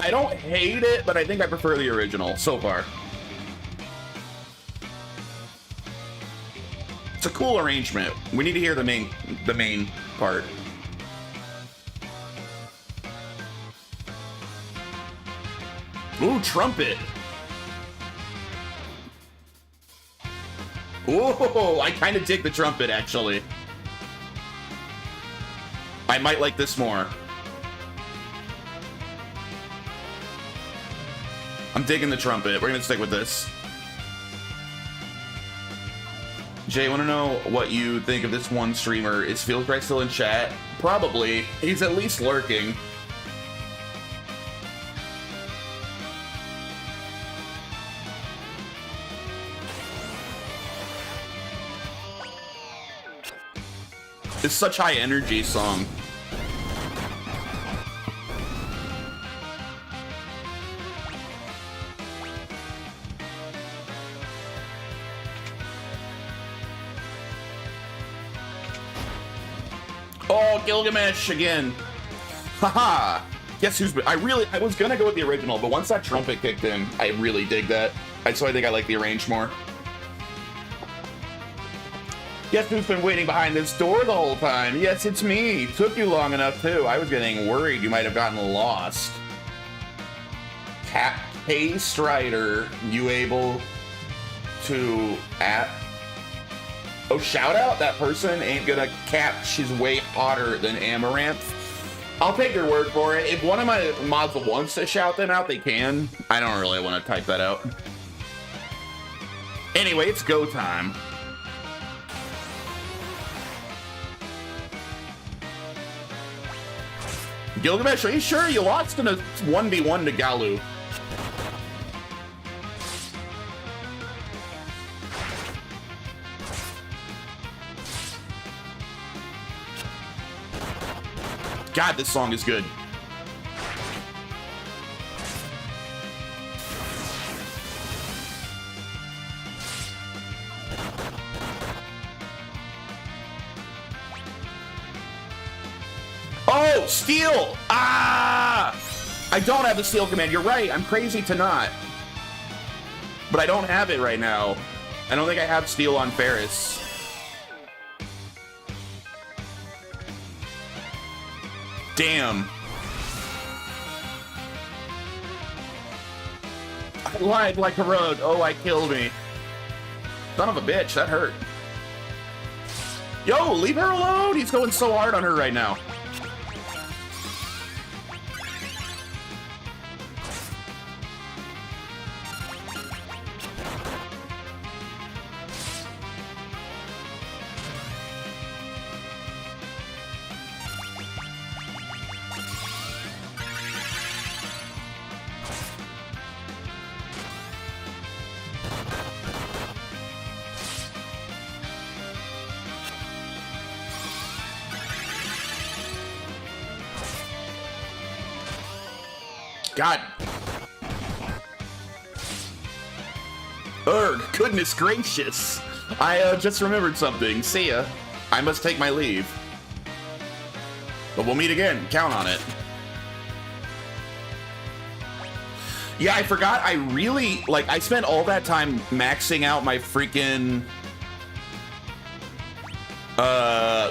I don't hate it, but I think I prefer the original so far. It's a cool arrangement. We need to hear the main part. Ooh, trumpet. Whoa, I kind of dig the trumpet, actually. I might like this more. I'm digging the trumpet. We're gonna stick with this. Jay, want to know what you think of this one streamer? Is Fieldcry still in chat? Probably. He's at least lurking. It's such high energy song. Oh, Gilgamesh again. Haha. Guess who's I was gonna go with the original, but once that trumpet kicked in, I really dig that. So I think I like the arrange more. Guess who's been waiting behind this door the whole time? Yes, it's me. Took you long enough, too. I was getting worried you might have gotten lost. Hey, Strider, you able to Oh, shout out? That person ain't gonna cap. She's way hotter than Amaranth. I'll take your word for it. If one of my mods wants to shout them out, they can. I don't really want to type that out. Anyway, it's go time. Gilgamesh, are you sure you lost in a 1v1 to Galu? God, this song is good. Oh, steel! Ah! I don't have the steel command. You're right. I'm crazy to not. But I don't have it right now. I don't think I have steel on Ferris. Damn. I lied like a rogue. Oh, I killed me. Son of a bitch, that hurt. Yo, leave her alone. He's going so hard on her right now. God. Goodness gracious. I just remembered something. See ya. I must take my leave. But we'll meet again. Count on it. Yeah, I forgot. I really, I spent all that time maxing out my freaking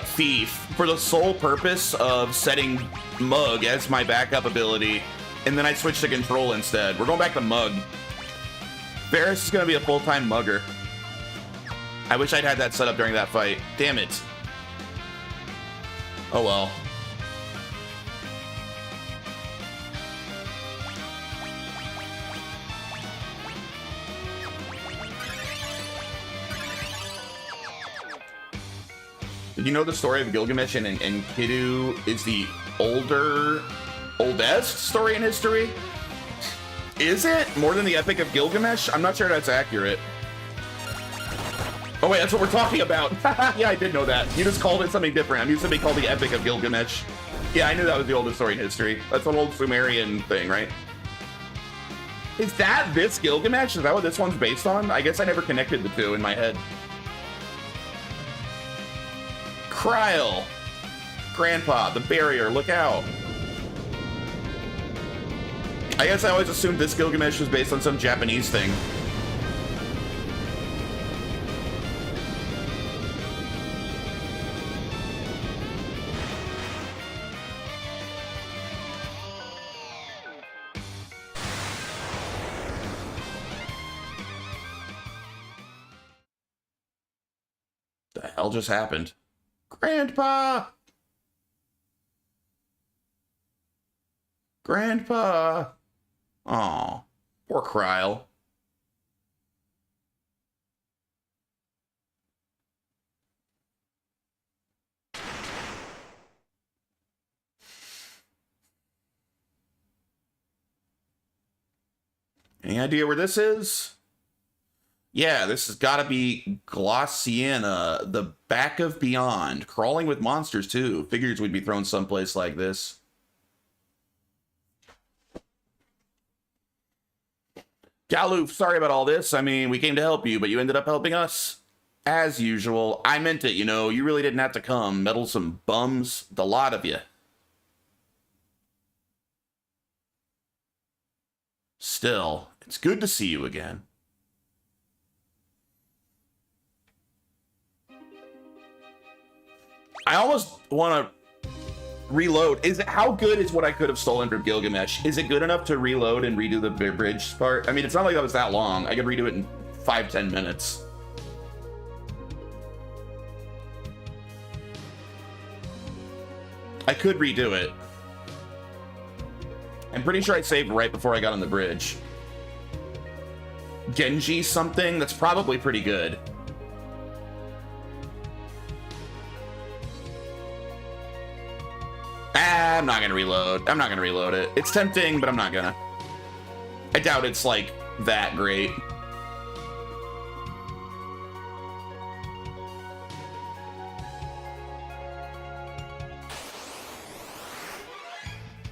Thief for the sole purpose of setting Mug as my backup ability. And then I switched to Control instead. We're going back to Mug. Ferris is going to be a full-time Mugger. I wish I'd had that set up during that fight. Damn it. Oh well. Did you know the story of Gilgamesh and Enkidu is the oldest story in history? Is it? More than the Epic of Gilgamesh? I'm not sure that's accurate. Oh wait, that's what we're talking about. Yeah, I did know that. You just called it something different. I'm used to be called the Epic of Gilgamesh. Yeah, I knew that was the oldest story in history. That's an old Sumerian thing, right? Is that this Gilgamesh? Is that what this one's based on? I guess I never connected the two in my head. Kryl. Grandpa, the barrier, look out. I guess I always assumed this Gilgamesh was based on some Japanese thing. The hell just happened? Grandpa! Grandpa! Aw, poor Kryle. Any idea where this is? Yeah, this has got to be Glossiana, the back of Beyond. Crawling with monsters, too. Figures we'd be thrown someplace like this. Galoof, sorry about all this. I mean, we came to help you, but you ended up helping us. As usual. I meant it, you know. You really didn't have to come. Meddlesome bums. The lot of you. Still, it's good to see you again. I almost want to reload. How good is what I could have stolen from Gilgamesh? Is it good enough to reload and redo the bridge part? I mean, it's not like that was that long. I could redo it in 5-10 minutes. I could redo it. I'm pretty sure I saved right before I got on the bridge. Genji something? That's probably pretty good. I'm not gonna reload. I'm not gonna reload it. It's tempting, but I'm not gonna. I doubt it's like that great.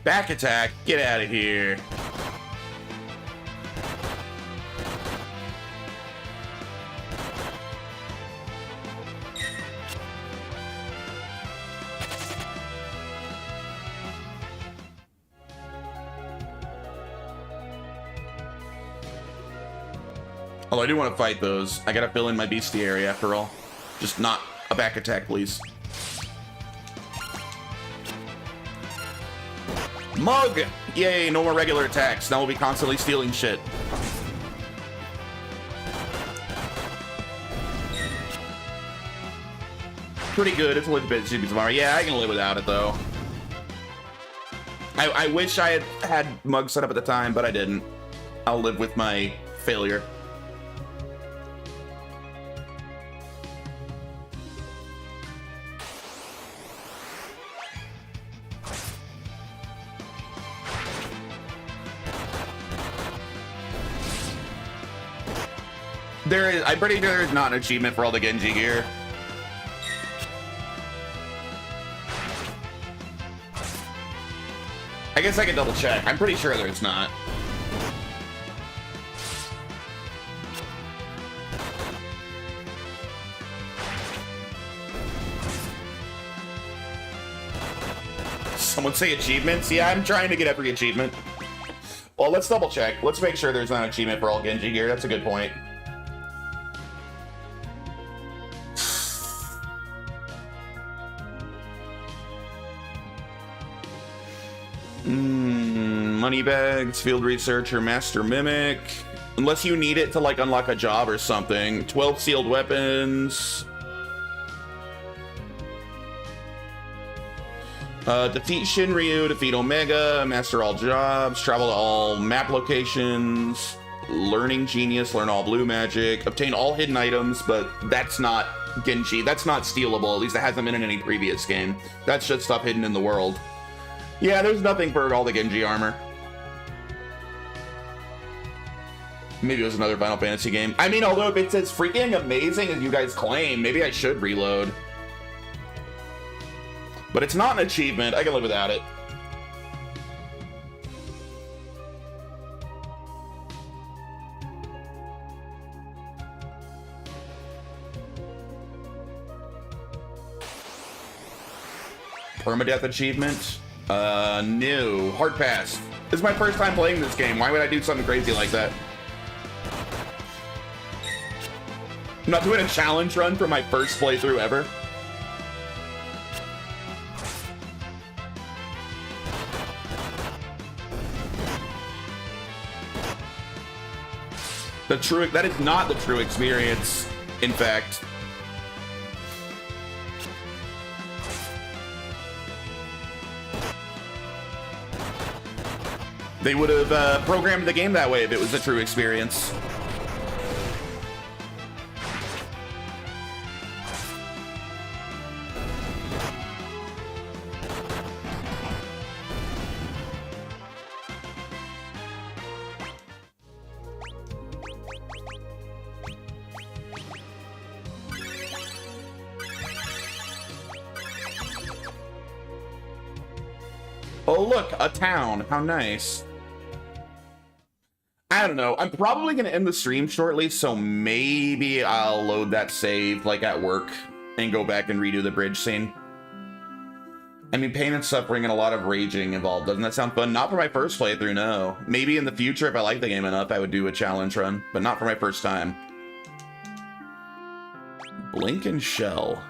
Back attack, get out of here. Although I do want to fight those. I gotta fill in my bestiary after all. Just not a back attack, please. Mug! Yay, no more regular attacks. Now we'll be constantly stealing shit. Pretty good. It's a little bit Chibi tomorrow. Yeah, I can live without it, though. I wish I had Mug set up at the time, but I didn't. I'll live with my failure. I'm pretty sure there's not an achievement for all the Genji gear. I guess I can double check. I'm pretty sure there's not. Someone say achievements? Yeah, I'm trying to get every achievement. Well, let's double check. Let's make sure there's not an achievement for all Genji gear. That's a good point. Moneybags, field researcher, master mimic. Unless you need it to like unlock a job or something. 12 sealed weapons. Defeat Shinryu, defeat Omega, master all jobs, travel to all map locations, learning genius, learn all blue magic, obtain all hidden items, but that's not Genji. That's not stealable. At least it hasn't been in any previous game. That's just stuff hidden in the world. Yeah, there's nothing for all the Genji armor. Maybe it was another Final Fantasy game. I mean, although if it's as freaking amazing as you guys claim, maybe I should reload. But it's not an achievement. I can live without it. Permadeath achievement. No. Hard pass. This is my first time playing this game. Why would I do something crazy like that? I'm not doing a challenge run for my first playthrough ever. That is not the true experience, in fact. They would have programmed the game that way if it was a true experience. Oh, look, a town. How nice. I don't know. I'm probably going to end the stream shortly, so maybe I'll load that save, like, at work and go back and redo the bridge scene. I mean, pain and suffering and a lot of raging involved. Doesn't that sound fun? Not for my first playthrough, no. Maybe in the future, if I like the game enough, I would do a challenge run, but not for my first time. Blink and Shell.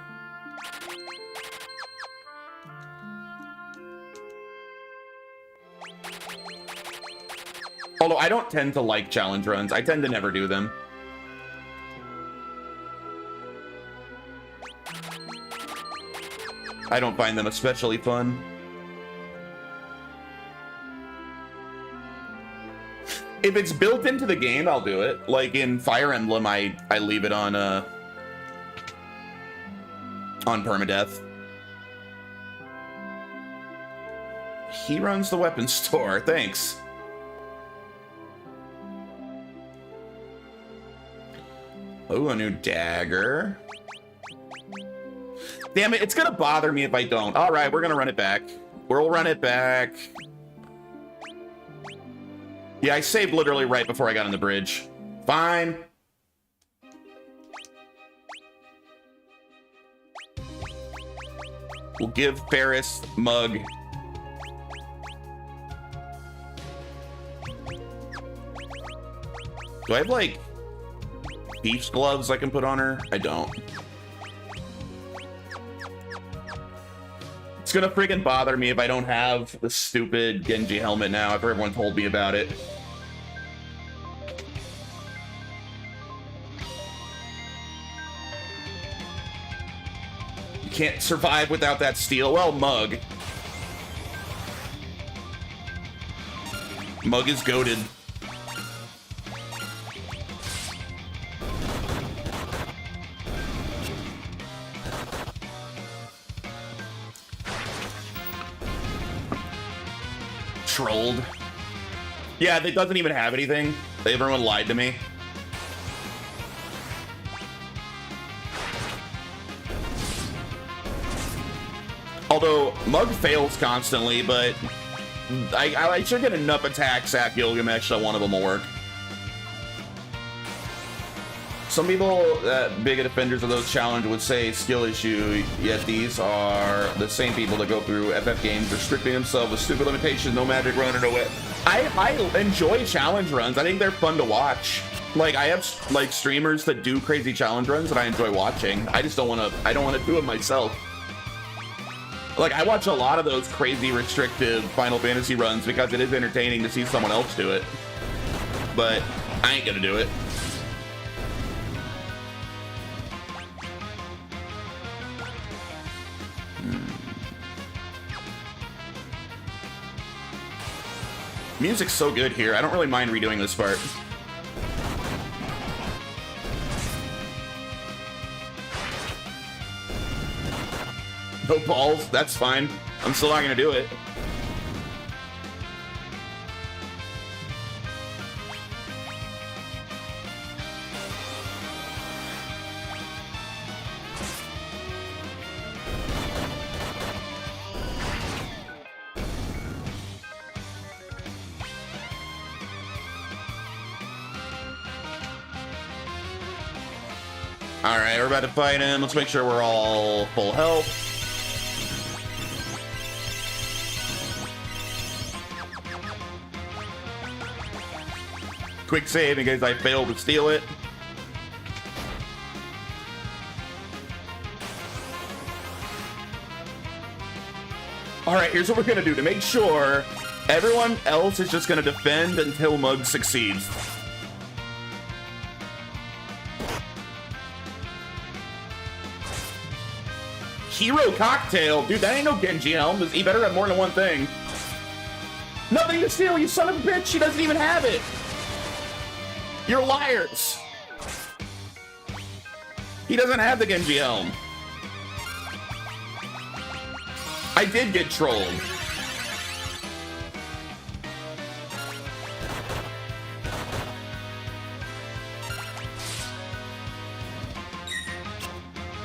Although I don't tend to like challenge runs. I tend to never do them. I don't find them especially fun. If it's built into the game, I'll do it. Like in Fire Emblem, I leave it on permadeath. He runs the weapons store. Thanks. Oh, a new dagger. Damn it, it's gonna bother me if I don't. All right, we're gonna run it back. We'll run it back. Yeah, I saved literally right before I got on the bridge. Fine. We'll give Ferris Mug. Do I have, like, Peach's gloves I can put on her? I don't. It's gonna freaking bother me if I don't have the stupid Genji helmet now after everyone told me about it. You can't survive without that steel. Well, Mug. Mug is goated. Trolled. Yeah, it doesn't even have anything. Everyone lied to me. Although Mug fails constantly, but I should get enough attacks at Gilgamesh that one of them will work. Some people big defenders of those challenges would say skill issue, yet these are the same people that go through FF games restricting themselves with stupid limitations, no magic run or no way. I enjoy challenge runs. I think they're fun to watch. Like, I have like streamers that do crazy challenge runs that I enjoy watching. I just don't want to do it myself. Like, I watch a lot of those crazy restrictive Final Fantasy runs because it is entertaining to see someone else do it. But I ain't gonna do it. Music's so good here. I don't really mind redoing this part. No balls, that's fine. I'm still not gonna do it. All right, we're about to fight him. Let's make sure we're all full health. quick save in case I fail to steal it. All right, here's what we're gonna do to make sure everyone else is just gonna defend until Mug succeeds. Hero Cocktail? Dude, that ain't no Genji Helm. He better have more than one thing. Nothing to steal, you son of a bitch. He doesn't even have it. You're liars. He doesn't have the Genji Helm. I did get trolled.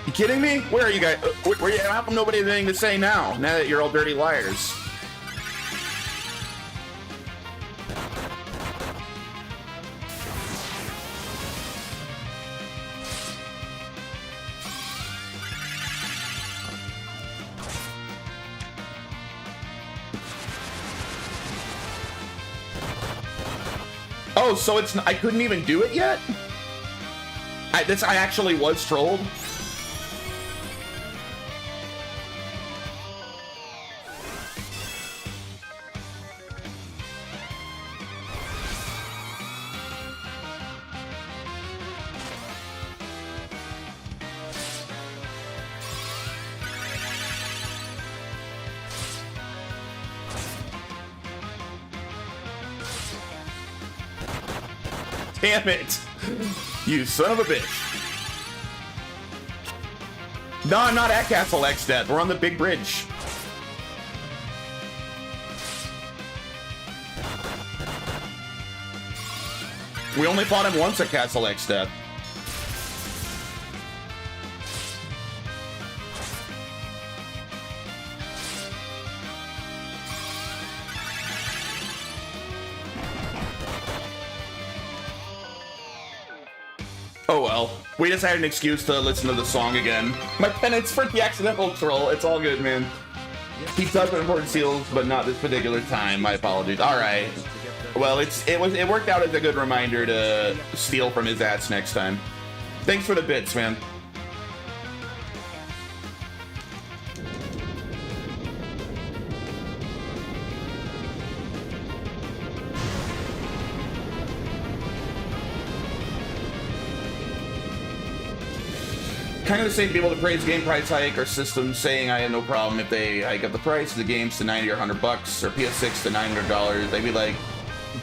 You kidding me? Where are you guys? Where how come nobody has anything to say now that you're all dirty liars? Oh, so it's I couldn't even do it yet? I actually was trolled. Damn it! You son of a bitch. No, I'm not at Castle X yet. We're on the big bridge. We only fought him once at Castle X Death. Oh well. We just had an excuse to listen to the song again. My penance for the accidental troll. It's all good, man. He does report seals, but not this particular time. My apologies. All right. Well, it worked out as a good reminder to steal from his ass next time. Thanks for the bits, man. Kind of the same people that praise game price hike or systems saying I had no problem if they hike up the price of the games to 90 or 100 bucks or PS6 to $900. They'd be like,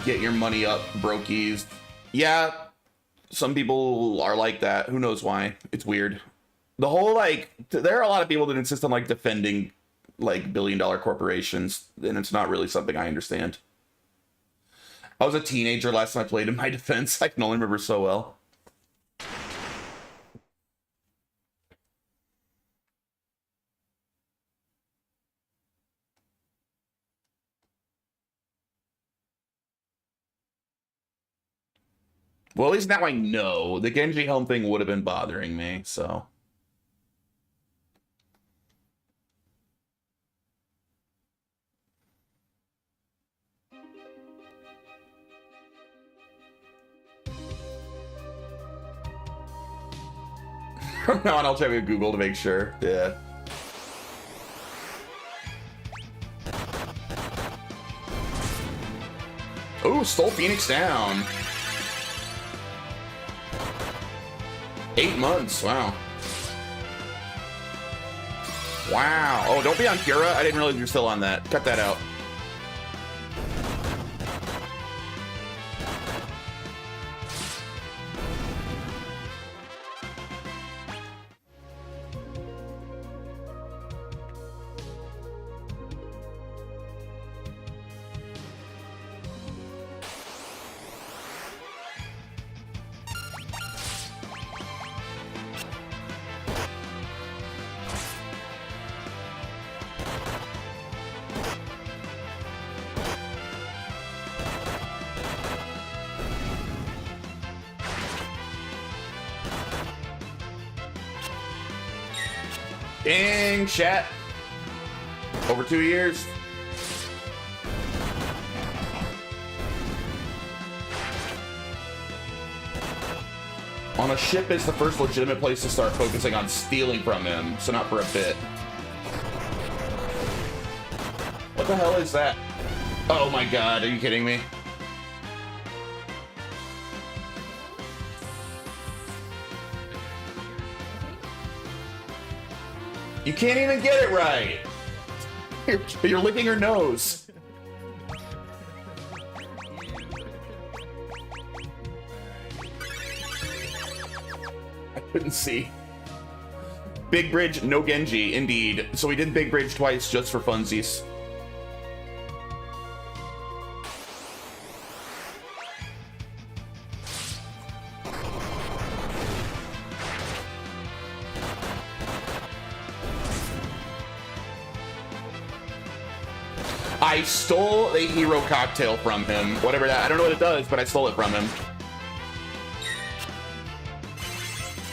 get your money up, brokies. Yeah, some people are like that. Who knows why? It's weird. The whole, like, there are a lot of people that insist on, like, defending, like, billion-dollar corporations, and it's not really something I understand. I was a teenager last time I played in my defense. I can only remember so well. Well, at least now I know. The Genji Helm thing would have been bothering me, so. From now on, I'll check with Google to make sure. Yeah. Ooh, stole Phoenix down. 8 months, wow. Wow. Oh, don't be on Kira. I didn't realize you're still on that. Cut that out. Dang, chat. Over 2 years. On a ship is the first legitimate place to start focusing on stealing from him, so not for a bit. What the hell is that? Oh my god, are you kidding me? You can't even get it right! You're licking her nose. I couldn't see. Big Bridge, no Genji, indeed. So we did Big Bridge twice just for funsies. I stole a hero cocktail from him. Whatever that, I don't know what it does, but I stole it from him.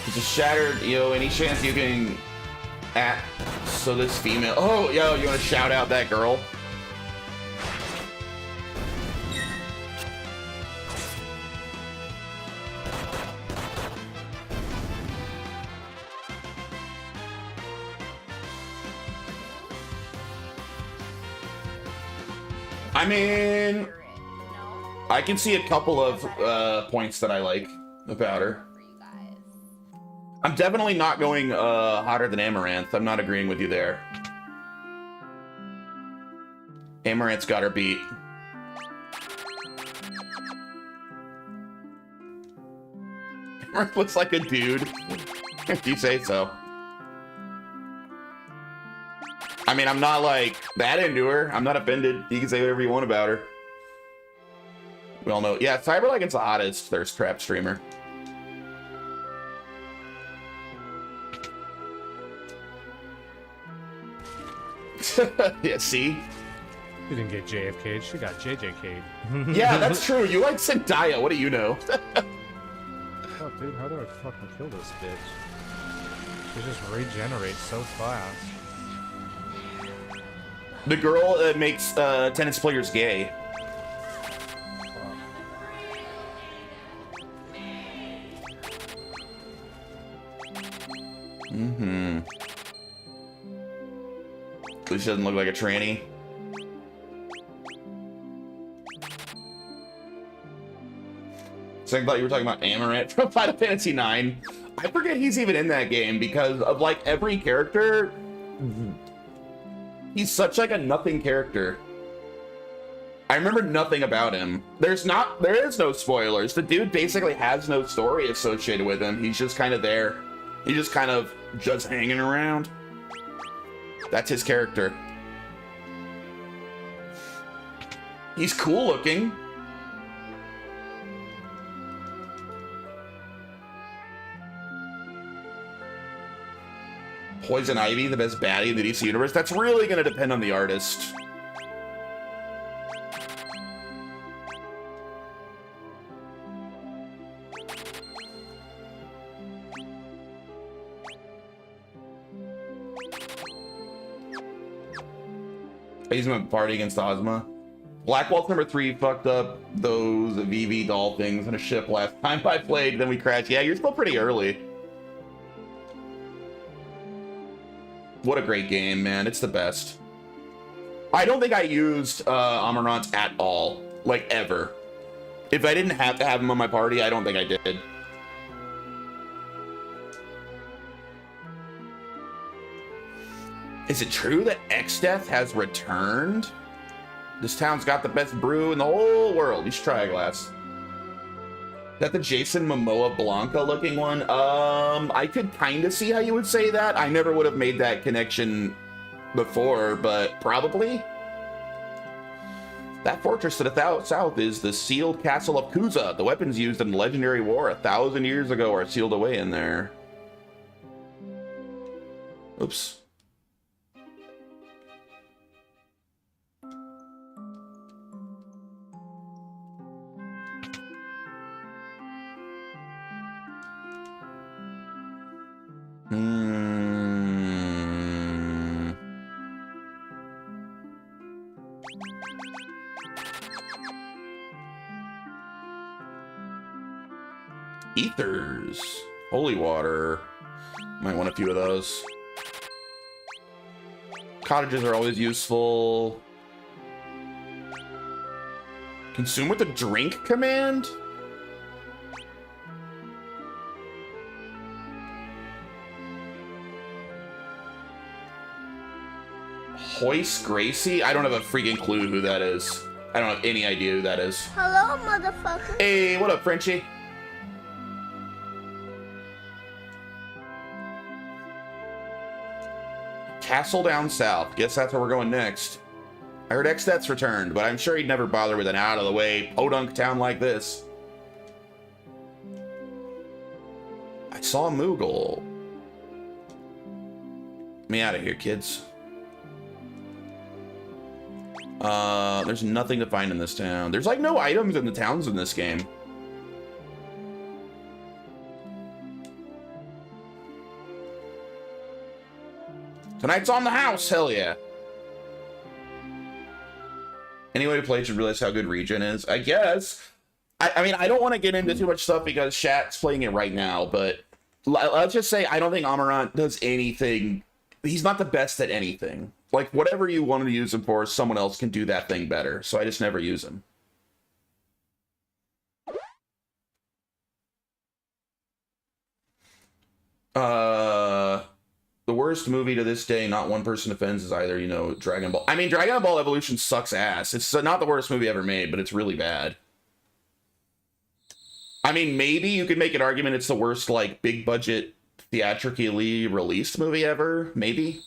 It's a shattered, yo, any chance you can so this female, oh, yo, you want to shout out that girl? I mean, I can see a couple of points that I like about her. I'm definitely not going hotter than Amaranth. I'm not agreeing with you there. Amaranth's got her beat. Amaranth looks like a dude, if you say so. I mean, I'm not like that into her. I'm not offended. You can say whatever you want about her. We all know. Yeah, Cyberlegon's the hottest thirst trap streamer. Yeah, see? You didn't get JFK'd, she got JJK'd. Yeah, that's true. You like Zendaya. What do you know? Oh, dude, how do I fucking kill this bitch? She just regenerates so fast. The girl that makes tennis players gay. Mm-hmm. At least she doesn't look like a tranny. So I thought you were talking about Amaranth from Final Fantasy IX. I forget he's even in that game because of like every character. He's such like a nothing character. I remember nothing about him. There is no spoilers. The dude basically has no story associated with him. He's just kind of there. He's just kind of just hanging around. That's his character. He's cool looking. Poison Ivy, the best baddie in the DC universe. That's really going to depend on the artist. I use my party against Ozma. Black Waltz number 3 fucked up those VV doll things in a ship last time I played, then we crashed. Yeah, you're still pretty early. What a great game, man. It's the best. I don't think I used Amarant at all. Like, ever. If I didn't have to have him on my party, I don't think I did. Is it true that X-Death has returned? This town's got the best brew in the whole world. You should try a glass. Is that the Jason Momoa Blanca looking one? I could kind of see how you would say that. I never would have made that connection before, but probably. That fortress to the south is the sealed castle of Kuza. The weapons used in the legendary war 1,000 years ago are sealed away in there. Oops. Ethers. Holy water. Might want a few of those. Cottages are always useful. Consume with the drink command? Hoist Gracie? I don't have a freaking clue who that is. I don't have any idea who that is. Hello, motherfucker. Hey, what up, Frenchie? Castle down south. Guess that's where we're going next. I heard Extet's returned, but I'm sure he'd never bother with an out-of-the-way podunk town like this. I saw Moogle. Me out of here, kids. There's nothing to find in this town. There's like no items in the towns in this game. Tonight's on the house, hell yeah. Anybody who plays should realize how good Regen is, I guess. I mean, I don't want to get into too much stuff because Shat's playing it right now, but let's just say I don't think Amarant does anything. He's not the best at anything. Like, whatever you want to use him for, someone else can do that thing better, so I just never use him. The worst movie to this day, not one person offends, is either, you know, Dragon Ball. I mean, Dragon Ball Evolution sucks ass. It's not the worst movie ever made, but it's really bad. I mean, maybe you could make an argument it's the worst, like, big budget, theatrically released movie ever. Maybe.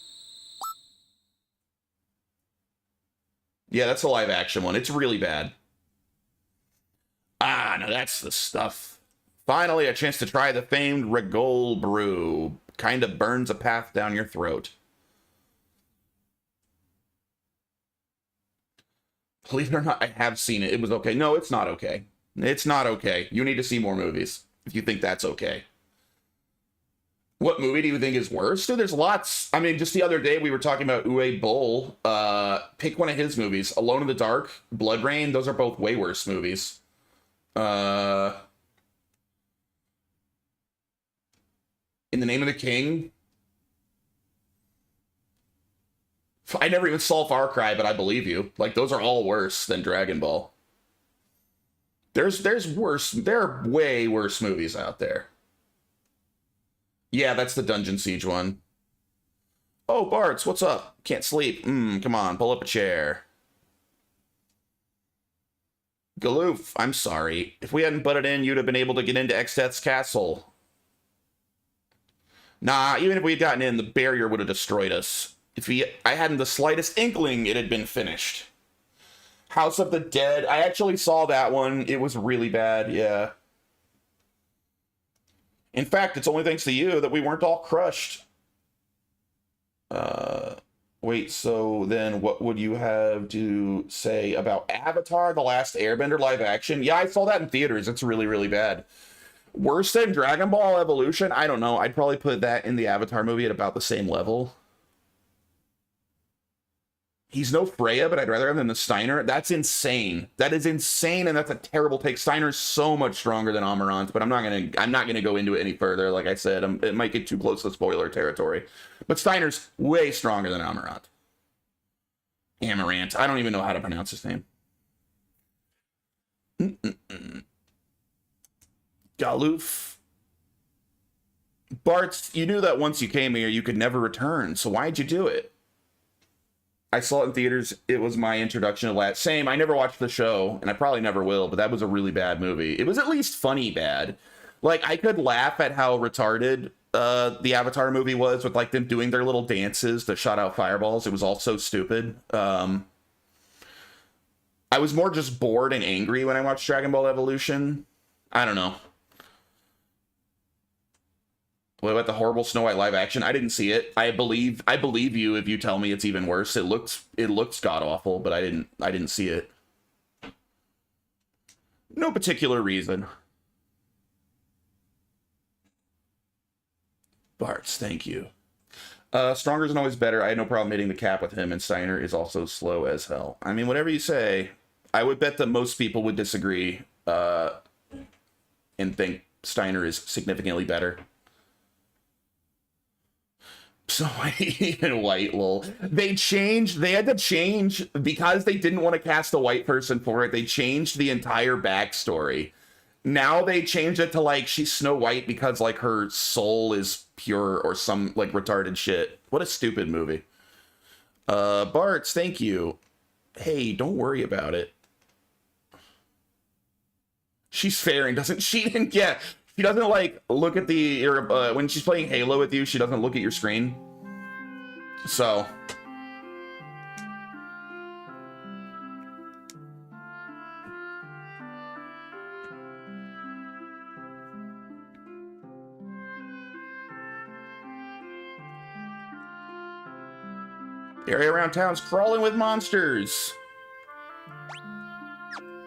Yeah, that's the live action one. It's really bad. Ah, no, that's the stuff. Finally, a chance to try the famed Regol brew. Kind of burns a path down your throat. Believe it or not, I have seen it. It was okay. No, it's not okay. It's not okay. You need to see more movies if you think that's okay. What movie do you think is worse? Dude, there's lots. I mean, just the other day we were talking about Uwe Boll. Pick one of his movies. Alone in the Dark, Blood Rain. Those are both way worse movies. In the Name of the King. I never even saw Far Cry, but I believe you. Like, those are all worse than Dragon Ball. There's worse. There are way worse movies out there. Yeah, that's the Dungeon Siege one. Oh, Bartz, what's up? Can't sleep. Come on, pull up a chair. Galoof, I'm sorry. If we hadn't butted in, you'd have been able to get into Extet's castle. Nah, even if we had gotten in, the barrier would have destroyed us. If I hadn't the slightest inkling it had been finished. House of the Dead, I actually saw that one. It was really bad, yeah. In fact, it's only thanks to you that we weren't all crushed. Wait, so then what would you have to say about Avatar, The Last Airbender live action? Yeah, I saw that in theaters. It's really, really bad. Worse than Dragon Ball Evolution? I don't know. I'd probably put that in the Avatar movie at about the same level. He's no Freya, but I'd rather have him than the Steiner. That's insane. That is insane, and that's a terrible take. Steiner's so much stronger than Amarant, but I'm not gonna go into it any further. Like I said, it might get too close to spoiler territory. But Steiner's way stronger than Amarant. Amarant. I don't even know how to pronounce his name. Galoof. Bart, you knew that once you came here, you could never return, so why'd you do it? I saw it in theaters. It was my introduction to last. Same, I never watched the show, and I probably never will, but that was a really bad movie. It was at least funny bad. Like, I could laugh at how retarded the Avatar movie was with, like, them doing their little dances to shot out fireballs. It was all so stupid. I was more just bored and angry when I watched Dragon Ball Evolution. I don't know. What about the horrible Snow White live action? I didn't see it. I believe you if you tell me it's even worse. It looks god awful, but I didn't see it. No particular reason. Bartz, thank you. Stronger isn't always better. I had no problem hitting the cap with him, and Steiner is also slow as hell. I mean, whatever you say. I would bet that most people would disagree and think Steiner is significantly better. So even white, lol. They had to change because they didn't want to cast a white person for it. They changed the entire backstory. Now they changed it to like she's Snow White because like her soul is pure or some like retarded shit. What a stupid movie. Bartz, thank you. Hey, don't worry about it. She's fair and doesn't cheat and yeah. She doesn't like look at the when she's playing Halo with you, she doesn't look at your screen. So area around town's crawling with monsters.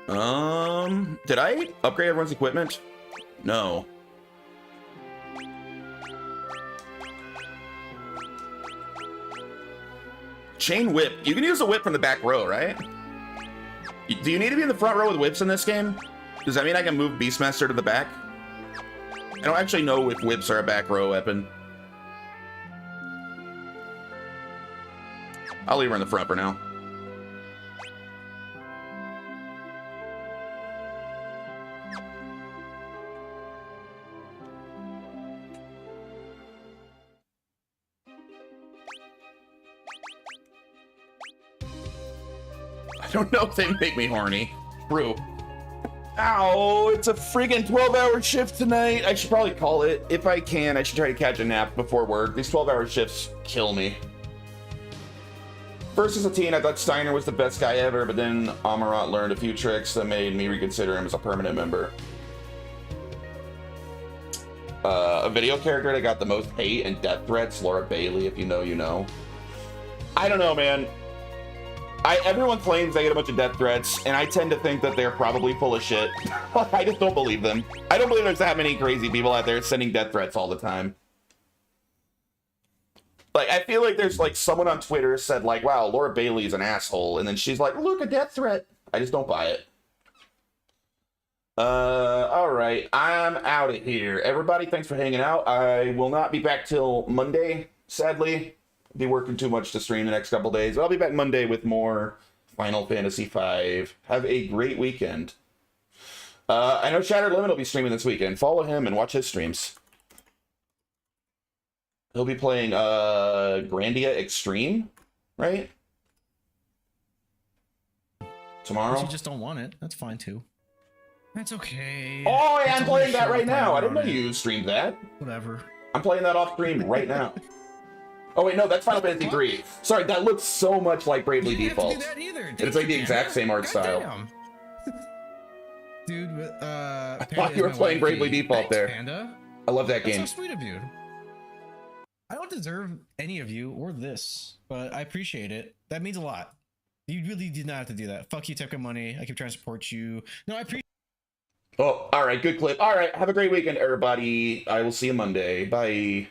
Did I upgrade everyone's equipment? No. Chain whip. You can use a whip from the back row, right? Do you need to be in the front row with whips in this game? Does that mean I can move Beastmaster to the back? I don't actually know if whips are a back row weapon. I'll leave her in the front for now. I don't know if they make me horny. True. Ow, it's a friggin' 12-hour shift tonight. I should probably call it. If I can, I should try to catch a nap before work. These 12-hour shifts kill me. First as a teen, I thought Steiner was the best guy ever, but then Amarat learned a few tricks that made me reconsider him as a permanent member. A video character that got the most hate and death threats, Laura Bailey, if you know, you know. I don't know, man. Everyone claims they get a bunch of death threats, and I tend to think that they're probably full of shit. I just don't believe them. I don't believe there's that many crazy people out there sending death threats all the time. Like, I feel like there's, like, someone on Twitter said, like, wow, Laura Bailey's an asshole, and then she's like, look, a death threat. I just don't buy it. Alright, I'm out of here. Everybody, thanks for hanging out. I will not be back till Monday, sadly. I'll be working too much to stream the next couple days. But I'll be back Monday with more Final Fantasy V. Have a great weekend. I know Shattered Limit will be streaming this weekend. Follow him and watch his streams. He'll be playing Grandia Extreme, right? Tomorrow? If you just don't want it, that's fine too. That's okay. Oh, yeah, I'm It's playing only that a right short now. time I didn't know on it. you streamed that. Whatever. I'm playing that off stream right now. Oh wait, no, that's Final Fantasy 3. Sorry, that looks so much like Bravely You didn't have to Default. do that either. It's like the exact same art style. Dude, I thought you were playing Bravely Default there. Panda. I love that That's game. so sweet of you. I don't deserve any of you or this, but I appreciate it. That means a lot. You really did not have to do that. Fuck you, Tekka Money. I keep trying to support you. No, I appreciate. Oh, all right, good clip. All right, have a great weekend, everybody. I will see you Monday. Bye.